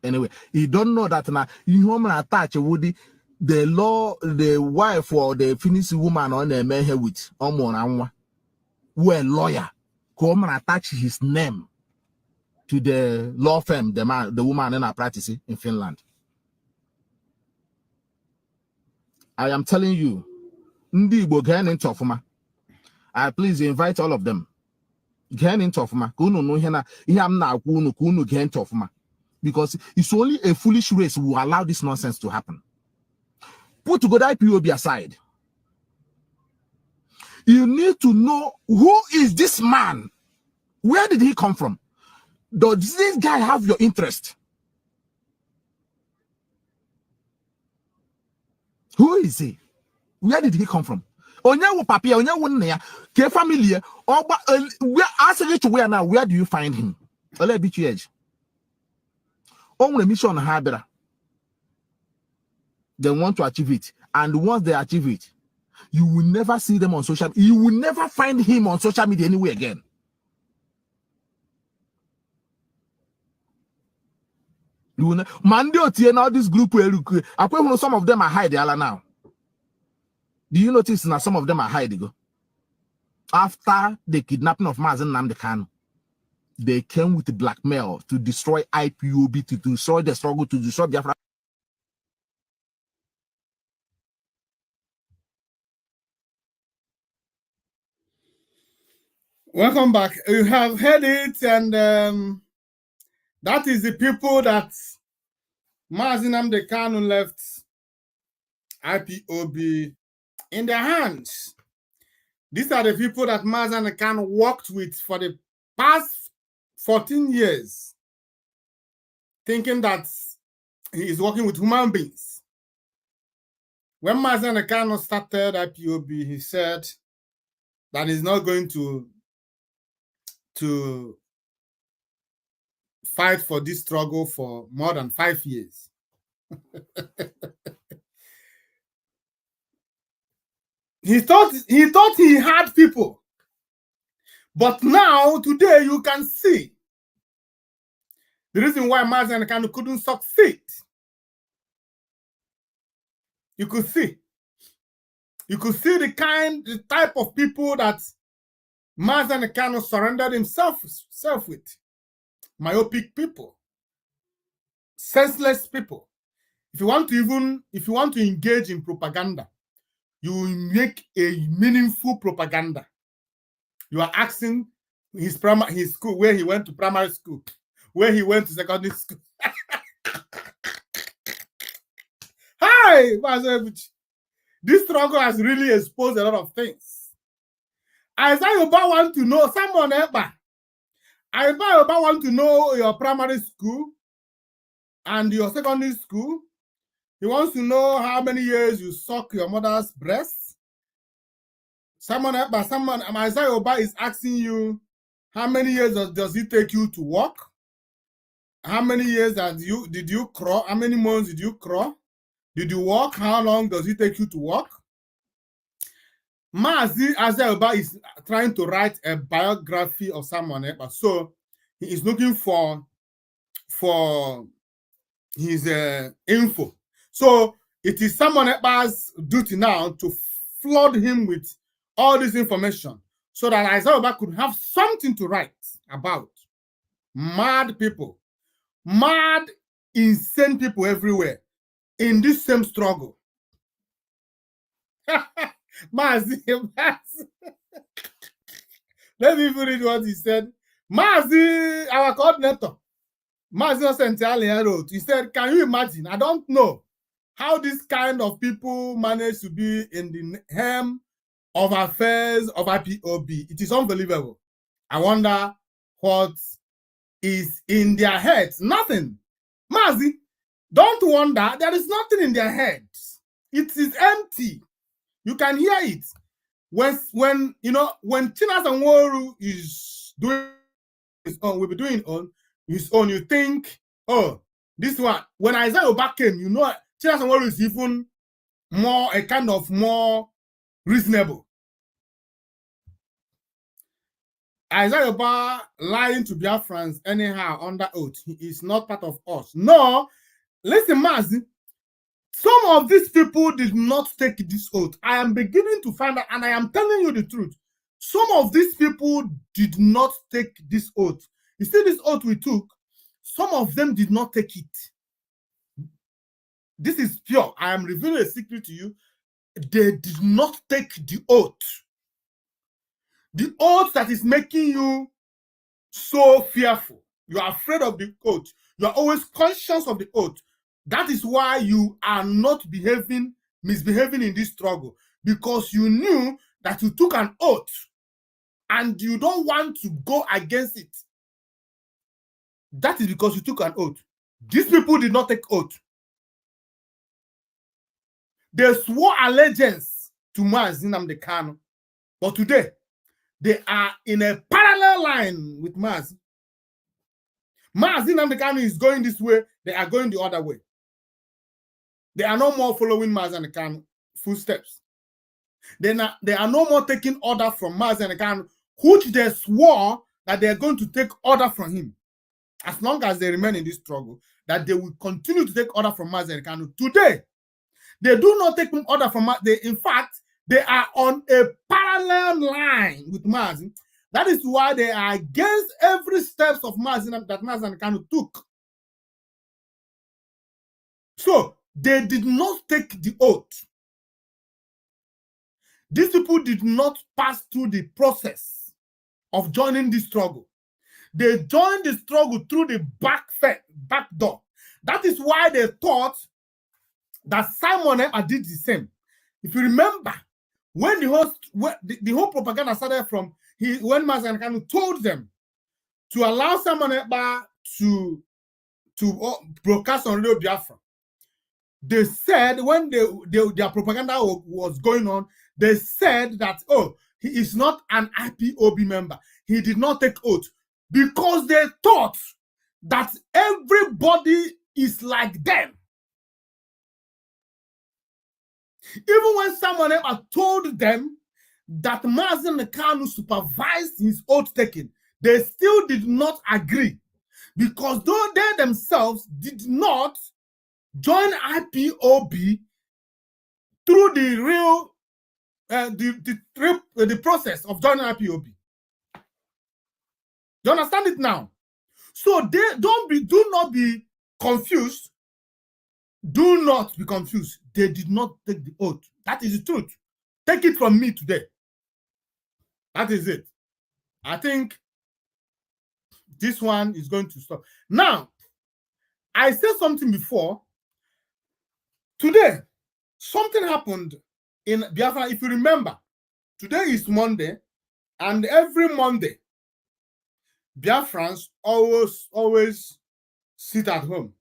Anyway, he don't know that now. You attach Woody, the law, the wife or the Finnish woman on the man here with who a lawyer. Come and attach his name to the law firm, the woman in our practice in Finland. I am telling you, Ndi Igbo get into Ofuma. I please invite all of them. Get into Ofuma. Kunu no hena. Iham na kunu get into Ofuma. Because it's only a foolish race who will allow this nonsense to happen. Put together IPOB aside. You need to know who is this man? Where did he come from? Does this guy have your interest? Who is he? Where did he come from? Onyawo papia, onyawo nneya, ke family, where ask you to where now? Where do you find him? Ole BTH. On mission habera. They want to achieve it, and once they achieve it, you will never see them on social media. You will never find him on social media anywhere again. You will now this group where some of them are hiding now. Do you notice now some of them are hiding? After the kidnapping of Mazen Nnamdi Kanu, they came with blackmail to destroy IPOB, to destroy the struggle, to destroy Biafra. Welcome back. You have heard it, and that is the people that Mazen Nnamdi Kanu left IPOB in their hands. These are the people that Mazen Nnamdi Kanu worked with for the past 14 years, thinking that he is working with human beings. When Mazen Nnamdi Kanu started IPOB, he said that he's not going to fight for this struggle for more than 5 years. He thought he had people, but now today you can see the reason why Mazen Kanu couldn't succeed. You could see the type of people that Mazen Kanu surrendered himself with. Myopic people, senseless people. If you want to engage in propaganda, you make a meaningful propaganda. You are asking his school, where he went to primary school, where he went to secondary school. Hi, this struggle has really exposed a lot of things. Isaiah Oba want to know someone ever. I want to know your primary school and your secondary school. He wants to know how many years you suck your mother's breast. Isaiah Oba is asking you, how many years does it take you to walk? How many years did you crawl? How many months did you crawl? Did you walk? How long does it take you to walk? Mazi Isaiah Oba is trying to write a biography of someone, so he is looking for his info. So it is someone else's duty now to flood him with all this information so that Isaiah Oba could have something to write about. Mad people, mad, insane people everywhere in this same struggle. Mazi, let me read what he said. Mazi, our coordinator, Mazi Sentiali wrote, he said, can you imagine? I don't know how this kind of people manage to be in the hem of affairs of IPOB. It is unbelievable. I wonder what is in their heads. Nothing. Mazi, don't wonder. There is nothing in their heads. It is empty. You can hear it. When Chinas and Woru is doing his own, will be doing on his own, you think, oh, this one. When Isaiah Oba came, you know, Chinas and Woru is even more, a kind of more reasonable. Isaiah Oba lying to Biafrans anyhow under oath. He is not part of us. No, listen, Mazi. Some of these people did not take this oath. I am beginning to find out, and I am telling you the truth. Some of these people did not take this oath. You see this oath we took, some of them did not take it. This is pure. I am revealing a secret to you. They did not take the oath. The oath that is making you so fearful. You are afraid of the oath. You are always conscious of the oath. That is why you are not misbehaving in this struggle, because you knew that you took an oath and you don't want to go against it. That is because you took an oath. These people did not take oath. They swore allegiance to Mazi Nnamdi Kanu, but today they are in a parallel line with Mazi. Mazi Nnamdi Kanu is going this way, they are going the other way. They are no more following Mazi Nnamdi Kanu footsteps. They are no more taking order from Mazi Nnamdi Kanu, which they swore that they are going to take order from him. As long as they remain in this struggle, that they will continue to take order from Mazi Nnamdi Kanu. Today, they do not take order from Mazi. In fact, they are on a parallel line with Mazi. That is why they are against every steps of Mazi that Mazi Nnamdi Kanu took. So, they did not take the oath. These people did not pass through the process of joining the struggle. They joined the struggle through the back door. That is why they thought that Simon Ekpa did the same. If you remember, when the whole propaganda started from when Mazi Nnamdi Kanu told them to allow Simon Ekpa to broadcast on Radio Biafra, they said when their propaganda was going on, they said that, oh, he is not an IPOB member. He did not take oath, because they thought that everybody is like them. Even when someone else told them that Mazi Nnamdi Kanu supervised his oath taking, they still did not agree, because though they themselves did not join IPOB through the real the process of joining IPOB. You understand it now? So they do not be confused. Do not be confused. They did not take the oath. That is the truth. Take it from me today. That is it. I think this one is going to stop. Now, I said something before. Today, something happened in Biafra. If you remember, today is Monday, and every Monday, Biafrans always sit at home.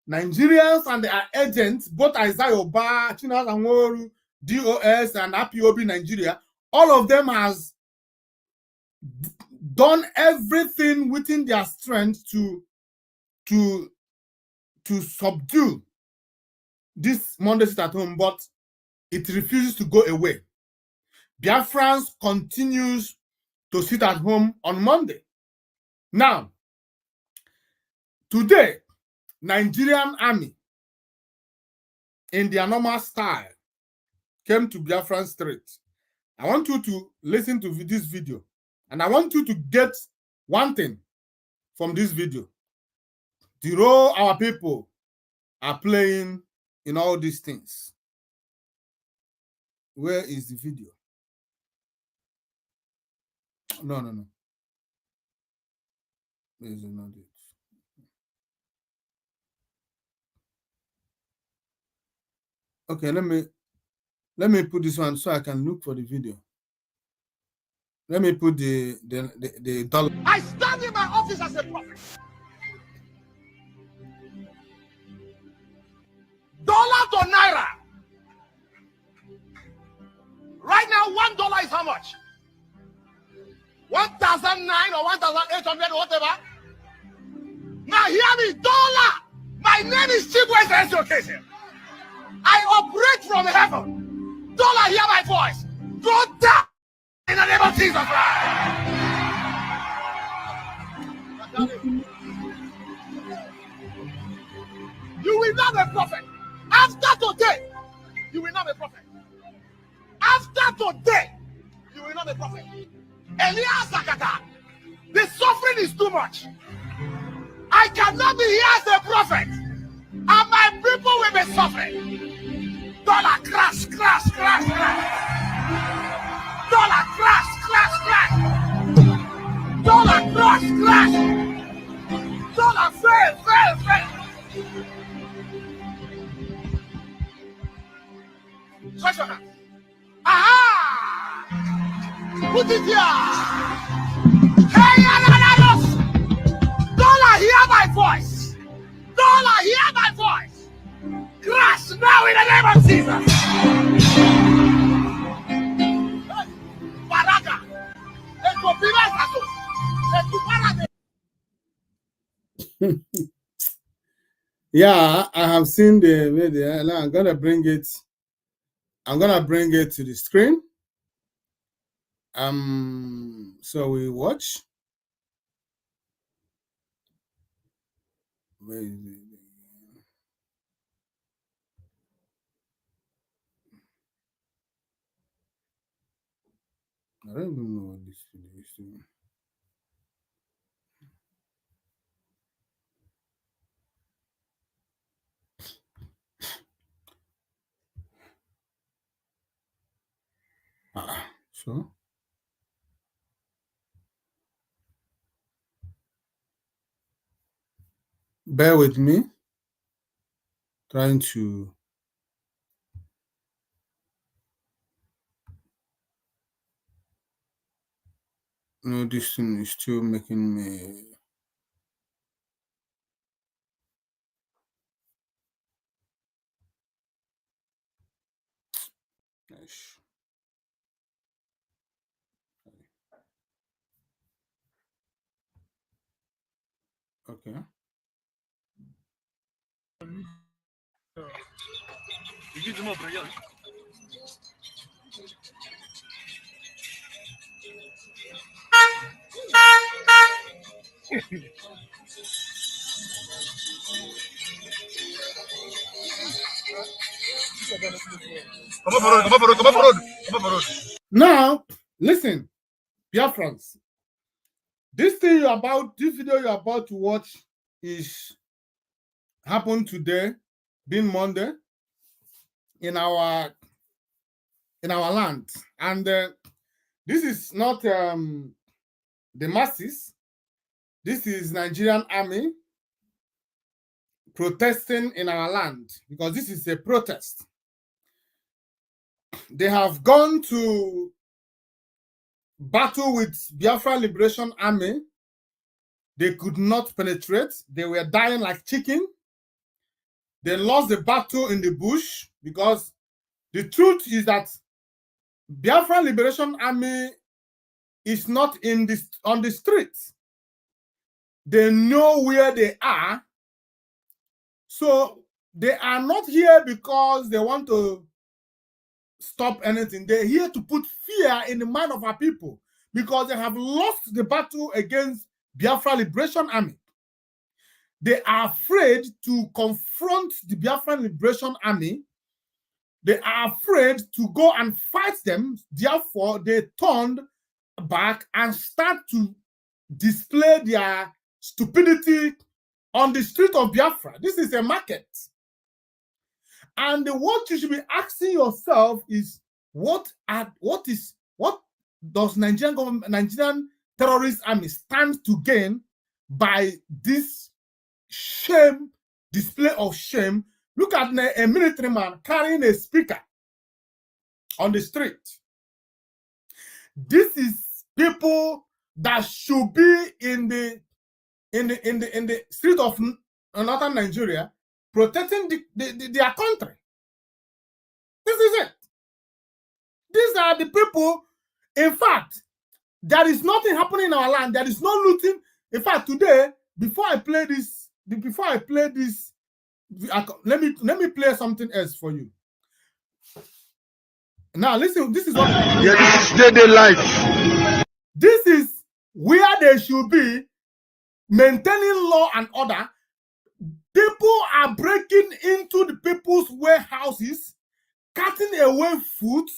Nigerians and their agents, both Isaiah Oba, Chinas Anworu, DOS, and APOB Nigeria, all of them has done everything within their strength to subdue this Monday sit at home, but it refuses to go away. Biafrans continues to sit at home on Monday. Now, today, Nigerian army, in their normal style, came to Biafran Strait. I want you to listen to this video, and I want you to get one thing from this video: the role our people are playing in all these things. Where is the video? No. Where is it? Not it. Okay, let me put this one so I can look for the video. Let me put the dollar. I stand in my office as a prophet. Dollar to naira. Right now, $1 is how much? 1,009 or 1,800 or whatever. Now hear me, dollar. My name is Chibweze Education. I operate from heaven. Dollar, hear my voice. Go down in the name of Jesus Christ. You will not be a prophet. After today, you will not be a prophet. After today, you will not be a prophet. Elias Zakata, the suffering is too much. I cannot be here as a prophet, and my people will be suffering. Dollar crash, crash, crash, crash. Dollar crash, crash, crash. Dollar crash, crash. Dollar fail. Stretch your hands. Aha! Put it here. Hey, Dollar, hear my voice. Dollar, hear my voice. Crash now in the name of Jesus. Baraga. Yeah, I have seen the video. Now I'm gonna bring it to the screen. So we watch. Where is it? I don't even know what this video is doing. So bear with me, trying to this thing is still making me. Okay. Now, listen, Biafrans. This video you're about to watch is happened today, being Monday, in our land, and this is not the masses. This is Nigerian army protesting in our land, because this is a protest. They have gone to battle with Biafra Liberation Army They could not penetrate. They were dying like chicken. They lost the battle in the bush because the truth is that Biafra Liberation Army is not on the streets. They know where they are. So they are not here because they want to stop anything. They're here to put fear in the mind of our people because they have lost the battle against Biafra Liberation Army. They are afraid to confront the Biafra Liberation Army. They are afraid to go and fight them. Therefore, they turned back and start to display their stupidity on the street of Biafra. This is a market. And what you should be asking yourself is, what does Nigerian terrorist army stand to gain by this display of shame? Look at a military man carrying a speaker on the street. This is people that should be in the street of northern Nigeria protecting their country. This is it. These are the people. In fact, there is nothing happening in our land. There is no looting. In fact, today, before I play this, let me play something else for you. Now, listen. This is what. Yeah, this is daily life. This is where they should be maintaining law and order. People are breaking into the people's warehouses, cutting away food,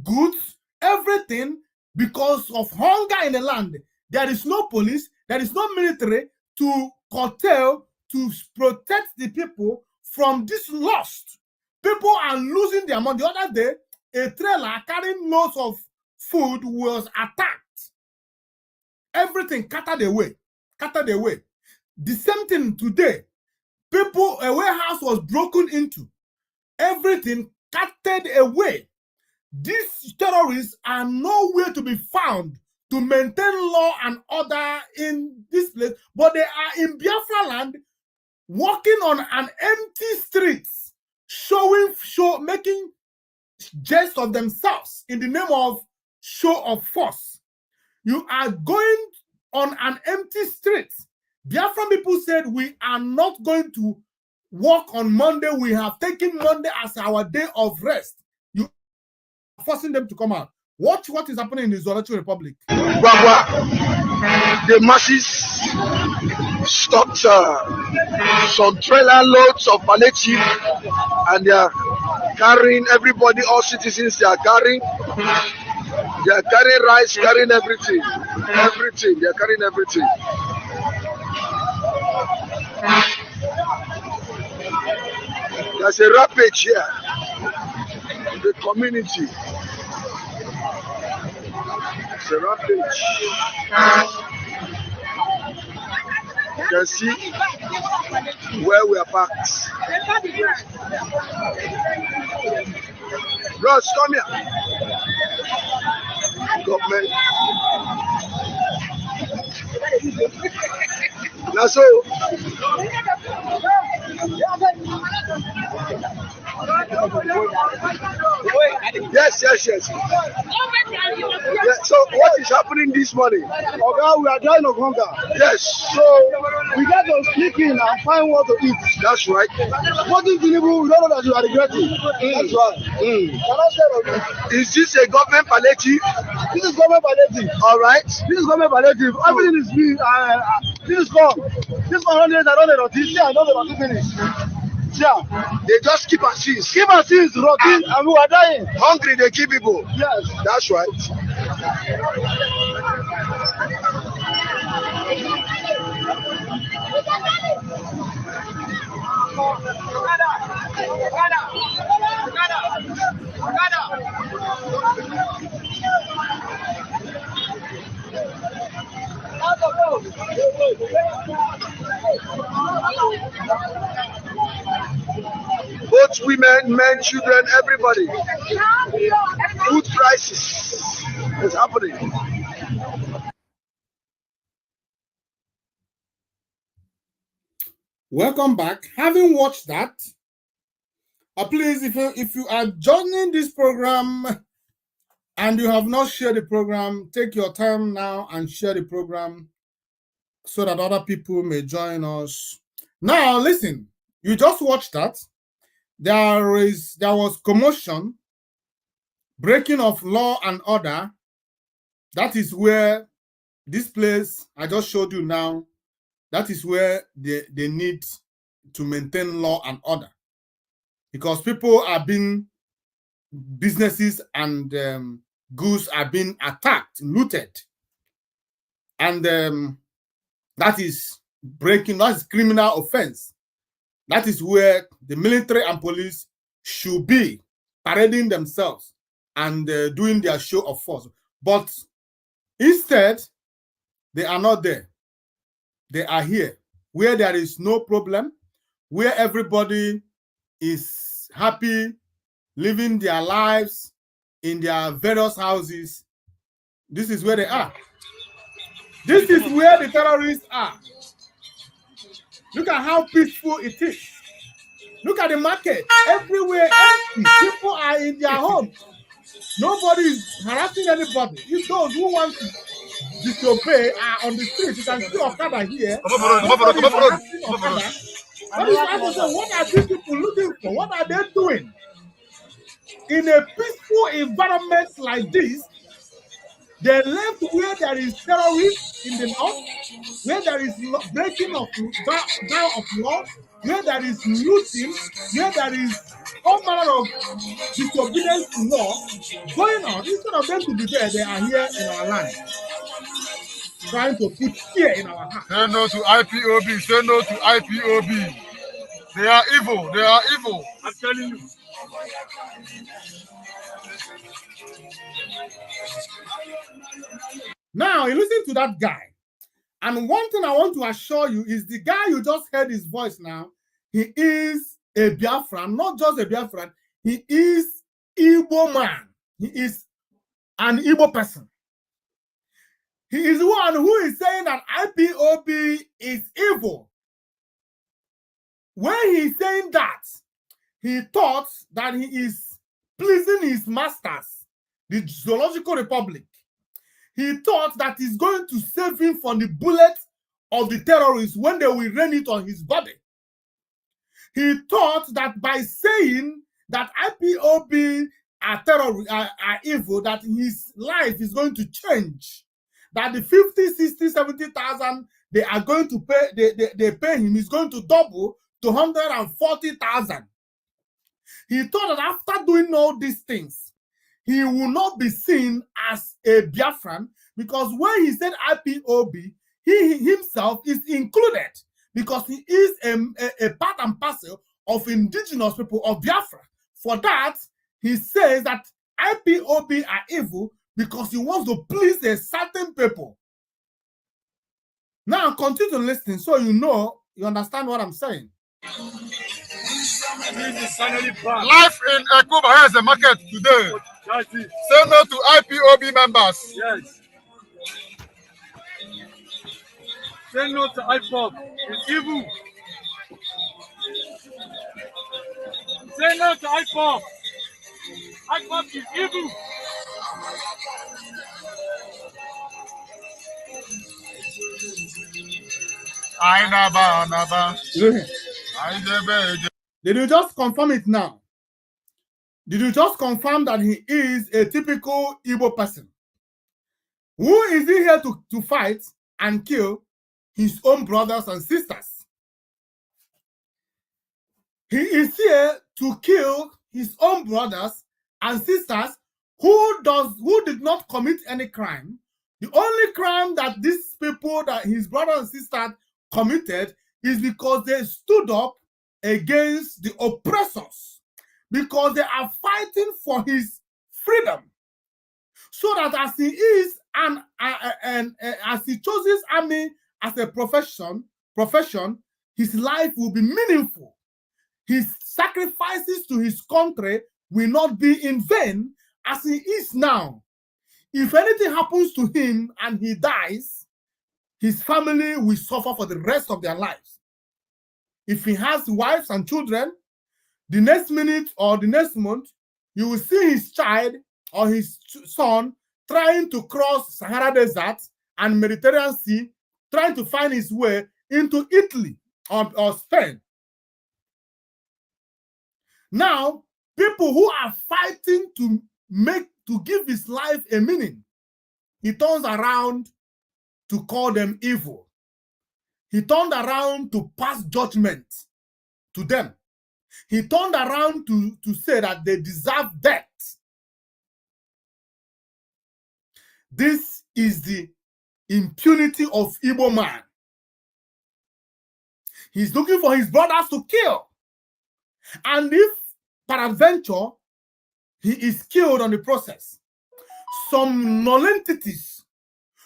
goods, everything because of hunger in the land. There is no police, there is no military to curtail, to protect the people from this loss. People are losing their money. The other day, a trailer carrying loads of food was attacked. Everything cutted away. The same thing today. People, a warehouse was broken into. Everything cutted away. These terrorists are nowhere to be found to maintain law and order in this place, but they are in Biafra land, walking on an empty street, making jest of themselves in the name of show of force. You are going on an empty street. Biafran people said, we are not going to work on Monday. We have taken Monday as our day of rest. You are forcing them to come out. Watch what is happening in the Zoological Republic. The masses stopped some trailer loads of palliative, and they are carrying everybody, all citizens, they are carrying rice, carrying everything. They are carrying everything. There's a rampage here in the community. It's a rampage. You can see where we are parked. Ross, come here. Government. Now so. Yes. Yeah, so what is happening this morning? Okay, we are dying of hunger. Yes. So we got to sneak in and find what to eat. That's right. What is deliverable? We don't know that you are regretting. That's right. Can I say is this a government palliative? This is government palliative. All right. This is government palliative. Everything is being. This is gone. This 100, I don't know. I don't know finish. Yeah. They just keep us sins. Keep us sins rotting and we are dying. Hungry, they kill people. Yes. That's right. Both women, men, children, everybody. Food crisis is happening. Welcome back. Having watched that, please, if you are joining this program and you have not shared the program, take your time now and share the program so that other people may join us. Now, listen, you just watched that. There was commotion, breaking of law and order. That is where this place I just showed you now, that is where they need to maintain law and order, because people are being, businesses and goods are being attacked, looted, and that is breaking, that is criminal offense. That is where the military and police should be parading themselves and doing their show of force. But instead, they are not there. They are here, where there is no problem, where everybody is happy, living their lives in their various houses. This is where they are. This is where the terrorists are. Look at how peaceful it is. Look at the market. Everywhere empty. People are in their homes. Nobody is harassing anybody. If those who want to disobey are on the street, you can see Okada here. Nobody is harassing Okada. What is I say? What are these people looking for? What are they doing? In a peaceful environment like this, they left where there is terrorists in the north, where there is breaking of down of law, where there is looting, where there is all manner of disobedience to law going on. Instead of them to be there, they are here in our land, trying to put fear in our hearts. Say no to IPOB. Say no to IPOB. They are evil. They are evil. I'm telling you. Now, you listen to that guy. And one thing I want to assure you is the guy you just heard his voice now, he is a Biafran, not just a Biafran, he is Igbo man. He is an Igbo person. He is one who is saying that IPOB is evil. When he's saying that, he thought that he is pleasing his masters, the Zoological Republic. He thought that he's going to save him from the bullet of the terrorists when they will rain it on his body. He thought that by saying that IPOB are evil, that his life is going to change. That the 50, 60, 70,000 they are going to pay, they pay him is going to double to 140,000. He thought that after doing all these things, he will not be seen as a Biafran, because when he said IPOB, he himself is included, because he is a part and parcel of indigenous people of Biafra. For that, he says that IPOB are evil because he wants to please a certain people. Now continue to listen so you know, you understand what I'm saying. Life in Ekuba has a market today. Say no to IPOB members. Yes. Say no to IPOB. It's evil. Say no to IPOB. IPOB is evil. Did you just confirm it now? Did you just confirm that he is a typical Igbo person? Who is he here to fight and kill his own brothers and sisters? He is here to kill his own brothers and sisters who did not commit any crime. The only crime that these people, that his brothers and sisters committed, is because they stood up against the oppressors, because they are fighting for his freedom, so that as he is and as he chooses army as a profession, his life will be meaningful. His sacrifices to his country will not be in vain, as he is now. If anything happens to him and he dies, his family will suffer for the rest of their lives. if he has wives and children, the next minute or the next month, you will see his child or his son trying to cross Sahara Desert and Mediterranean Sea, trying to find his way into Italy or Spain. Now, people who are fighting to give his life a meaning, he turns around to call them evil. He turned around to pass judgment to them. He turned around to say that they deserve death. This is the impunity of Igbo man. He's looking for his brothers to kill. And if, peradventure, he is killed on the process, some nonentities,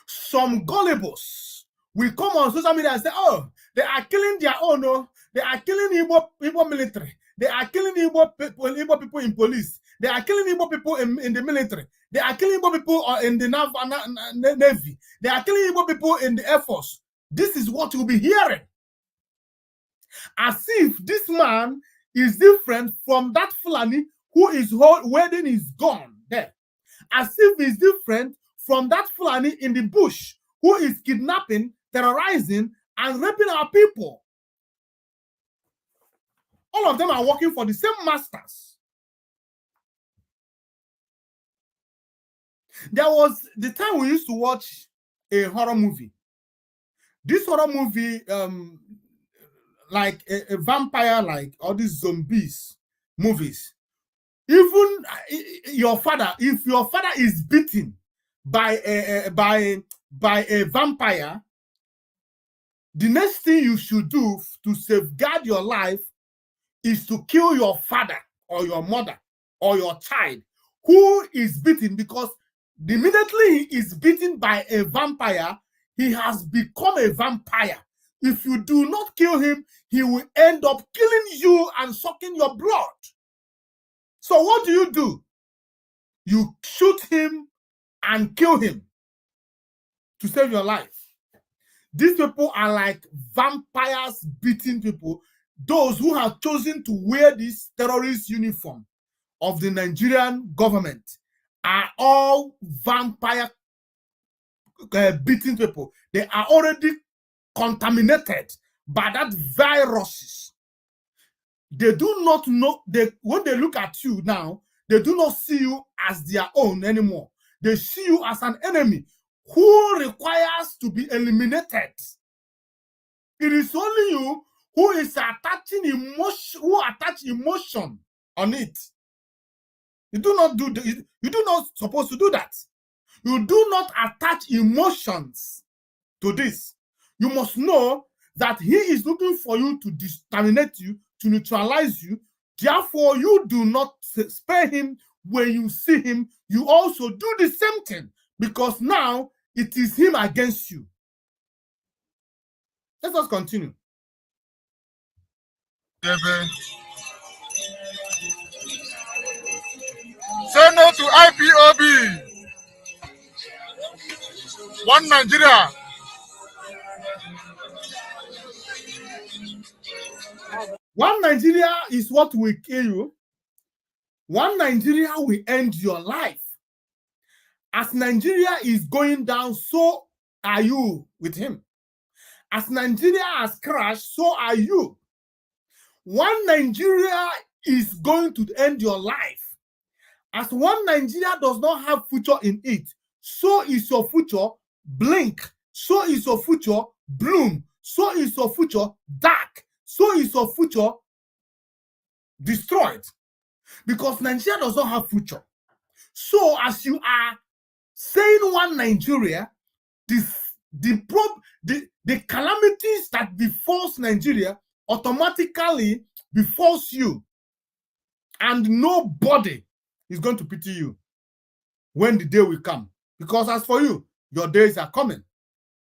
some gullibles will come on social media and say, oh, they are killing their own, oh, they are killing Igbo military, they are killing Igbo people in police, they are killing Igbo people in the military, they are killing Igbo people in the Navy, they are killing Igbo people in the Air Force. This is what you'll be hearing. As if this man is different from that Fulani who is wearing his gun there. As if he's different from that Fulani in the bush who is kidnapping, terrorizing, and raping our people. All of them are working for the same masters. There was the time we used to watch a horror movie. This horror movie, like a vampire, like all these zombies movies. Even your father, if your father is beaten by a vampire, the next thing you should do to safeguard your life is to kill your father or your mother or your child who is beaten, because immediately he is beaten by a vampire, he has become a vampire. If you do not kill him, he will end up killing you and sucking your blood. So what do? You shoot him and kill him to save your life. These people are like vampires beating people. Those who have chosen to wear this terrorist uniform of the Nigerian government are all vampire beating people. They are already contaminated by that viruses. They do not know, when they look at you now, they do not see you as their own anymore. They see you as an enemy who requires to be eliminated. It is only you who is attaching emotion, who attach emotion on it. You do not do the, you do not supposed to do that. You do not attach emotions to this. You must know that he is looking for you to terminate you, to neutralize you. Therefore, you do not spare him when you see him. You also do the same thing, because now it is him against you. Let us continue. Say no to IPOB. One Nigeria. One Nigeria is what will kill you. One Nigeria will end your life. As Nigeria is going down, so are you with him. As Nigeria has crashed, so are you. One Nigeria is going to end your life. As one Nigeria does not have future in it, so is your future blink. So is your future bloom. So is your future dark. So is your future destroyed. Because Nigeria does not have future. So as you are saying one Nigeria, the calamities that befalls Nigeria automatically befalls you. And nobody is going to pity you when the day will come. Because as for you, your days are coming.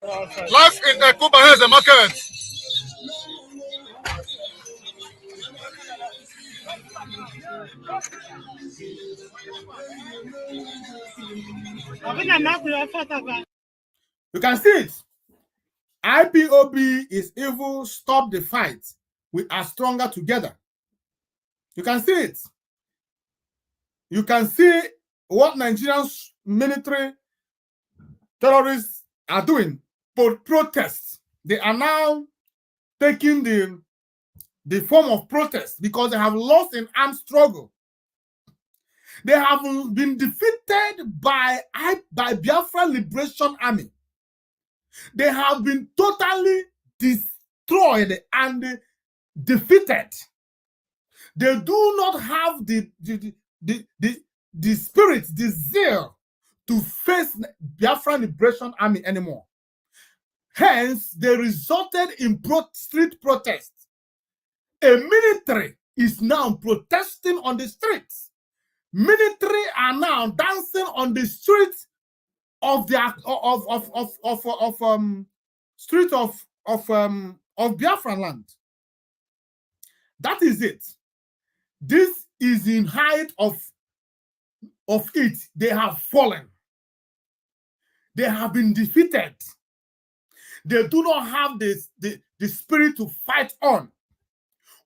Life in Ekuba has a market. You can see it. IPOB is evil, stop the fight. we are stronger together. You can see it. You can see what Nigerians military terrorists are doing for protests. They are now taking the form of protest because they have lost in armed struggle. They have been defeated by Biafra Liberation Army. They have been totally destroyed and defeated. They do not have the spirit, the zeal to face Biafra Liberation Army anymore. Hence, they resulted in street protests. A military is now protesting on the streets. Military are now dancing on the streets of Biafra land. That is it. This is in height of it. They have fallen. They have been defeated. They do not have the spirit to fight on.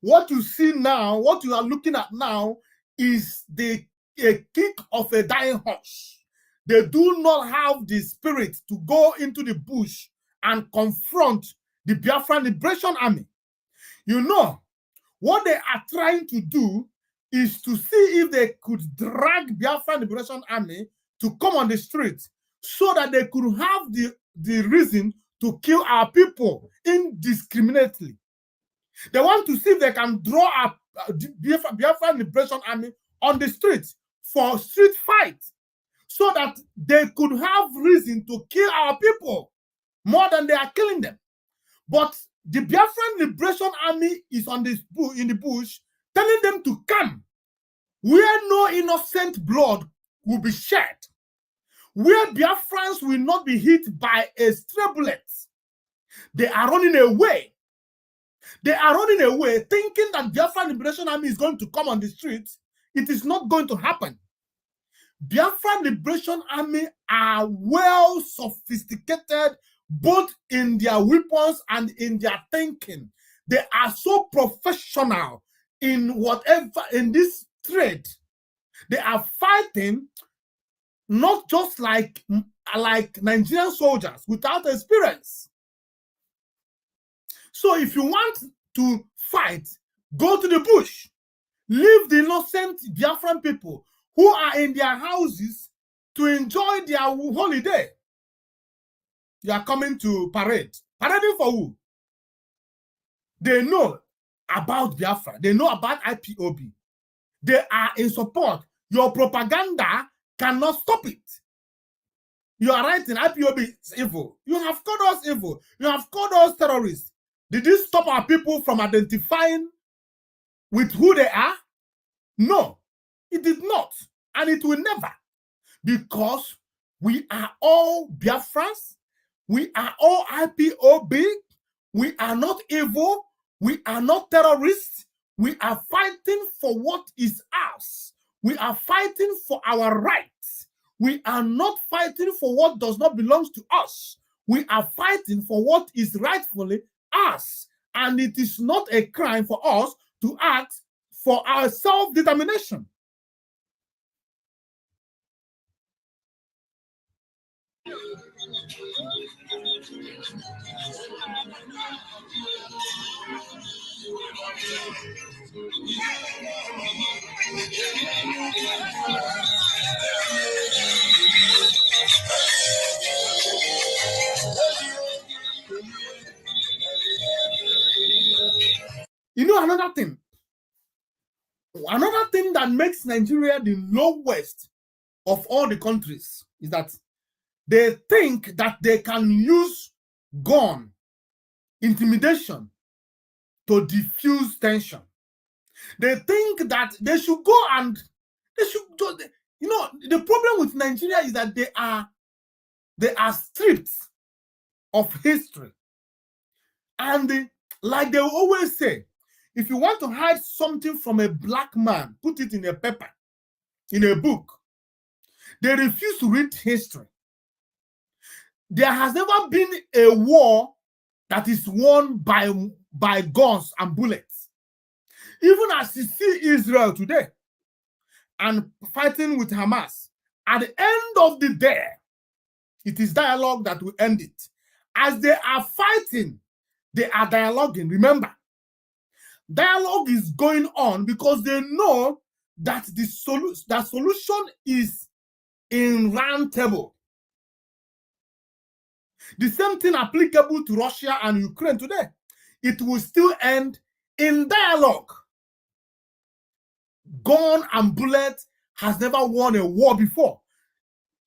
What you see now, what you are looking at now, is a kick of a dying horse. They do not have the spirit to go into the bush and confront the Biafra Liberation Army. You know, what they are trying to do is to see if they could drag Biafra Liberation Army to come on the street so that they could have the reason to kill our people indiscriminately. They want to see if they can draw up Biafra Liberation Army on the streets for street fight so that they could have reason to kill our people more than they are killing them. But the Biafran Liberation Army is in the bush telling them to come where no innocent blood will be shed, where Biafrans will not be hit by a stray bullet. They are running away. They are running away thinking that Biafra Liberation Army is going to come on the streets. It is not going to happen. Biafra Liberation Army are well sophisticated both in their weapons and in their thinking. They are so professional in this trade. They are fighting not just like Nigerian soldiers without experience. So if you want to fight, go to the bush. Leave the innocent Biafran people who are in their houses to enjoy their holiday. You are coming to parade. Parading for who? They know about Biafra. They know about IPOB. They are in support. Your propaganda cannot stop it. You are writing IPOB is evil. You have called us evil. You have called us terrorists. Did this stop our people from identifying with who they are? No, it did not. And it will never. Because we are all Biafrans. We are all IPOB. We are not evil. We are not terrorists. We are fighting for what is ours. We are fighting for our rights. We are not fighting for what does not belong to us. We are fighting for what is rightfully ours. And it is not a crime for us to ask for our self-determination. You know, another thing that makes Nigeria the lowest of all the countries is that they think that they can use gun, intimidation to diffuse tension. They think that they should go and you know, the problem with Nigeria is that they are stripped of history. And like they always say, if you want to hide something from a black man, put it in a paper, in a book. They refuse to read history. There has never been a war that is won by guns and bullets. Even as you see Israel today and fighting with Hamas, at the end of the day, it is dialogue that will end it. As they are fighting, they are dialoguing. Remember, dialogue is going on because they know that the solution is in round table. The same thing applicable to Russia and Ukraine today. It will still end in dialogue. Gun and bullet has never won a war before.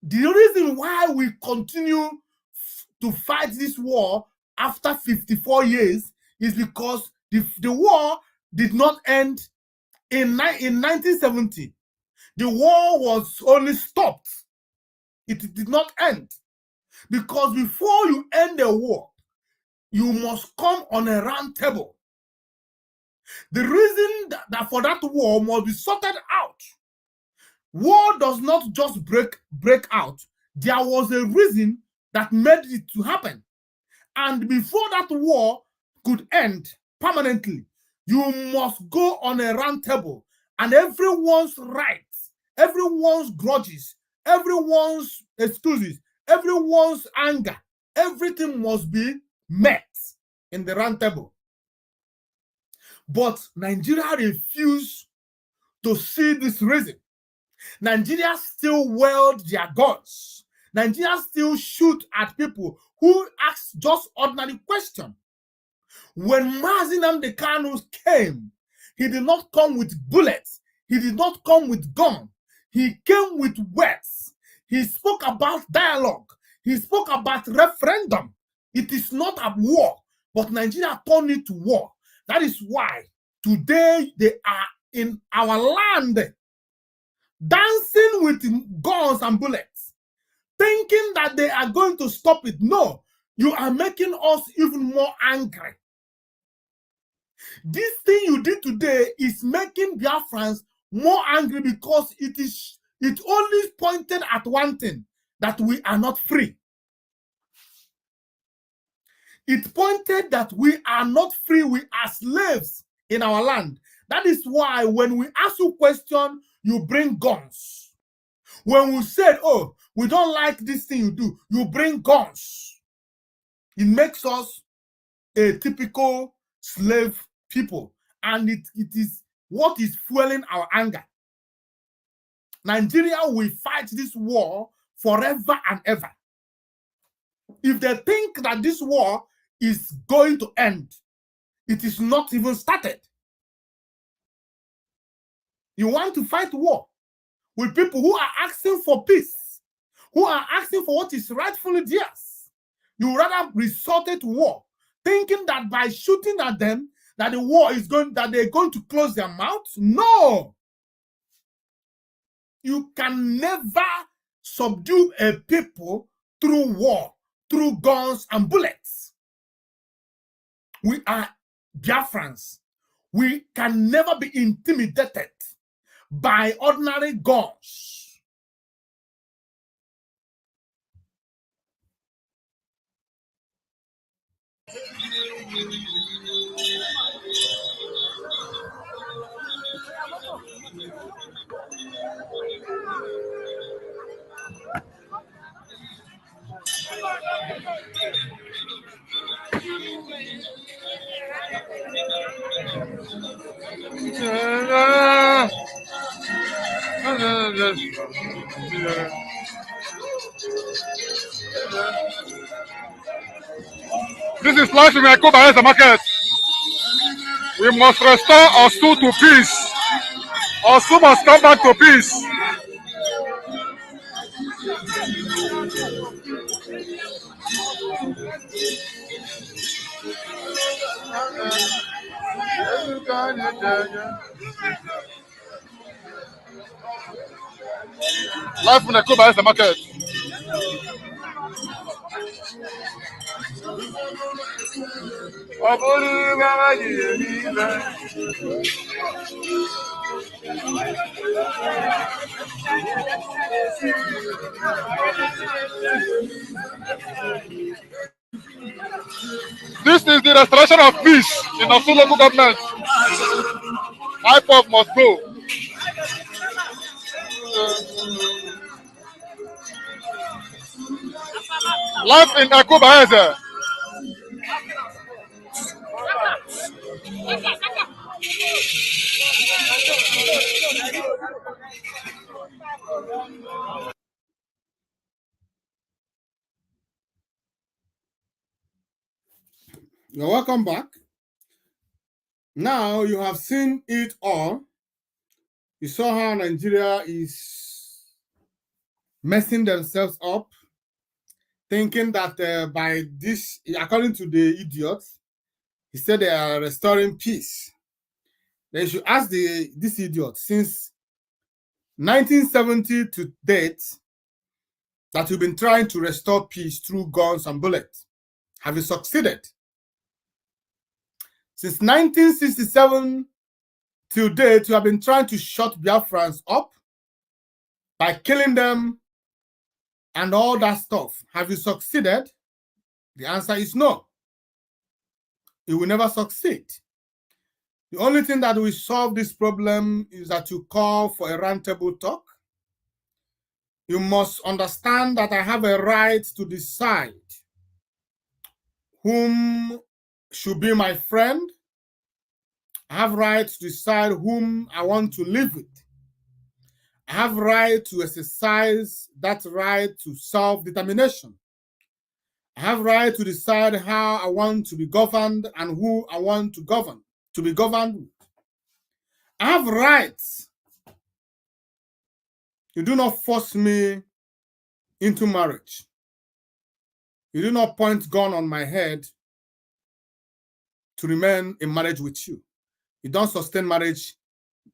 The reason why we continue to fight this war after 54 years is because the war did not end in 1970. The war was only stopped. It did not end. Because before you end a war, you must come on a round table. The reason that for that war must be sorted out. War does not just break out. There was a reason that made it to happen. And before that war could end permanently, you must go on a round table, and everyone's rights, everyone's grudges, everyone's excuses, everyone's anger, everything must be met in the round table. But Nigeria refused to see this reason. Nigeria still wield their guns. Nigeria still shoot at people who ask just ordinary questions. When Mazi Nnamdi Kanu came, he did not come with bullets. He did not come with guns. He came with words. He spoke about dialogue. He spoke about referendum. It is not a war, but Nigeria turned it to war. That is why today they are in our land dancing with guns and bullets, thinking that they are going to stop it. No, you are making us even more angry. This thing you did today is making Biafrans more angry because it only pointed at one thing, that we are not free. It pointed that we are not free, we are slaves in our land. That is why when we ask you questions, you bring guns. When we said, oh, we don't like this thing you do, you bring guns. It makes us a typical slave people, and it is what is fueling our anger. Nigeria will fight this war forever and ever. If they think that this war is going to end, it is not even started. You want to fight war with people who are asking for peace, who are asking for what is rightfully theirs. You rather resort to war, thinking that by shooting at them, that the war is going, that they're going to close their mouths. No. You can never subdue a people through war, through guns and bullets. We are Biafrans. We can never be intimidated by ordinary guns. This is life in Yakuba as the market. We must restore Osu to peace. Osu must come back to peace. Life in Yakuba as the market. This is the restoration of peace in the local government. IPOB must go. Life in Akuba. You're welcome back. Now you have seen it all. You saw how Nigeria is messing themselves up, thinking that by this, according to the idiot, he said they are restoring peace. They should ask this idiot, since 1970 to date, that you've been trying to restore peace through guns and bullets. Have you succeeded? Since 1967 till date, you have been trying to shut Biafrans up by killing them and all that stuff. Have you succeeded? The answer is no. You will never succeed. The only thing that will solve this problem is that you call for a roundtable talk. You must understand that I have a right to decide whom should be my friend. I have right to decide whom I want to live with. I have right to exercise that right to self-determination. I have right to decide how I want to be governed and who I want to govern, to be governed with. I have rights. You do not force me into marriage. You do not point gun on my head to remain in marriage with you. You don't sustain marriage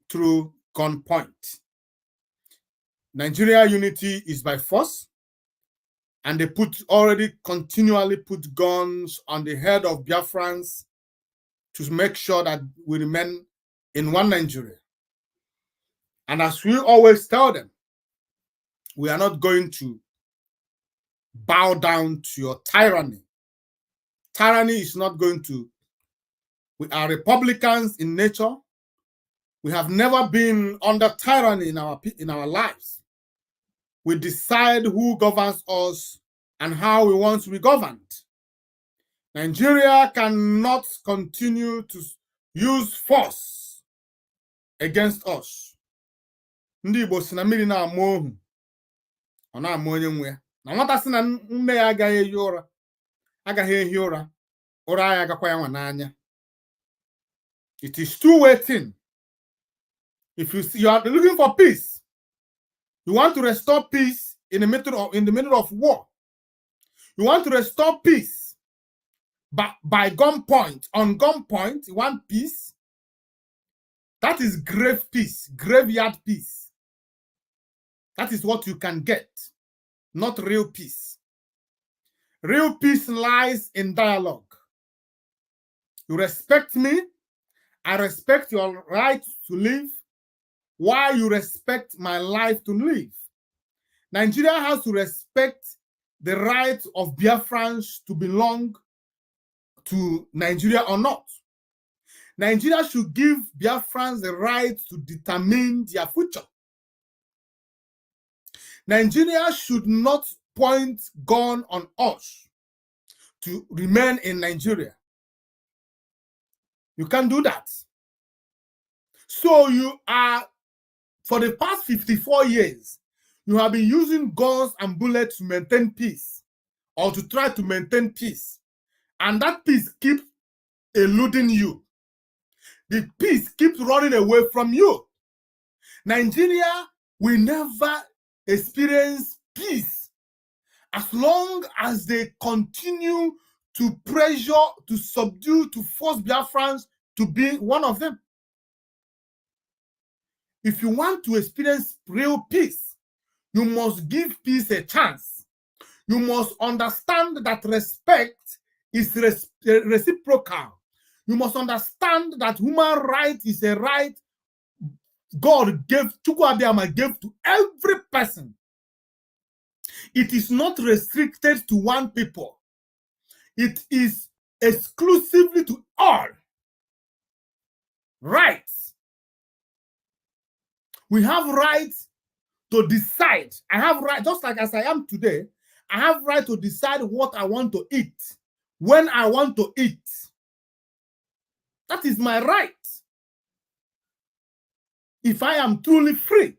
through gunpoint. Nigeria unity is by force, and they already continually put guns on the head of Biafrans to make sure that we remain in one Nigeria. And as we always tell them, we are not going to bow down to your tyranny. Tyranny is not going to. We are Republicans in nature. We have never been under tyranny in our lives. We decide who governs us and how we want to be governed. Nigeria cannot continue to use force against us. Ndị Igbo si na mmiri na-ama ohu, ọ na-ama onye nwe ya. Na nwata sị na nne ya agaghị ehi ụra, ụra ya agakwa ya nwa n'anya. It is two-way thing. If you are looking for peace, you want to restore peace in the middle of war. You want to restore peace by gunpoint. On gunpoint, you want peace. That is grave peace, graveyard peace. That is what you can get, not real peace. Real peace lies in dialogue. You respect me, I respect your right to live, while you respect my life to live. Nigeria has to respect the right of Biafrans to belong to Nigeria or not. Nigeria should give Biafrans the right to determine their future. Nigeria should not point gun on us to remain in Nigeria. You can't do that. So you are, for the past 54 years, you have been using guns and bullets to maintain peace or to try to maintain peace. And that peace keeps eluding you. The peace keeps running away from you. Nigeria will never experience peace as long as they continue to pressure, to subdue, to force Biafrans to be one of them. If you want to experience real peace, you must give peace a chance. You must understand that respect is reciprocal. You must understand that human right is a right God gave, Chukwuabiama gave to every person. It is not restricted to one people. It is exclusively to all rights. We have rights to decide. I have right, just like as I am today, I have right to decide what I want to eat, when I want to eat. That is my right. If I am truly free.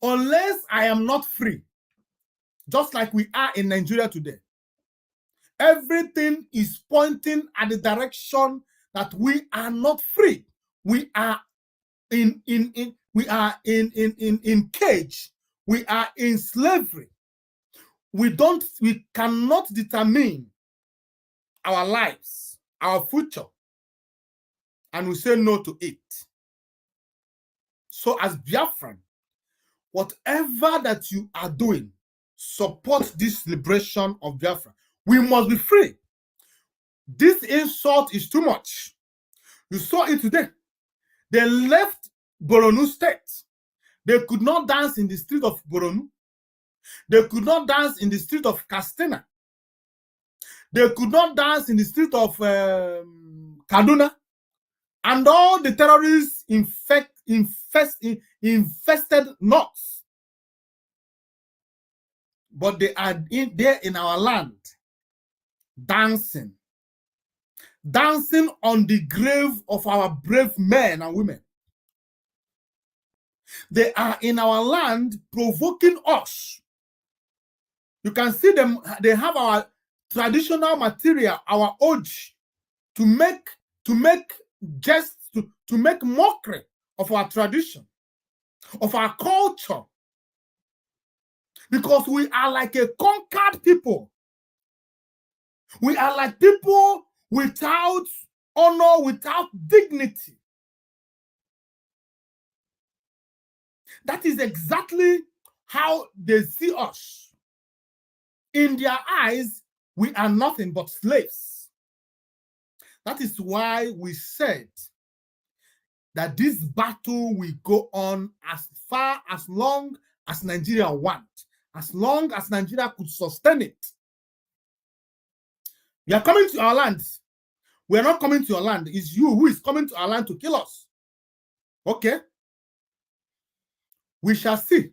Unless I am not free, just like we are in Nigeria today. Everything is pointing at the direction that we are not free. We are in cage. We are in slavery. We cannot determine our lives, our future, and we say no to it. So as Biafran, whatever that you are doing, support this liberation of Biafra. We must be free. This insult is too much. You saw it today. They left Borno State. They could not dance in the street of Borno. They could not dance in the street of Castena. They could not dance in the street of Kaduna. And all the terrorists infested north. But they are there in our land, dancing on the grave of our brave men and women. They are in our land provoking us. You can see them, they have our traditional material, our oji, to make jests, to make mockery of our tradition, of our culture. Because we are like a conquered people. We are like people without honor, without dignity. That is exactly how they see us. In their eyes, we are nothing but slaves. That is why we said that this battle will go on as long as Nigeria wants, as long as Nigeria could sustain it. You are coming to our land. We are not coming to your land. It's you who is coming to our land to kill us. Okay? We shall see.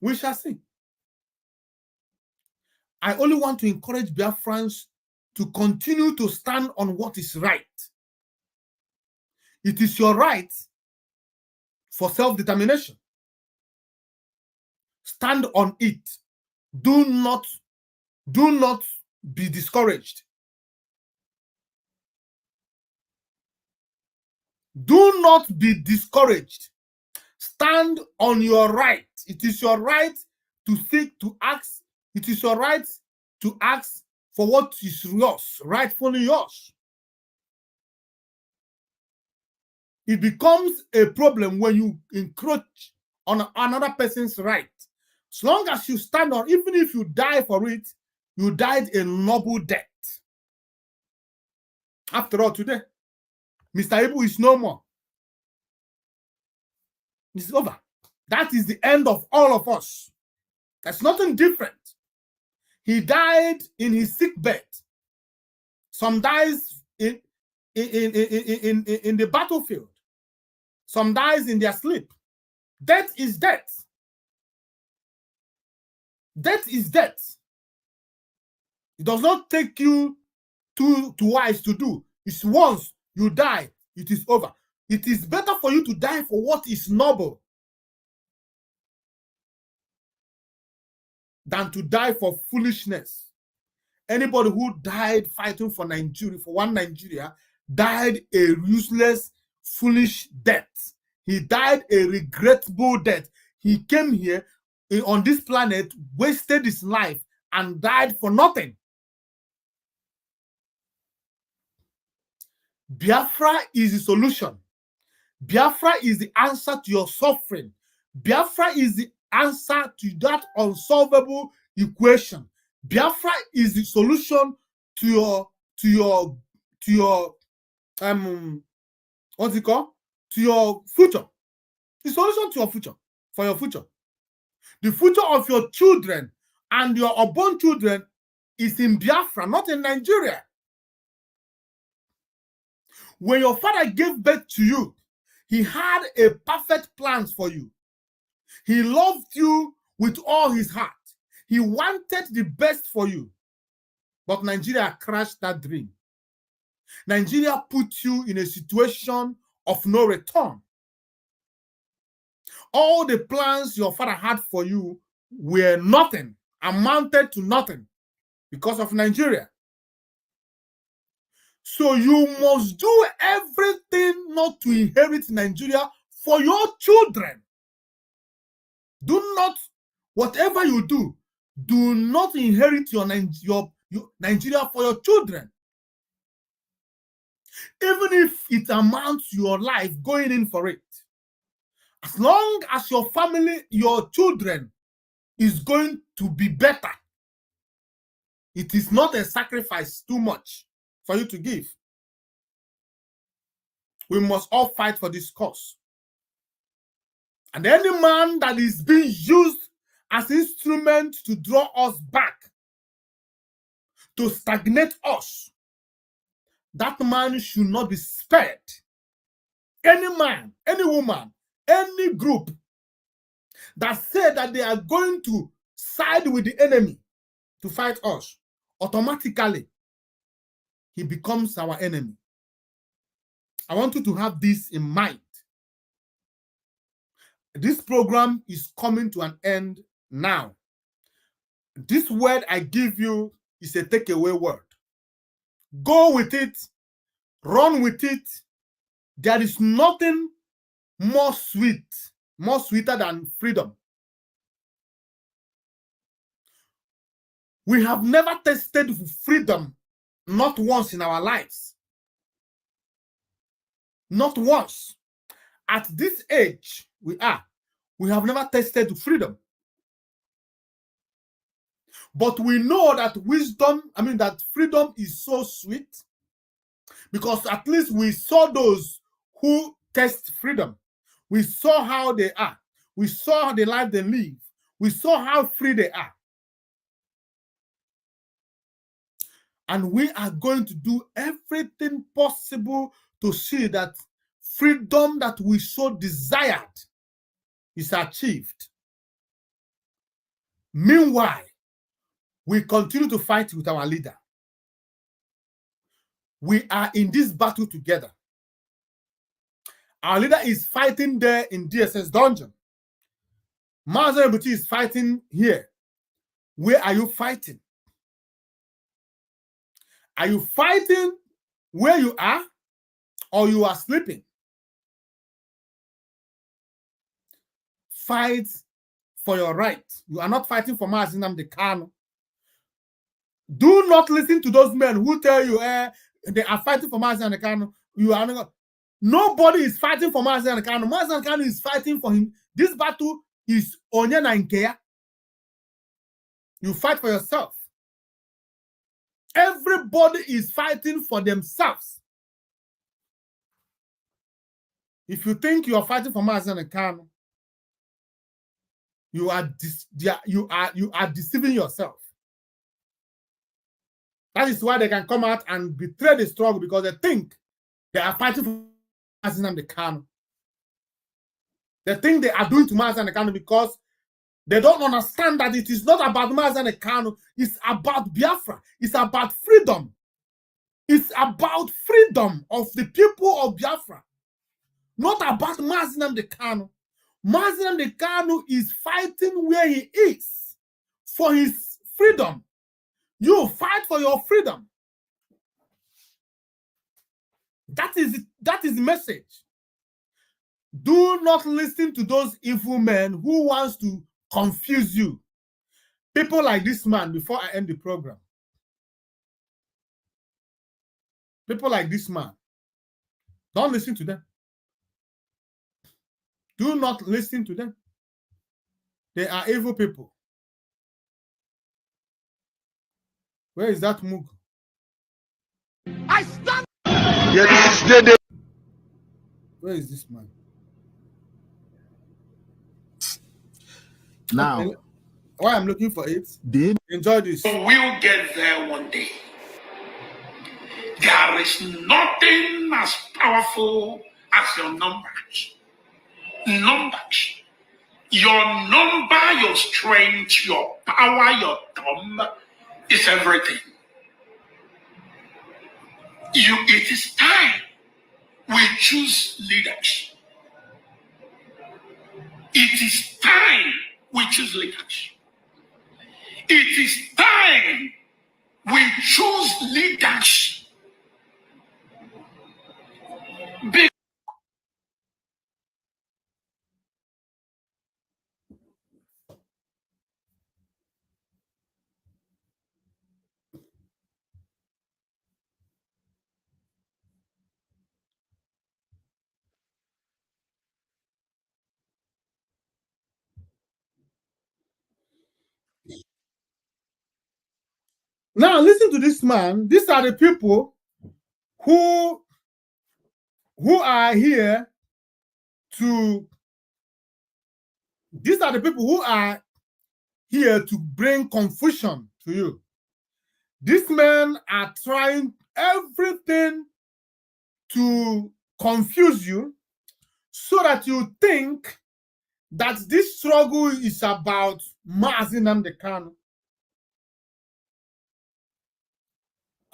We shall see. I only want to encourage Biafrans to continue to stand on what is right. It is your right for self-determination. Stand on it. Do not be discouraged. Do not be discouraged. Stand on your right. It is your right to seek, to ask. It is your right to ask for what is yours, rightfully yours. It becomes a problem when you encroach on another person's right. As long as you stand on, even if you die for it, you died a noble death. After all, today, Mr. Ibu is no more. It's over. That is the end of all of us. There's nothing different. He died in his sick bed. Some dies in the battlefield. Some dies in their sleep. Death is death. Death is death. It does not take you twice to do. It's once you die, it is over. It is better for you to die for what is noble than to die for foolishness. Anybody who died fighting for Nigeria, for one Nigeria, died a useless, foolish death. He died a regrettable death. He came here on this planet, wasted his life, and died for nothing. Biafra is the solution. Biafra is the answer to your suffering. Biafra is the answer to that unsolvable equation. Biafra is the solution to your what's it called? To your future. The solution to your future, for your future. The future of your children and your unborn children is in Biafra, not in Nigeria. When your father gave birth to you, he had a perfect plan for you. He loved you with all his heart. He wanted the best for you. But Nigeria crashed that dream. Nigeria put you in a situation of no return. All the plans your father had for you were nothing, amounted to nothing because of Nigeria. So you must do everything not to inherit Nigeria for your children. Do not, whatever you do not inherit your Nigeria for your children. Even if it amounts to your life going in for it. As long as your family, your children is going to be better, it is not a sacrifice too much for you to give. We must all fight for this cause. And any man that is being used as instrument to draw us back, to stagnate us, that man should not be spared. Any man, any woman, any group that say that they are going to side with the enemy to fight us, automatically he becomes our enemy. I want you to have this in mind. This program is coming to an end now. This word I give you is a takeaway word. Go with it, run with it. There is nothing more sweeter than freedom. We have never tasted freedom, not once in our lives. Not once. At this age we have never tasted freedom. But we know that that freedom is so sweet, because at least we saw those who taste freedom. We saw how they are. We saw the life they live. We saw how free they are. And we are going to do everything possible to see that freedom that we so desired is achieved. Meanwhile, we continue to fight with our leader. We are in this battle together. Our leader is fighting there in DSS dungeon. Mazen Ebuti is fighting here. Where are you fighting? Are you fighting where you are, or you are sleeping? Fight for your right. You are not fighting for Mazen Nnamdi Kanu. Do not listen to those men who tell you they are fighting for Mazen Nnamdi Kanu. You are not. Nobody is fighting for Mazen Nnamdi Kanu. Mazen Nnamdi Kanu is fighting for him. This battle is onye na nke. You fight for yourself. Everybody is fighting for themselves. If you think you are fighting for Mazen Nnamdi Kanu, you are deceiving yourself. That is why they can come out and betray the struggle, because they think they are fighting for Mazen Nnamdi Kanu. They think they are doing to Mazen Nnamdi Kanu because they don't understand that it is not about Mazen Nnamdi Kanu. It's about Biafra. It's about freedom. It's about freedom of the people of Biafra. Not about Mazen Nnamdi Kanu. Mazen Nnamdi Kanu is fighting where he is for his freedom. You fight for your freedom. That is the message. Do not listen to those evil men who wants to confuse you. People like this man, before I end the program. People like this man. Don't listen to them. Do not listen to them. They are evil people. Where is that Mug? I stand. Yeah, this is the. Where is this man? Now, why I'm looking for it. They Enjoy this. We'll get there one day. There is nothing as powerful as your numbers. Numbers. Your number, your strength, your power, your thumb is everything. It is time we choose leaders. It is time we choose leaders. It is time we choose leaders. Now listen to this man. These are the people who are here to. These are the people who are here to bring confusion to you. These men are trying everything to confuse you so that you think that this struggle is about Mazi Nnamdi Kanu.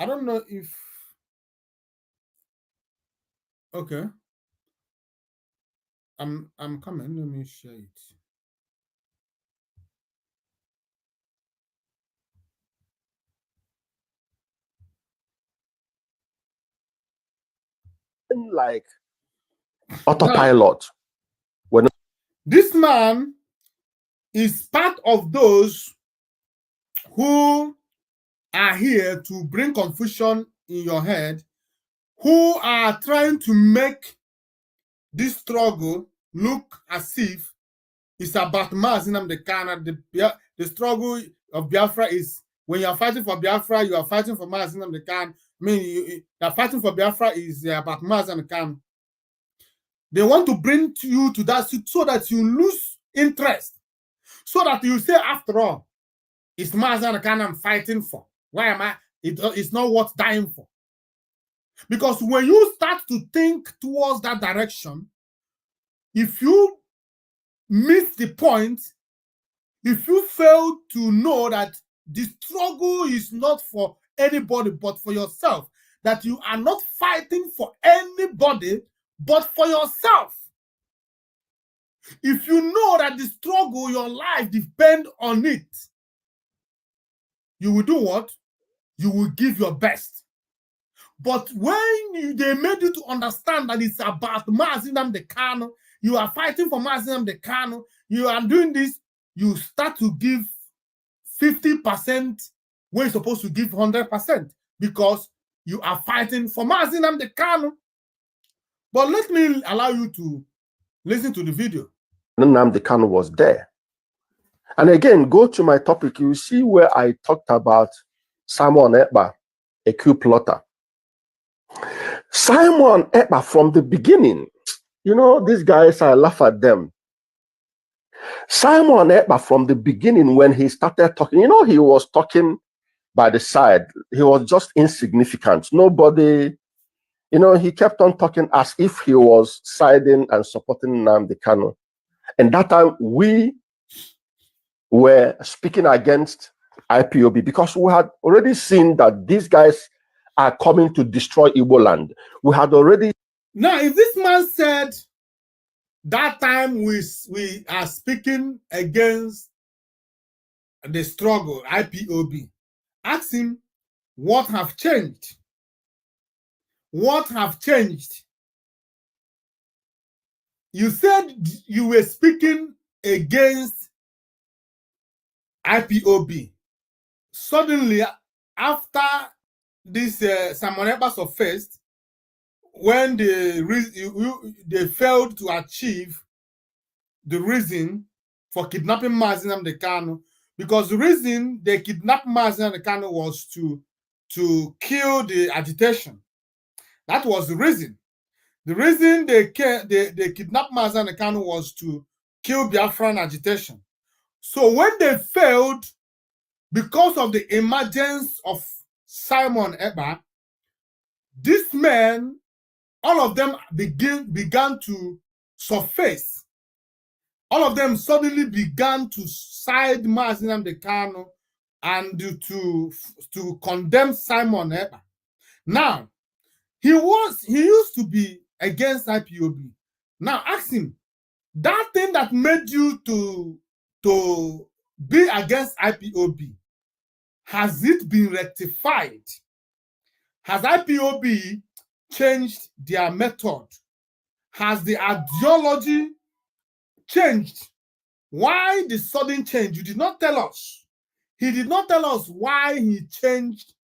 I don't know if... Okay. I'm coming. Let me share it. Like autopilot. When this man is part of those who are here to bring confusion in your head, who are trying to make this struggle look as if it's about Mazi Nnamdi Kanu. The struggle of Biafra is, when you are fighting for Biafra, you are fighting for Mazi Nnamdi Kanu. I mean, you are fighting for Biafra is about Mazi Nnamdi Kanu. They want to bring you to that so that you lose interest, so that you say, after all, it's Mazi Nnamdi Kanu I'm fighting for. Why am I? It's not worth dying for. Because when you start to think towards that direction, if you miss the point, if you fail to know that the struggle is not for anybody but for yourself, that you are not fighting for anybody but for yourself, if you know that the struggle, your life depends on it, you will do what? You will give your best. But when they made you to understand that it's about Mazi Nnamdi Kanu, you are fighting for Mazi Nnamdi Kanu, you are doing this, you start to give 50% when you're supposed to give 100%, because you are fighting for Mazi Nnamdi Kanu. But let me allow you to listen to the video. Nnamdi Kanu was there. And again, go to my topic, you see where I talked about Simon Ekpa, a coup plotter. Simon Ekpa, from the beginning, you know, these guys, I laugh at them. Simon Ekpa, from the beginning, when he started talking, you know, he was talking by the side. He was just insignificant. Nobody, you know, he kept on talking as if he was siding and supporting Nnamdi Kanu. And that time, we were speaking against IPOB because we had already seen that these guys are coming to destroy Igbo land. We had already... Now, if this man said that time we are speaking against the struggle, IPOB, ask him what have changed. What have changed? You said you were speaking against IPOB. Suddenly, after this Simon Ekpa surfaced, when they failed to achieve the reason for kidnapping Mazi Nnamdi Kanu, because the reason they kidnapped Mazi Nnamdi Kanu was to kill the agitation. That was the reason. The reason they kidnapped Mazi Nnamdi Kanu was to kill Biafran agitation. So when they failed, because of the emergence of Simon Ekpa, these men, all of them began to surface. All of them suddenly began to side Mazi Nnamdi Kanu and to condemn Simon Ekpa. Now, he used to be against IPOB. Now ask him, that thing that made you to be against IPOB, has it been rectified? Has IPOB changed their method? Has the ideology changed? Why the sudden change? You did not tell us. He did not tell us why he changed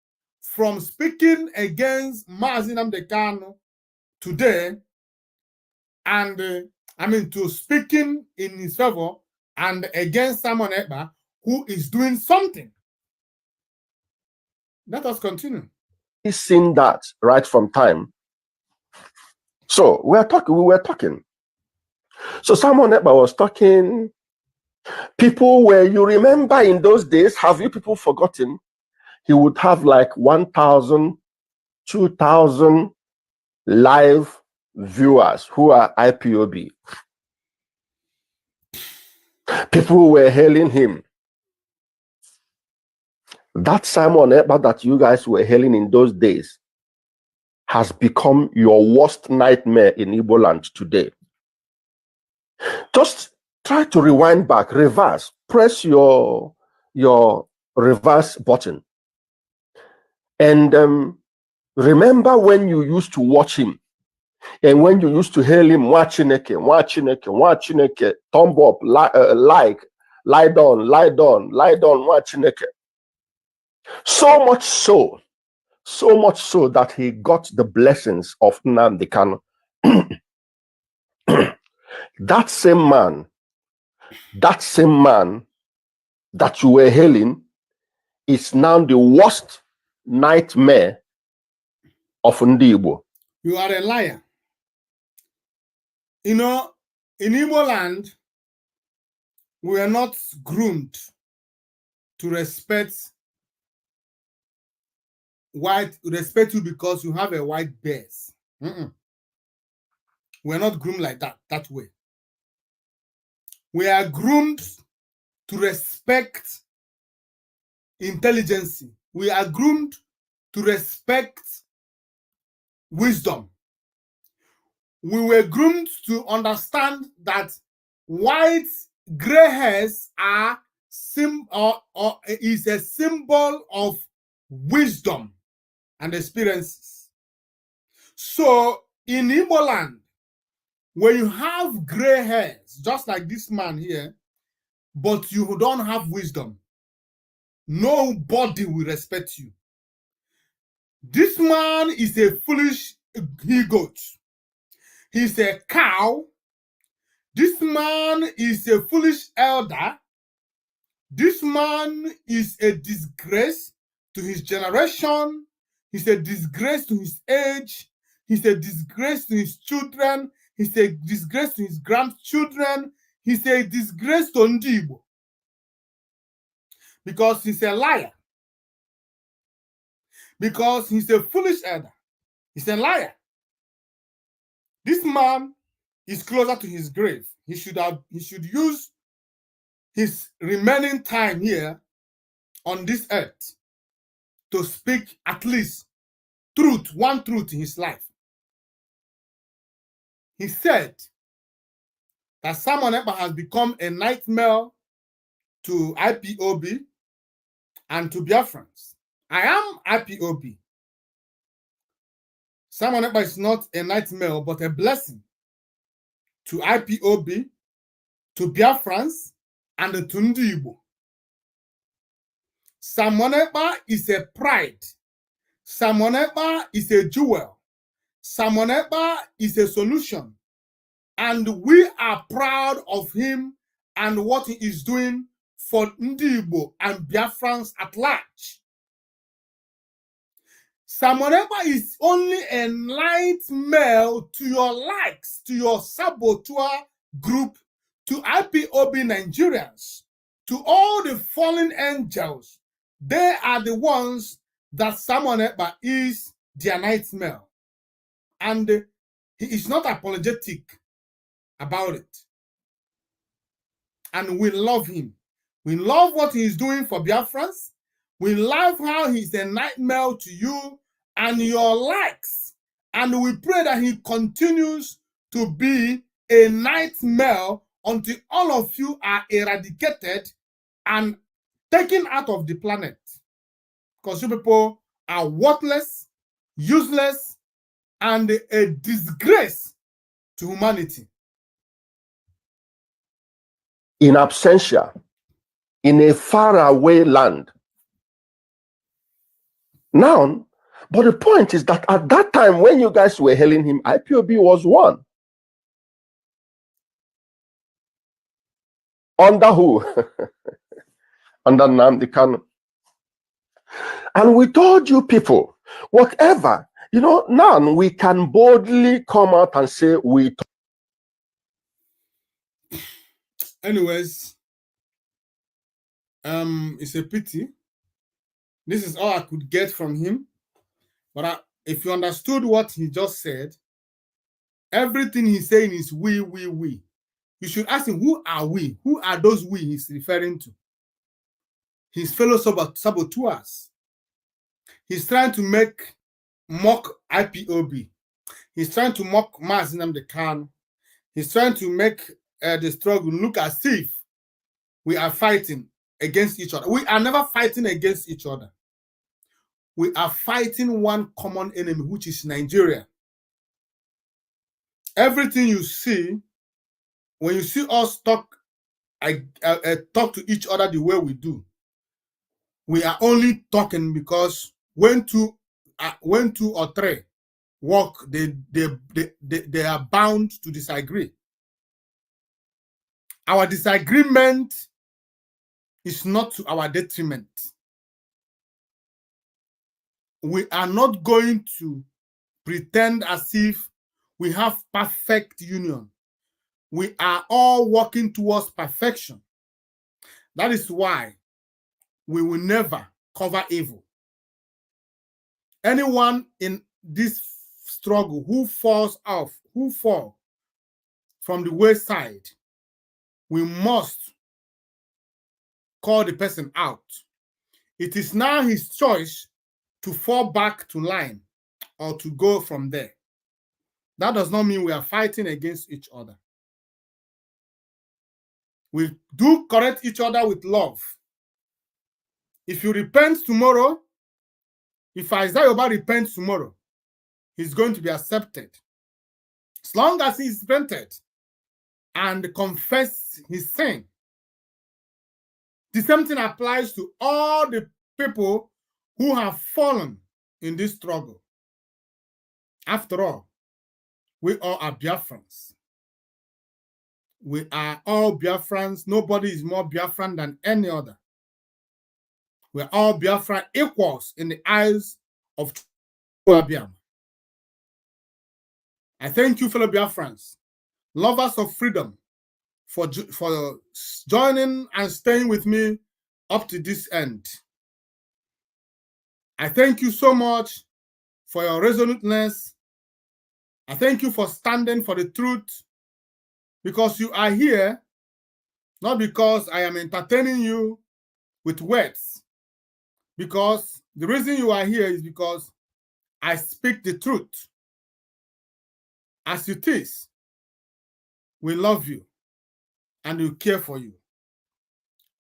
from speaking against Mazi Nnamdi Kanu today and to speaking in his favor and against Simon Ekpa, who is doing something. Let us continue. He's seen that right from time. So we were talking. So Simon Ekpa was talking. People were, you remember in those days, have you people forgotten? He would have like 1,000, 2,000 live viewers who are IPOB. People were hailing him. That Simon Ekpa that you guys were hailing in those days has become your worst nightmare in Igbo land today. Just try to rewind back, reverse, press your reverse button. And remember when you used to watch him and when you used to hail him, watching Chineke, thumb up, like, lie down, watching. So much so that he got the blessings of Nnamdi Kanu. That same man that you were hailing is now the worst nightmare of Ndi Igbo. You are a liar. You know, in Igbo land, we are not groomed to respect you because you have a white base. We're not groomed like that way. We are groomed to respect intelligence. We are groomed to respect wisdom. We were groomed to understand that white gray hairs are is a symbol of wisdom and experiences. So in Igbo land, when you have gray hairs, just like this man here, but you don't have wisdom, nobody will respect you. This man is a foolish he-goat. He's a cow. This man is a foolish elder. This man is a disgrace to his generation. He's a disgrace to his age. He's a disgrace to his children. He's a disgrace to his grandchildren. He's a disgrace to Ndi Igbo. Because he's a liar. Because he's a foolish elder. He's a liar. This man is closer to his grave. He should use his remaining time here on this earth to speak at least one truth in his life. He said that Simon Ekpa has become a nightmare to IPOB and to Biafrans. I am IPOB. Simon Ekpa is not a nightmare, but a blessing to IPOB, to Biafrans, and to Ndi Igbo. Simon Ekpa is a pride. Simon Ekpa is a jewel. Simon Ekpa is a solution. And we are proud of him and what he is doing for Ndi Igbo and Biafrans at large. Simon Ekpa is only a nightmare to your likes, to your saboteur group, to IPOB Nigerians. To all the fallen angels, they are the ones that Simon Ekpa is their nightmare. And he is not apologetic about it. And we love him. We love what he is doing for Biafrans. We love how he's a nightmare to you and your likes. And we pray that he continues to be a nightmare until all of you are eradicated and taken out of the planet. Because you people are worthless, useless, and a disgrace to humanity. In absentia, in a faraway land. Now, but the point is that at that time when you guys were hailing him, IPOB was one. Under who? Under Nnamdi Kanu. And we told you people, whatever, you know, now we can boldly come out and say we. Anyways, it's a pity. This is all I could get from him. But if you understood what he just said, everything he's saying is we. You should ask him, who are we? Who are those we he's referring to? His fellow saboteurs. He's trying to mock IPOB. He's trying to mock Mazi Nnamdi Kanu. He's trying to make the struggle look as if we are fighting against each other. We are never fighting against each other. We are fighting one common enemy, which is Nigeria. Everything you see, when you see us talk to each other the way we do, we are only talking because when two or three work, they are bound to disagree. Our disagreement is not to our detriment. We are not going to pretend as if we have perfect union. We are all working towards perfection. That is why we will never cover evil. Anyone in this struggle who falls from the wayside, we must call the person out. It is now his choice to fall back to line or to go from there. That does not mean we are fighting against each other. We do correct each other with love. If you repent tomorrow, if Isaiah Oba repents tomorrow, he's going to be accepted. As long as he's repented and confess his sin. The same thing applies to all the people who have fallen in this struggle. After all, we all are Biafrans. We are all Biafrans. Nobody is more Biafran than any other. We are all Biafran equals in the eyes of Biafra. I thank you, fellow Biafrans, lovers of freedom, for joining and staying with me up to this end. I thank you so much for your resoluteness. I thank you for standing for the truth, because you are here, not because I am entertaining you with words, because the reason you are here is because I speak the truth. As it is, we love you and we care for you.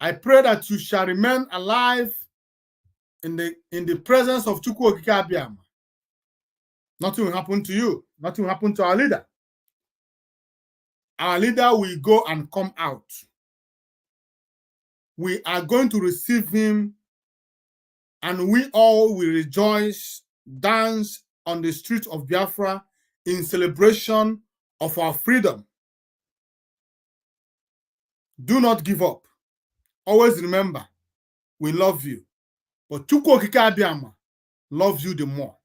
I pray that you shall remain alive in the presence of Chukwu Okike Abiama. Nothing will happen to you. Nothing will happen to our leader. Our leader will go and come out. We are going to receive him, and we all will rejoice, dance on the streets of Biafra in celebration of our freedom. Do not give up. Always remember, we love you. But Chukwu Okike Abiama loves you the more.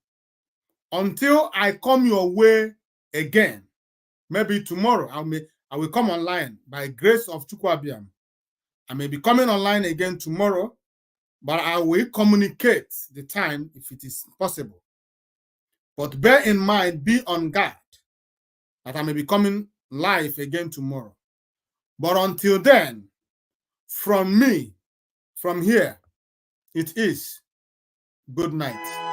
Until I come your way again, maybe tomorrow I will come online by grace of Chukwu Abiama. I may be coming online again tomorrow, but I will communicate the time if it is possible. But bear in mind, be on guard that I may be coming live again tomorrow. But until then, from me, from here, it is good night.